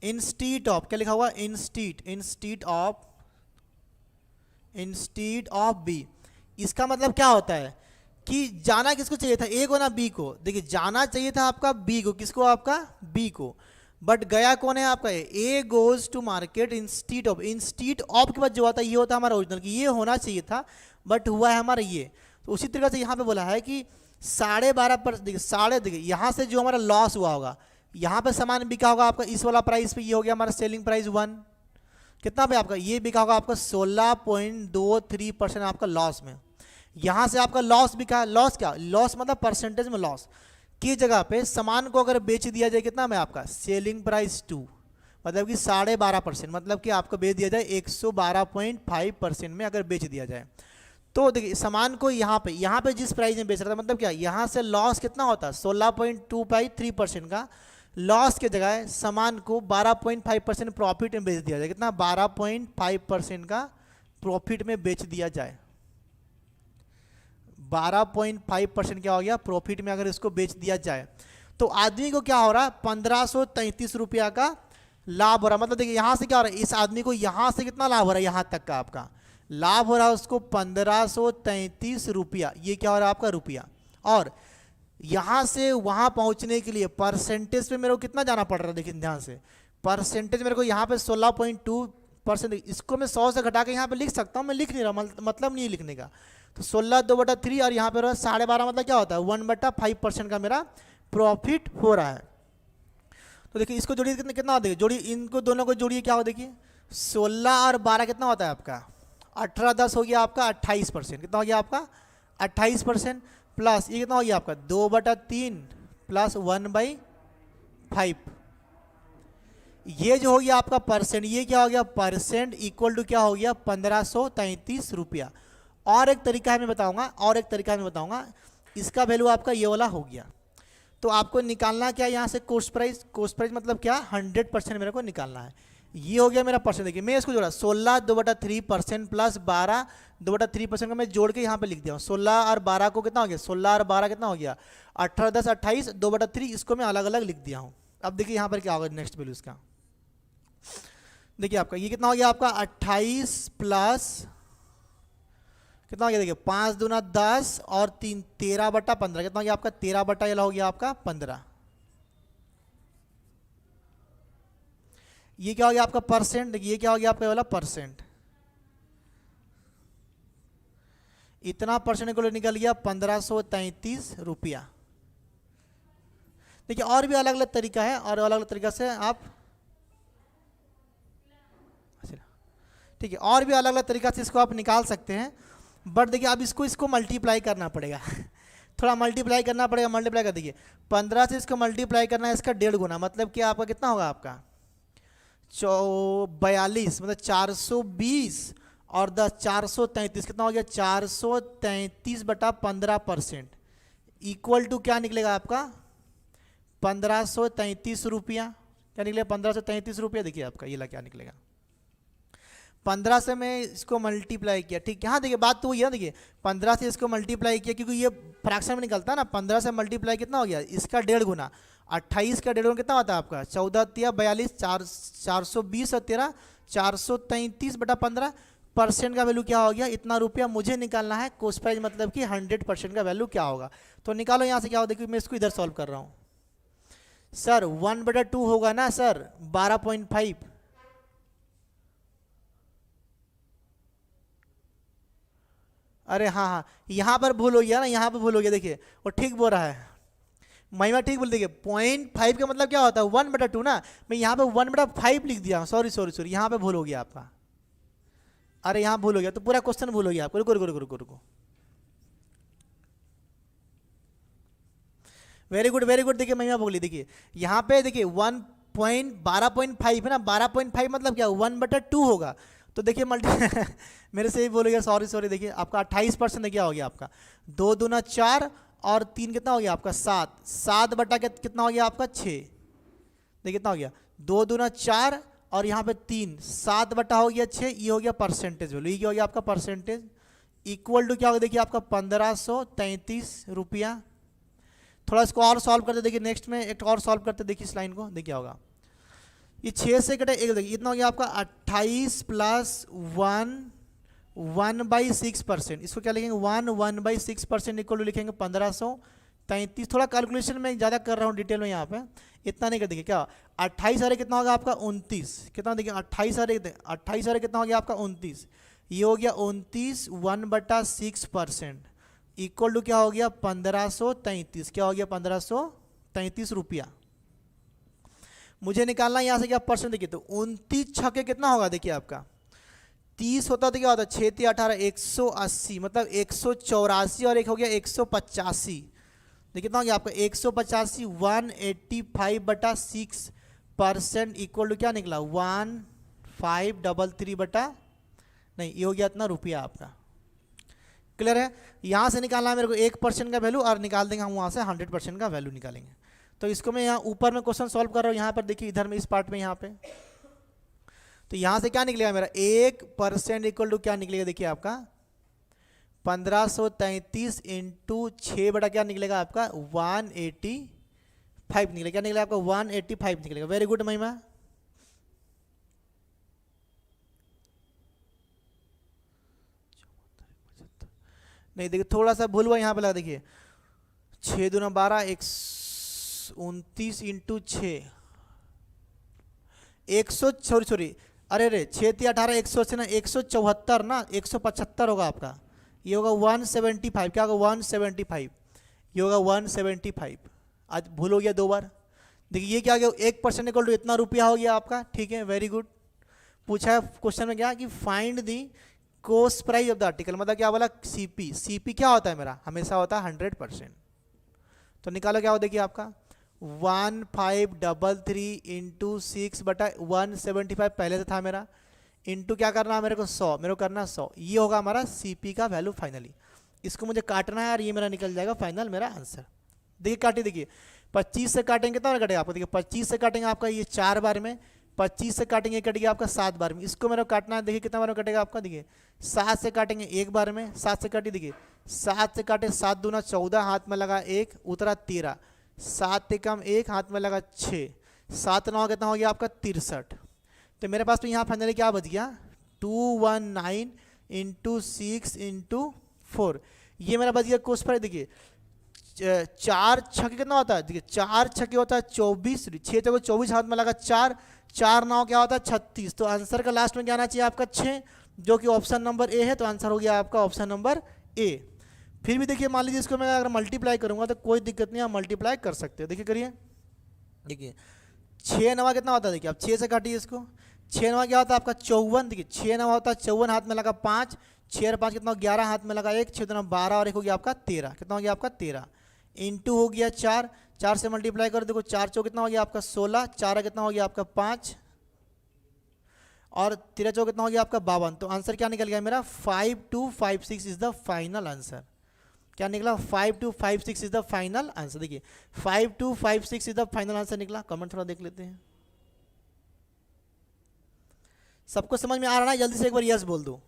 instead of, of लिखा हुआ इंस्टीट ऑफ बी। इसका मतलब क्या होता है कि जाना किसको चाहिए था, ए को ना बी को। देखिए जाना चाहिए था आपका बी को, किसको, आपका बी को, बट गया कौन है आपका A goes to market instead of. Instead of के बाद जो होता है ये होता है हमारा ओरिजिनल, कि ये होना चाहिए था बट हुआ है हमारा ये। तो उसी तरीके से यहाँ पे बोला है कि 12.5%, देखिए देखिए यहाँ से जो हमारा लॉस हुआ होगा, यहाँ पे सामान बिका होगा आपका इस वाला प्राइस पे, ये हो गया हमारा सेलिंग प्राइस 1, कितना पे आपका ये बिका होगा आपका 16.23% आपका लॉस में। यहाँ से आपका लॉस बिका, लॉस क्या, लॉस मतलब परसेंटेज में लॉस की जगह पे सामान को अगर बेच दिया जाए कितना में आपका सेलिंग प्राइस 2, मतलब कि 12.5%, मतलब कि आपको बेच दिया जाए 112.5% में अगर बेच दिया जाए। तो देखिए सामान को यहाँ पे जिस प्राइस में बेच रहा था, मतलब क्या यहाँ से लॉस कितना होता है 16.23% का लॉस के जगह सामान को 12.5% प्रॉफिट में बेच दिया जाए, कितना 12.5% का प्रॉफिट में बेच दिया जाए। 12.5% क्या हो गया प्रॉफिट में अगर इसको बेच दिया जाए तो आदमी को क्या हो रहा है 1533 रुपया का लाभ हो रहा है। मतलब देखिए यहाँ से क्या हो रहा है, इस आदमी को यहाँ से कितना लाभ हो रहा है, यहाँ तक का आपका लाभ हो रहा है उसको 1533 रुपया, ये क्या हो रहा है आपका रुपया। और यहाँ से वहाँ पहुँचने के लिए परसेंटेज पे मेरे को कितना जाना पड़ रहा है, देखिए ध्यान से, परसेंटेज मेरे को यहाँ पे 16.2%, इसको मैं 100 से घटा के यहाँ पे लिख सकता हूँ, मैं लिख नहीं रहा, मतलब नहीं लिखने का। तो 16/2/3 और यहाँ पे 12.5 मतलब क्या होता है 1/5% का मेरा प्रॉफिट हो रहा है। तो देखिए इसको जोड़िए कितना होता है, जोड़िए इनको दोनों को जोड़िए, क्या हो देखिए 16 और 12 कितना होता है आपका 18, 10 हो गया आपका 28%, कितना हो गया आपका 28% प्लस ये कितना हो गया आपका 2/3 प्लस 1/5, ये जो हो गया आपका परसेंट, ये क्या हो गया परसेंट इक्वल टू क्या हो गया 1533 रुपया। और एक तरीका है मैं बताऊंगा, इसका वैल्यू आपका ये वाला हो गया। तो आपको निकालना क्या है यहाँ से कॉस्ट प्राइस मतलब क्या 100% मेरे को निकालना है। ये हो गया मेरा परसेंट। देखिए मैं इसको जोड़ा 16 2/3% प्लस 12 2/3% का मैं जोड़ के यहाँ पे लिख दिया हूँ। 16 और 12 को कितना हो गया, 16 और 12 कितना हो गया 18 10 28 2/3, इसको मैं अलग अलग लिख दिया हूँ। अब देखिए यहाँ पर क्या होगा नेक्स्ट वैल्यू इसका। देखिए आपका ये कितना हो गया आपका 28 प्लस कितना हो गया, देखिए 5 दूना 10 और 3 13/15 कितना हो गया आपका 13 हो गया आपका 15। ये क्या हो गया आपका परसेंट, देखिए ये क्या हो गया आपका वाला परसेंट, इतना परसेंट को निकल गया 1533 रुपया। देखिए और भी अलग अलग तरीका है और अलग अलग तरीका से आप, ठीक है, और भी अलग अलग तरीका से इसको आप निकाल सकते हैं। बट देखिए अब इसको मल्टीप्लाई करना पड़ेगा थोड़ा मल्टीप्लाई करना पड़ेगा। मल्टीप्लाई कर देखिए 15 से इसको मल्टीप्लाई करना है इसका 1.5 गुना, मतलब कि आपका कितना होगा आपका 42 मतलब 420 और 10 433 कितना हो गया 433/15% इक्वल टू क्या निकलेगा आपका 1533 रुपया। क्या निकलेगा 1533 रुपया। देखिए आपका ये ला क्या निकलेगा 15 से मैं इसको मल्टीप्लाई किया, ठीक है। हाँ देखिए बात तो वही है, देखिए 15 से इसको मल्टीप्लाई किया क्योंकि ये फ्रैक्शन में निकलता है ना। 15 से मल्टीप्लाई कितना हो गया इसका 1.5 गुना, 28 का 1.5 गुना कितना होता है आपका 14 3 42 420 और 13 433/15। परसेंट का वैल्यू क्या हो गया इतना रुपया मुझे निकालना है। कॉस्ट प्राइस मतलब कि 100% का वैल्यू क्या होगा। तो निकालो यहाँ से क्या होगा। देखिए मैं इसको इधर सॉल्व कर रहा हूँ सर 1/2 होगा ना सर 12.5। अरे हाँ यहाँ पर भूल हो गया ना, यहाँ पर भूल हो गया। देखिए वो ठीक बोल रहा है महिमा, ठीक बोल। देखिए 0.5 का मतलब क्या होता है 1/2 ना, मैं यहाँ पे 1/5 लिख दिया हूँ। सॉरी यहाँ पे भूल हो गया आपका। अरे यहाँ भूल हो गया तो पूरा क्वेश्चन भूल हो गया आपको। रुको वेरी गुड देखिए महिमा बोली। देखिए यहाँ पे देखिए 12.5 है ना, 12.5 मतलब क्या 1/2 होगा। तो देखिए मल्टी मेरे से ही बोल गया, सॉरी। देखिए आपका 28% क्या हो गया आपका 2 दूना 4 और 3 कितना हो गया आपका 7 बटा कितना हो गया आपका 6। देखिए कितना हो गया 2 दूना 4 और यहाँ पे 3 7 बटा हो गया 6। ये हो गया परसेंटेज वैल्यू, ये क्या हो गया आपका परसेंटेज इक्वल टू क्या होगा देखिए आपका 1533 रुपया। थोड़ा इसको और सॉल्व करते देखिए, नेक्स्ट में एक और सॉल्व करते देखिए इस लाइन को। देखिए क्या होगा ये 6 से कटे 1, देखिए इतना हो गया आपका 28 प्लस 1/6%। इसको क्या लिखेंगे 1/6% इक्वल टू लिखेंगे 1533। थोड़ा कैलकुलेशन में ज़्यादा कर रहा हूँ डिटेल में यहाँ पे, इतना नहीं कर देखिए क्या 28 सारे कितना हो गया आपका 29। कितना देखिए 28 सारे कितना हो गया आपका 29। ये हो गया 29 1/6% इक्वल टू क्या हो गया 1533। क्या हो गया 1533 रुपया मुझे निकालना। यहाँ से क्या परसेंट देखिए तो 29 छक्के कितना होगा देखिए आपका 30 होता तो क्या होता 6 3 18 180 मतलब 184 और एक हो गया 185। देखिए कितना हो गया आपका 185 185/6% इक्वल टू क्या निकला 1533 नहीं, ये हो गया इतना रुपया आपका। क्लियर है। यहाँ से निकालना है मेरे को 1% का वैल्यू और निकाल देंगे हम वहाँ से 100% का वैल्यू निकालेंगे। तो इसको मैं यहाँ ऊपर में क्वेश्चन सॉल्व कर रहा हूँ। यहाँ पर देखिए इधर में इस पार्ट में यहाँ पे तो यहाँ से क्या निकलेगा मेरा 1% इक्वल टू क्या निकलेगा देखिए आपका 1533 इंटू 6 बटा क्या निकलेगा आपका 185 निकलेगा। क्या निकलेगा आपका 185 निकलेगा। वेरी गुड महिमा। नहीं देखिए थोड़ा सा भूल हुआ यहाँ पे लगा। देखिए 6 दूना 12 129 इंटू 6 सॉरी अरे 6 3 18 180 ना 174 ना 175 होगा आपका। ये होगा 175। क्या होगा 175। ये होगा 175। आज भूल हो गया 2 बार। देखिए ये क्या हो गया 1% इक्वल टू इतना रुपया हो गया आपका। ठीक है वेरी गुड। पूछा है क्वेश्चन में क्या कि find the coast price of the article, मतलब क्या बोला, सीपी। सीपी क्या होता है मेरा, हमेशा होता है 100%। तो निकालो क्या हो, देखिए आपका 1533 इंटू 6/175 पहले से था मेरा, इंटू क्या करना है मेरे को 100, मेरे को करना 100, ये होगा हमारा सीपी का वैल्यू फाइनली। इसको मुझे काटना है और ये मेरा निकल जाएगा फाइनल मेरा आंसर। देखिए काटिए, देखिए 25 से काटेंगे कितना बार कटेगा आपको, देखिए 25 से काटेंगे आपका ये 4 बार में, 25 से काटेंगे कट गया आपका 7 बार में। इसको मेरे को काटना है, देखिए कितना बार में कटेगा आपका, देखिए 7 से काटेंगे एक बार में, 7 से काटिए, देखिए 7 से काटे 7 दूना 14, हाथ में लगा 1 उतरा 13, 7 से कम 1 हाथ में लगा 6, 7 9 कितना हो गया आपका 63। तो मेरे पास तो यहाँ फाइनली क्या बच गया 219 इंटू 6 इंटू 4, ये मेरा बच गया कोस्ट प्राइस। देखिए 4 छक्के कितना होता है, देखिए 4 छक्के होता है 24, 6 तो 24 हाथ में लगा 4, 4 9 क्या होता है 36। तो आंसर का लास्ट में क्या आना चाहिए आपका 6, जो कि ऑप्शन नंबर ए है। तो आंसर हो गया आपका ऑप्शन नंबर ए। फिर भी देखिए मान लीजिए इसको मैं अगर मल्टीप्लाई करूंगा तो कोई दिक्कत नहीं, आप मल्टीप्लाई कर सकते हो। देखिए करिए, देखिए 6 9 कितना होता है, देखिए आप 6 से काटिए इसको, 6 9 क्या होता है आपका 54, देखिए 6 9 होता है 54, हाथ में लगा 5, 6 और 5 कितना 11, हाथ में लगा 1, 6 2 12 और 1 हो गया आपका 13, कितना हो गया आपका 13, इंटू हो गया 4, 4 से मल्टीप्लाई कर, देखो 4 चौ कितना हो गया आपका 16, 4 कितना हो गया आपका 5 और 13 चौ कितना हो गया आपका 52। तो आंसर क्या निकल गया मेरा 5256 इज द फाइनल आंसर। क्या निकला 5256 इज द फाइनल आंसर। देखिए 5256 इज द फाइनल आंसर निकला। कमेंट थोड़ा देख लेते हैं, सबको समझ में आ रहा है, जल्दी से एक बार यस बोल दो।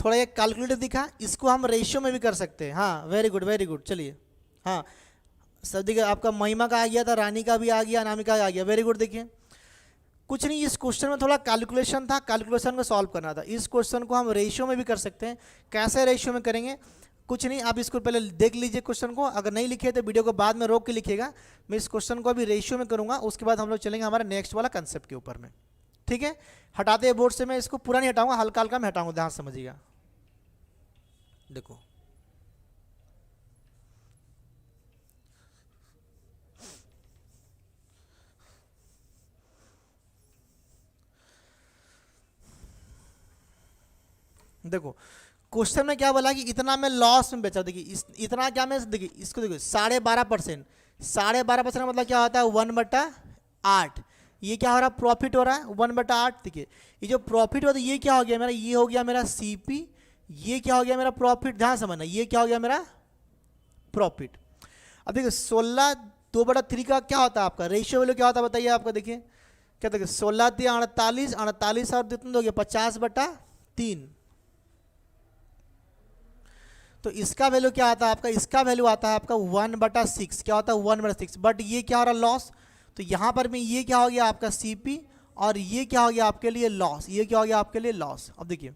थोड़ा ये कैलकुलेटर दिखा, इसको हम रेशियो में भी कर सकते हैं। हाँ वेरी गुड वेरी गुड, चलिए हाँ सब देखिए, आपका महिमा का आ गया था, रानी का भी आ गया, अनामिका का आ गया, वेरी गुड। देखिए कुछ नहीं, इस क्वेश्चन में थोड़ा कैलकुलेशन था, कैलकुलेशन को सॉल्व करना था। इस क्वेश्चन को हम रेशियो में भी कर सकते हैं। कैसे रेशियो में करेंगे, कुछ नहीं, आप इसको पहले देख लीजिए क्वेश्चन को, अगर नहीं लिखे तो वीडियो को बाद में रोक के लिखिएगा। मैं इस क्वेश्चन को अभी रेशियो में करूँगा, उसके बाद हम लोग चलेंगे हमारे नेक्स्ट वाला कंसेप्ट के ऊपर में, ठीक है। हटाते हैं बोर्ड से, मैं इसको पूरा नहीं हटाऊंगा, हल्का हल्का मैं हटाऊंगा, ध्यान समझिएगा। देखो देखो क्वेश्चन में क्या बोला कि इतना मैं लॉस में बेचा। देखिए इतना क्या मैं, देखिए इसको देखिए 12.5%, 12.5% मतलब क्या होता है 1/8। ये क्या हो रहा है, प्रॉफिट हो रहा है 1/8। देखिए ये जो प्रॉफिट होता है ये क्या हो गया मेरा, ये हो गया मेरा सीपी, ये क्या हो गया मेरा प्रॉफिट, ध्यान समझना, ये क्या हो गया मेरा प्रॉफिट। अब देखिए 16 2/3 का क्या होता है आपका रेशियो वैल्यू क्या होता है बताइए आपका। देखिए क्या, देखिए 16 3 48, 48 और कितना हो गया 50/3। तो इसका वैल्यू क्या आता है आपका, इसका वैल्यू आता है आपका 1/6। क्या होता है 1/6, बट ये क्या हो रहा है लॉस। तो यहाँ पर में ये क्या हो गया आपका सीपी और ये क्या हो गया आपके लिए लॉस, ये क्या हो गया आपके लिए लॉस। अब देखिए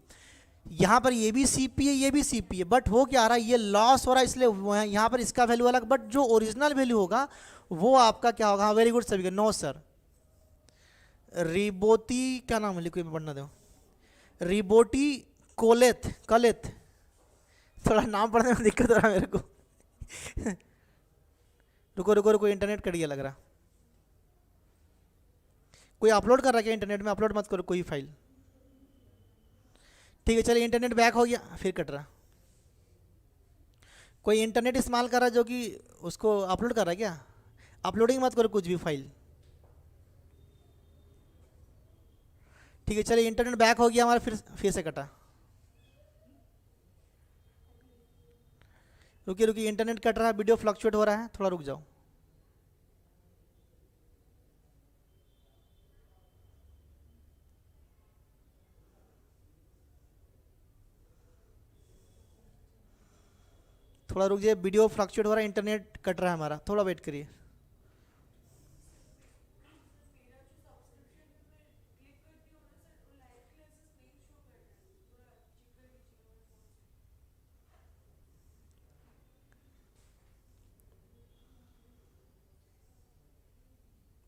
यहाँ पर ये भी सीपी है, ये भी सीपी है, बट हो क्या रहा है, ये लॉस हो रहा है, इसलिए यहाँ पर इसका वैल्यू अलग, बट जो ओरिजिनल वैल्यू होगा वो आपका क्या होगा। हाँ वेरी गुड सभी का, नो सर, रिबोती क्या नाम है, लिखो पढ़ना दो, रिबोटी कोलेथ कलेथ, थोड़ा नाम पढ़ने में दिक्कत हो रहा है मेरे को रुको रुको रुको, इंटरनेट कट गया लग रहा। कोई अपलोड कर रहा है क्या इंटरनेट में, अपलोड मत करो कोई फाइल, ठीक है चलिए। इंटरनेट बैक हो गया, फिर कट रहा। कोई इंटरनेट इस्तेमाल कर रहा है जो कि उसको अपलोड कर रहा है क्या, अपलोडिंग मत करो कुछ भी फाइल, ठीक है चलिए। इंटरनेट बैक हो गया हमारा, फिर से कटा। रुकिए रुकिए, इंटरनेट कट रहा है, वीडियो फ्लक्चुएट हो रहा है, थोड़ा रुक जाओ। थोड़ा रुक जाइए, वीडियो फ्लक्चुएट हो रहा है, इंटरनेट कट रहा है हमारा, थोड़ा वेट करिए।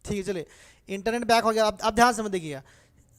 ठीक है चलिए, इंटरनेट बैक हो गया। अब ध्यान समझ देखिएगा।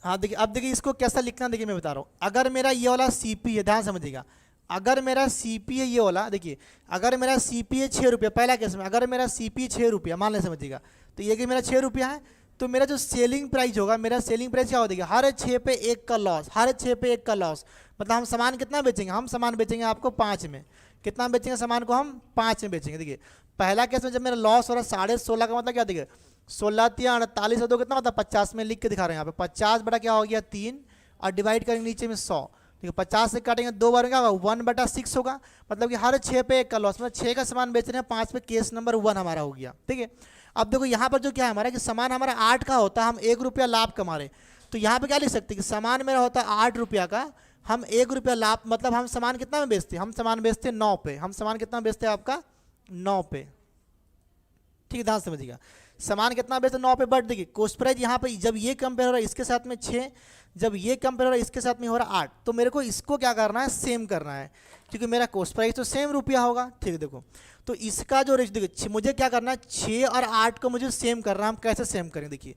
हाँ देखिए, अब देखिए इसको कैसा लिखना, देखिए मैं बता रहा हूँ। अगर मेरा ये वाला सीपी है, ध्यान समझिएगा, अगर मेरा सीपी है ये वाला, देखिए अगर मेरा सीपी है 6 रुपये, पहला केस में अगर मेरा सीपी 6 रुपया मान ले, समझिएगा, तो ये कि मेरा 6 रुपया है, तो मेरा जो सेलिंग प्राइस होगा, मेरा सेलिंग प्राइस क्या हो देगा, हर 6 पे 1 का लॉस, हर 6 पे 1 का लॉस। मतलब हम सामान कितना बेचेंगे, हम सामान बेचेंगे आपको 5 में। कितना बेचेंगे सामान को, हम 5 में बेचेंगे। देखिए पहला केस में जब मेरा लॉस हो रहा है 16.5 का, मतलब क्या देखिए 16 या 48 है, तो कितना होता है 50 में लिख के दिखा रहे हैं यहाँ पे। 50 बटा क्या हो गया 3, और डिवाइड करेंगे नीचे में 100। ठीक है, 50 से काटेंगे 2 बार में क्या होगा 1/6 होगा। मतलब कि हर 6 पे 1 का लॉस, मतलब 6 का सामान बेच रहे हैं, 5 पे केस नंबर 1 हमारा हो गया। ठीक है, अब देखो यहाँ पर जो क्या है हमारा कि सामान हमारा 8 का होता है, हम 1 रुपया लाभ कमा रहे, तो यहाँ पे क्या लिख सकते हैं कि सामान मेरा होता है 8 रुपया का, हम 1 रुपया लाभ, मतलब हम सामान कितना में बेचते हैं, हम सामान बेचते हैं 9 पे। हम सामान कितना बेचते हैं आपका 9 पे। ठीक है, ध्यान समझिएगा, सामान कितना बेचते 9 पे। बट देखिए कॉस्ट प्राइस यहाँ पे जब ये कंपेयर हो रहा है इसके साथ में 6, जब ये कंपेयर हो रहा है इसके साथ में हो रहा है 8, तो मेरे को इसको क्या करना है, सेम करना है, क्योंकि मेरा कॉस्ट प्राइस तो सेम रुपया होगा। ठीक है, देखो तो इसका जो रेशियो देखिए, मुझे क्या करना है 6 और 8 को मुझे सेम करना है। हम कैसे सेम करें, देखिए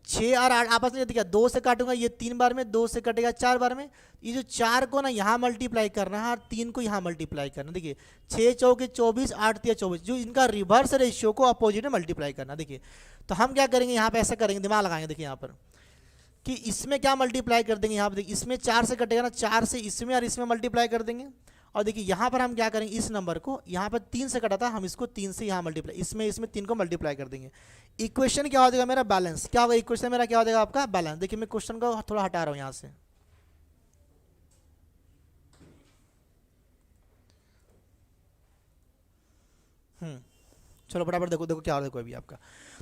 6 और 8 आपस में देखिए 2 से काटूंगा, ये 3 बार में, 2 से कटेगा 4 बार में। ये जो 4 को ना यहाँ मल्टीप्लाई करना है और 3 को यहाँ मल्टीप्लाई करना है। देखिए 6 चौके 24, 8 तिया 24, जो इनका रिवर्स रेशियो को अपोजिट में मल्टीप्लाई करना। देखिए तो हम क्या करेंगे यहाँ पे, ऐसा करेंगे, दिमाग लगाएंगे। देखिए यहाँ पर कि इसमें क्या मल्टीप्लाई कर देंगे, यहाँ पर देखिए इसमें 4 से कटेगा ना, 4 से इसमें और इसमें मल्टीप्लाई कर देंगे। और देखिए यहाँ पर हम क्या करेंगे, इस नंबर को यहाँ पर 3 से कटा था, हम इसको 3 से यहाँ मल्टीप्लाई, इसमें 3 को मल्टीप्लाई कर देंगे। इक्वेशन क्या हो जाएगा मेरा, बैलेंस। क्या होगा इक्वेशन मेरा, क्या हो जाएगा आपका बैलेंस। देखिए मैं क्वेश्चन को थोड़ा हटा रहा हूँ यहाँ से। चलो फटाफट देखो, देखो क्या हो रहा है अभी आपका।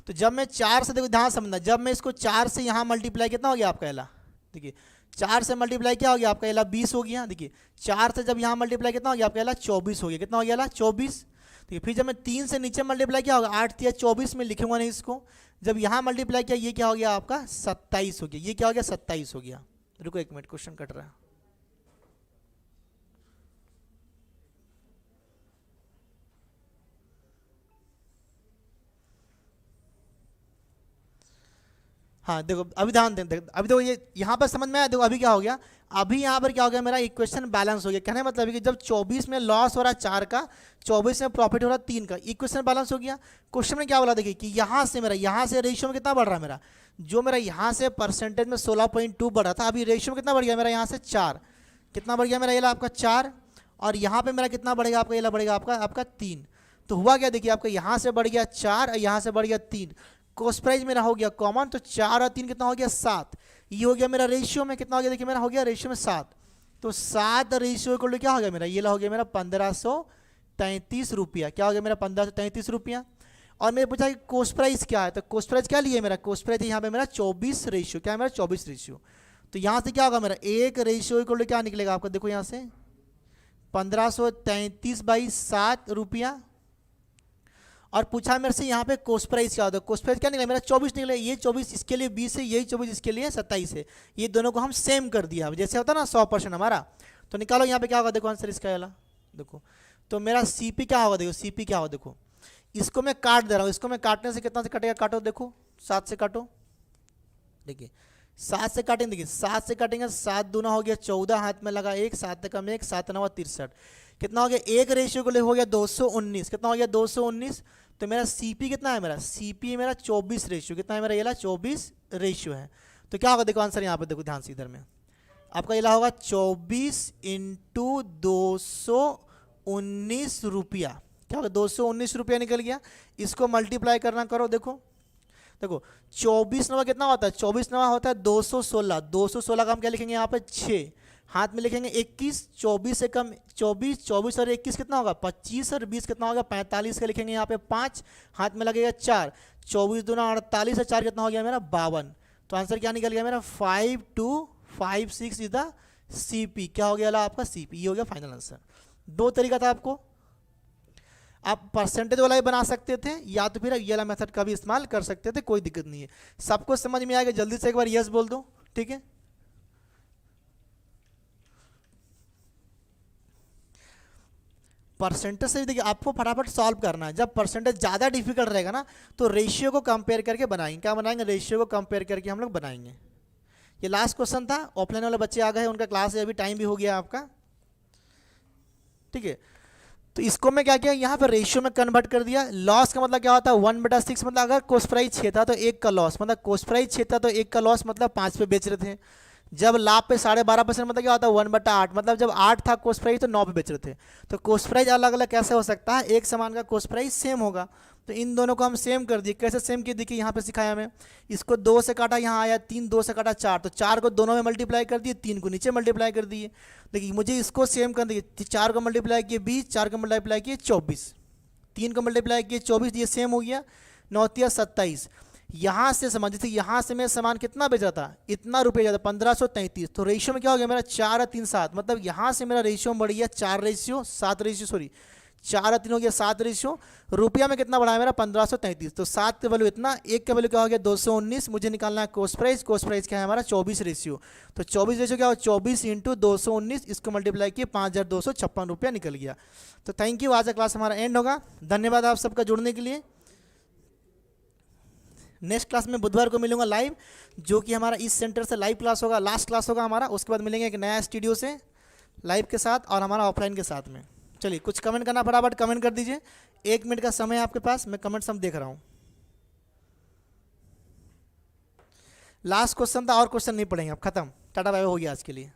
तो जब मैं 4 से, देखो ध्यान समझना, जब मैं इसको 4 से यहाँ मल्टीप्लाई, कितना हो गया आपका एला, देखिए 4 से मल्टीप्लाई क्या हो गया आपका एला 20 हो गया। देखिए 4 से जब यहाँ मल्टीप्लाई कितना हो गया आपका एला 24 हो गया। कितना हो गया एला 24। देखिए फिर जब मैं 3 से नीचे मल्टीप्लाई क्या होगा 8 या 24 में लिखूंगा नहीं इसको। जब यहाँ मल्टीप्लाई किया ये क्या हो गया आपका 27 हो गया। ये क्या हो गया 27 हो गया। रुको 1 मिनट, क्वेश्चन कट रहा है। हाँ देखो अभी ध्यान दें, अभी देखो ये यहाँ पर समझ में आया। देखो अभी क्या हो गया, अभी यहाँ पर क्या हो गया, मेरा इक्वेशन बैलेंस हो गया। कहने का मतलब है कि जब 24 में लॉस हो रहा है 4 का, 24 में प्रॉफिट हो रहा है 3 का, इक्वेशन बैलेंस हो गया। क्वेश्चन में क्या बोला देखिए कि यहाँ से मेरा, यहाँ से रेशियो में कितना बढ़ रहा है मेरा, जो मेरा यहाँ से परसेंटेज में 16.2 बढ़ रहा था, अभी रेशियो में कितना बढ़ गया मेरा यहाँ से 4। कितना बढ़ गया मेरा ये आपका 4, और यहाँ पे मेरा कितना बढ़ेगा आपका, ये बढ़ेगा आपका 3। तो हुआ क्या देखिए, आपका यहाँ से बढ़ गया 4 और यहाँ से बढ़ गया 3। कॉस्ट प्राइस मेरा हो गया कॉमन, तो 4 और 3 कितना हो गया 7। ये हो गया मेरा रेशियो में कितना हो गया, देखिए मेरा हो गया रेशियो में 7। तो 7 रेशियो को क्या हो गया मेरा, ये हो गया मेरा 1533 रुपया। क्या हो गया मेरा 1533 रुपया। और मेरे पूछा कि कॉस्ट प्राइस क्या है, तो कॉस्ट प्राइस क्या लिए मेरा, कॉस्ट प्राइस यहाँ पे मेरा 24 रेशियो। क्या है मेरा 24 रेशियो। तो यहाँ से क्या होगा मेरा एक रेशियो को क्या निकलेगा आपका, देखो यहाँ से 1533/7 रुपया। और पूछा मेरे से यहाँ पे कॉस्ट प्राइस क्या होता है, कॉस्ट प्राइस क्या निकला मेरा 24 निकला। ये 24 इसके लिए 20 है, यही 24 इसके लिए 27 है। ये दोनों को हम सेम कर दिया, जैसे होता है ना 100% हमारा। तो निकालो यहाँ पे क्या होगा, देखो आंसर इसका वाला देखो। तो मेरा सीपी क्या होगा, देखो सीपी क्या होगा, देखो इसको मैं काट दे रहा हूँ। इसको मैं काटने से कितना से कटेगा, काटो देखो 7 से काटो। देखिए 7 से काटेंगे, देखिए 7 से काटेंगे 7 दूना हो गया 14, हाथ में लगा 1, 7 कम 1, 7 9 63। कितना हो गया, एक रेशियो को ले हो गया 219। कितना हो गया 219। तो मेरा सीपी कितना है, मेरा सीपी मेरा 24 रेशियो। कितना है मेरा, ये 24 रेशियो है। तो क्या होगा देखो आंसर यहाँ पे, देखो ध्यान से इधर में आपका ये होगा 24 × 219 रुपया। क्या होगा 219 रुपया निकल गया। इसको मल्टीप्लाई करना करो, देखो देखो 24 नवा कितना होता है, 24 नवा होता है 216। 216 का हम क्या लिखेंगे यहाँ पे 6, हाथ में लिखेंगे 21। 24 से कम 24, 24 और 21 कितना होगा 25, और 20 कितना होगा 45 का लिखेंगे यहाँ पे 5, हाथ में लगेगा 4। 24 दूना 48 और 4 कितना हो गया मेरा 52। तो आंसर क्या निकल गया मेरा 5256 इज द सीपी। क्या हो गया आपका सीपी, ये हो गया फाइनल आंसर। दो तरीका था आपको, आप परसेंटेज वाला ही बना सकते थे या तो फिर ये वाला मेथड का भी इस्तेमाल कर सकते थे, कोई दिक्कत नहीं है। सबको समझ में आएगा, जल्दी से एक बार यस बोल दो, ठीक है। परसेंटेज से देखिए आपको फटाफट सॉल्व करना है। जब परसेंटेज ज़्यादा डिफिकल्ट रहेगा ना तो रेशियो को कंपेयर करके बनाएंगे। क्या बनाएंगे, रेशियो को कंपेयर करके हम लोग बनाएंगे। ये लास्ट क्वेश्चन था। ऑफलाइन वाले बच्चे आ गए, उनका क्लास है, अभी टाइम भी हो गया आपका, ठीक है। तो इसको मैं क्या किया, यहाँ पर रेशियो में कन्वर्ट कर दिया। लॉस का मतलब क्या होता है, 1/6, मतलब अगर कॉस्ट प्राइस 6 था तो 1 का लॉस, मतलब कॉस्ट प्राइस 6 था तो 1 का लॉस, मतलब 5 पे बेच रहे थे। जब लाभ पे 12.5%, मतलब क्या होता है 1/8, मतलब जब 8 था कॉस्ट प्राइस तो 9 पे बेच रहे थे। तो कॉस्ट प्राइस अलग अलग कैसे हो सकता है, एक सामान का कॉस्ट प्राइस सेम होगा। तो इन दोनों को हम सेम कर दिए। कैसे सेम किए, देखिए यहाँ पे सिखाया मैं। इसको 2 से काटा, यहाँ आया 3, 2 से काटा 4, तो 4 को दोनों में मल्टीप्लाई कर दिए, 3 को नीचे मल्टीप्लाई कर दिए। देखिए मुझे इसको सेम कर दिए, 4 को मल्टीप्लाई किए 20, 4 को मल्टीप्लाई किए 24, 3 को मल्टीप्लाई किए 24, ये सेम हो गया। 9 तिया 27। यहाँ से समझ, जैसे यहाँ से मैं सामान कितना बेचा था, इतना रुपये ज़्यादा 1533, तो रेशियो में क्या हो गया मेरा 4 और 3 7, मतलब यहाँ से मेरा रेशियो बढ़ गया 4:7 रेशियो, सॉरी 4 और 3 हो गया 7 रेशियो। रुपया में कितना बढ़ा है मेरा 1533, तो 7 का वैल्यू इतना, 1 का वैल्यू क्या हो गया 219। मुझे निकालना है कॉस्ट प्राइस, कॉस्ट प्राइस क्या है हमारा 24 रेशियो। तो 24 रेशियो क्या हो, 24 × 219, इसको मल्टीप्लाई किए 5256 रुपया निकल गया। तो थैंक यू, आज का क्लास हमारा एंड होगा। धन्यवाद आप सबका जुड़ने के लिए। नेक्स्ट क्लास में बुधवार को मिलूंगा लाइव, जो कि हमारा इस सेंटर से लाइव क्लास होगा, लास्ट क्लास होगा हमारा। उसके बाद मिलेंगे एक नया स्टूडियो से लाइव के साथ और हमारा ऑफलाइन के साथ में। चलिए कुछ कमेंट करना, फटाफट कमेंट कर दीजिए, 1 मिनट का समय है आपके पास, मैं कमेंट सब देख रहा हूँ। लास्ट क्वेश्चन था, और क्वेश्चन नहीं पढ़ेंगे, अब खत्म, टाटा बाय बाय हो गया आज के लिए।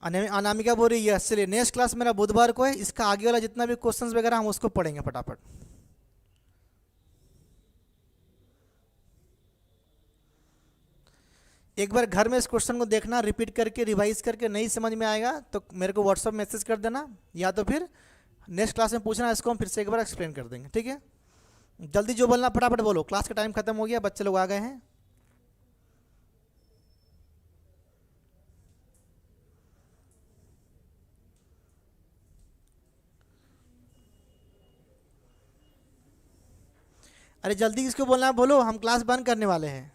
अनामिका बोल रही है, चलिए नेक्स्ट क्लास मेरा बुधवार को है, इसका आगे वाला जितना भी क्वेश्चंस वगैरह हम उसको पढ़ेंगे फटाफट। एक बार घर में इस क्वेश्चन को देखना, रिपीट करके रिवाइज करके, नहीं समझ में आएगा तो मेरे को व्हाट्सअप मैसेज कर देना, या तो फिर नेक्स्ट क्लास में पूछना, इसको हम फिर से एक बार एक्सप्लेन कर देंगे, ठीक है। जल्दी जो बोलना फटाफट बोलो, क्लास का टाइम खत्म हो गया, बच्चे लोग आ गए हैं। अरे जल्दी किसको बोलना है बोलो, हम क्लास बंद करने वाले हैं।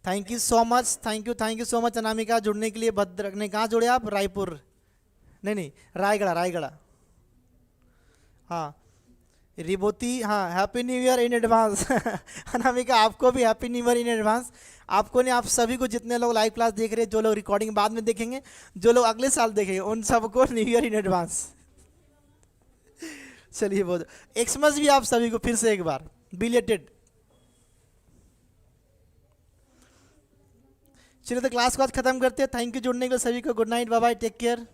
Thank you so much, thank you so much Anamika जुड़ने के लिए। भद्रक ने कहाँ जुड़े आप, रायपुर नहीं रायगढ़, रायगढ़। हाँ रिबोती, हाँ happy new year in advance. Anamika आपको भी happy new year in advance. आपको नहीं, आप सभी को, जितने लोग लाइव क्लास देख रहे हैं, जो लोग रिकॉर्डिंग बाद में देखेंगे, जो लोग अगले साल देखेंगे, उन सबको न्यू ईयर इन एडवांस। चलिए बहुत, एक्समस भी आप सभी को फिर से एक बार बिलेटेड। चलिए तो क्लास को आज खत्म करते हैं। थैंक यू जुड़ने के लिए सभी को, good night, bye bye, take care.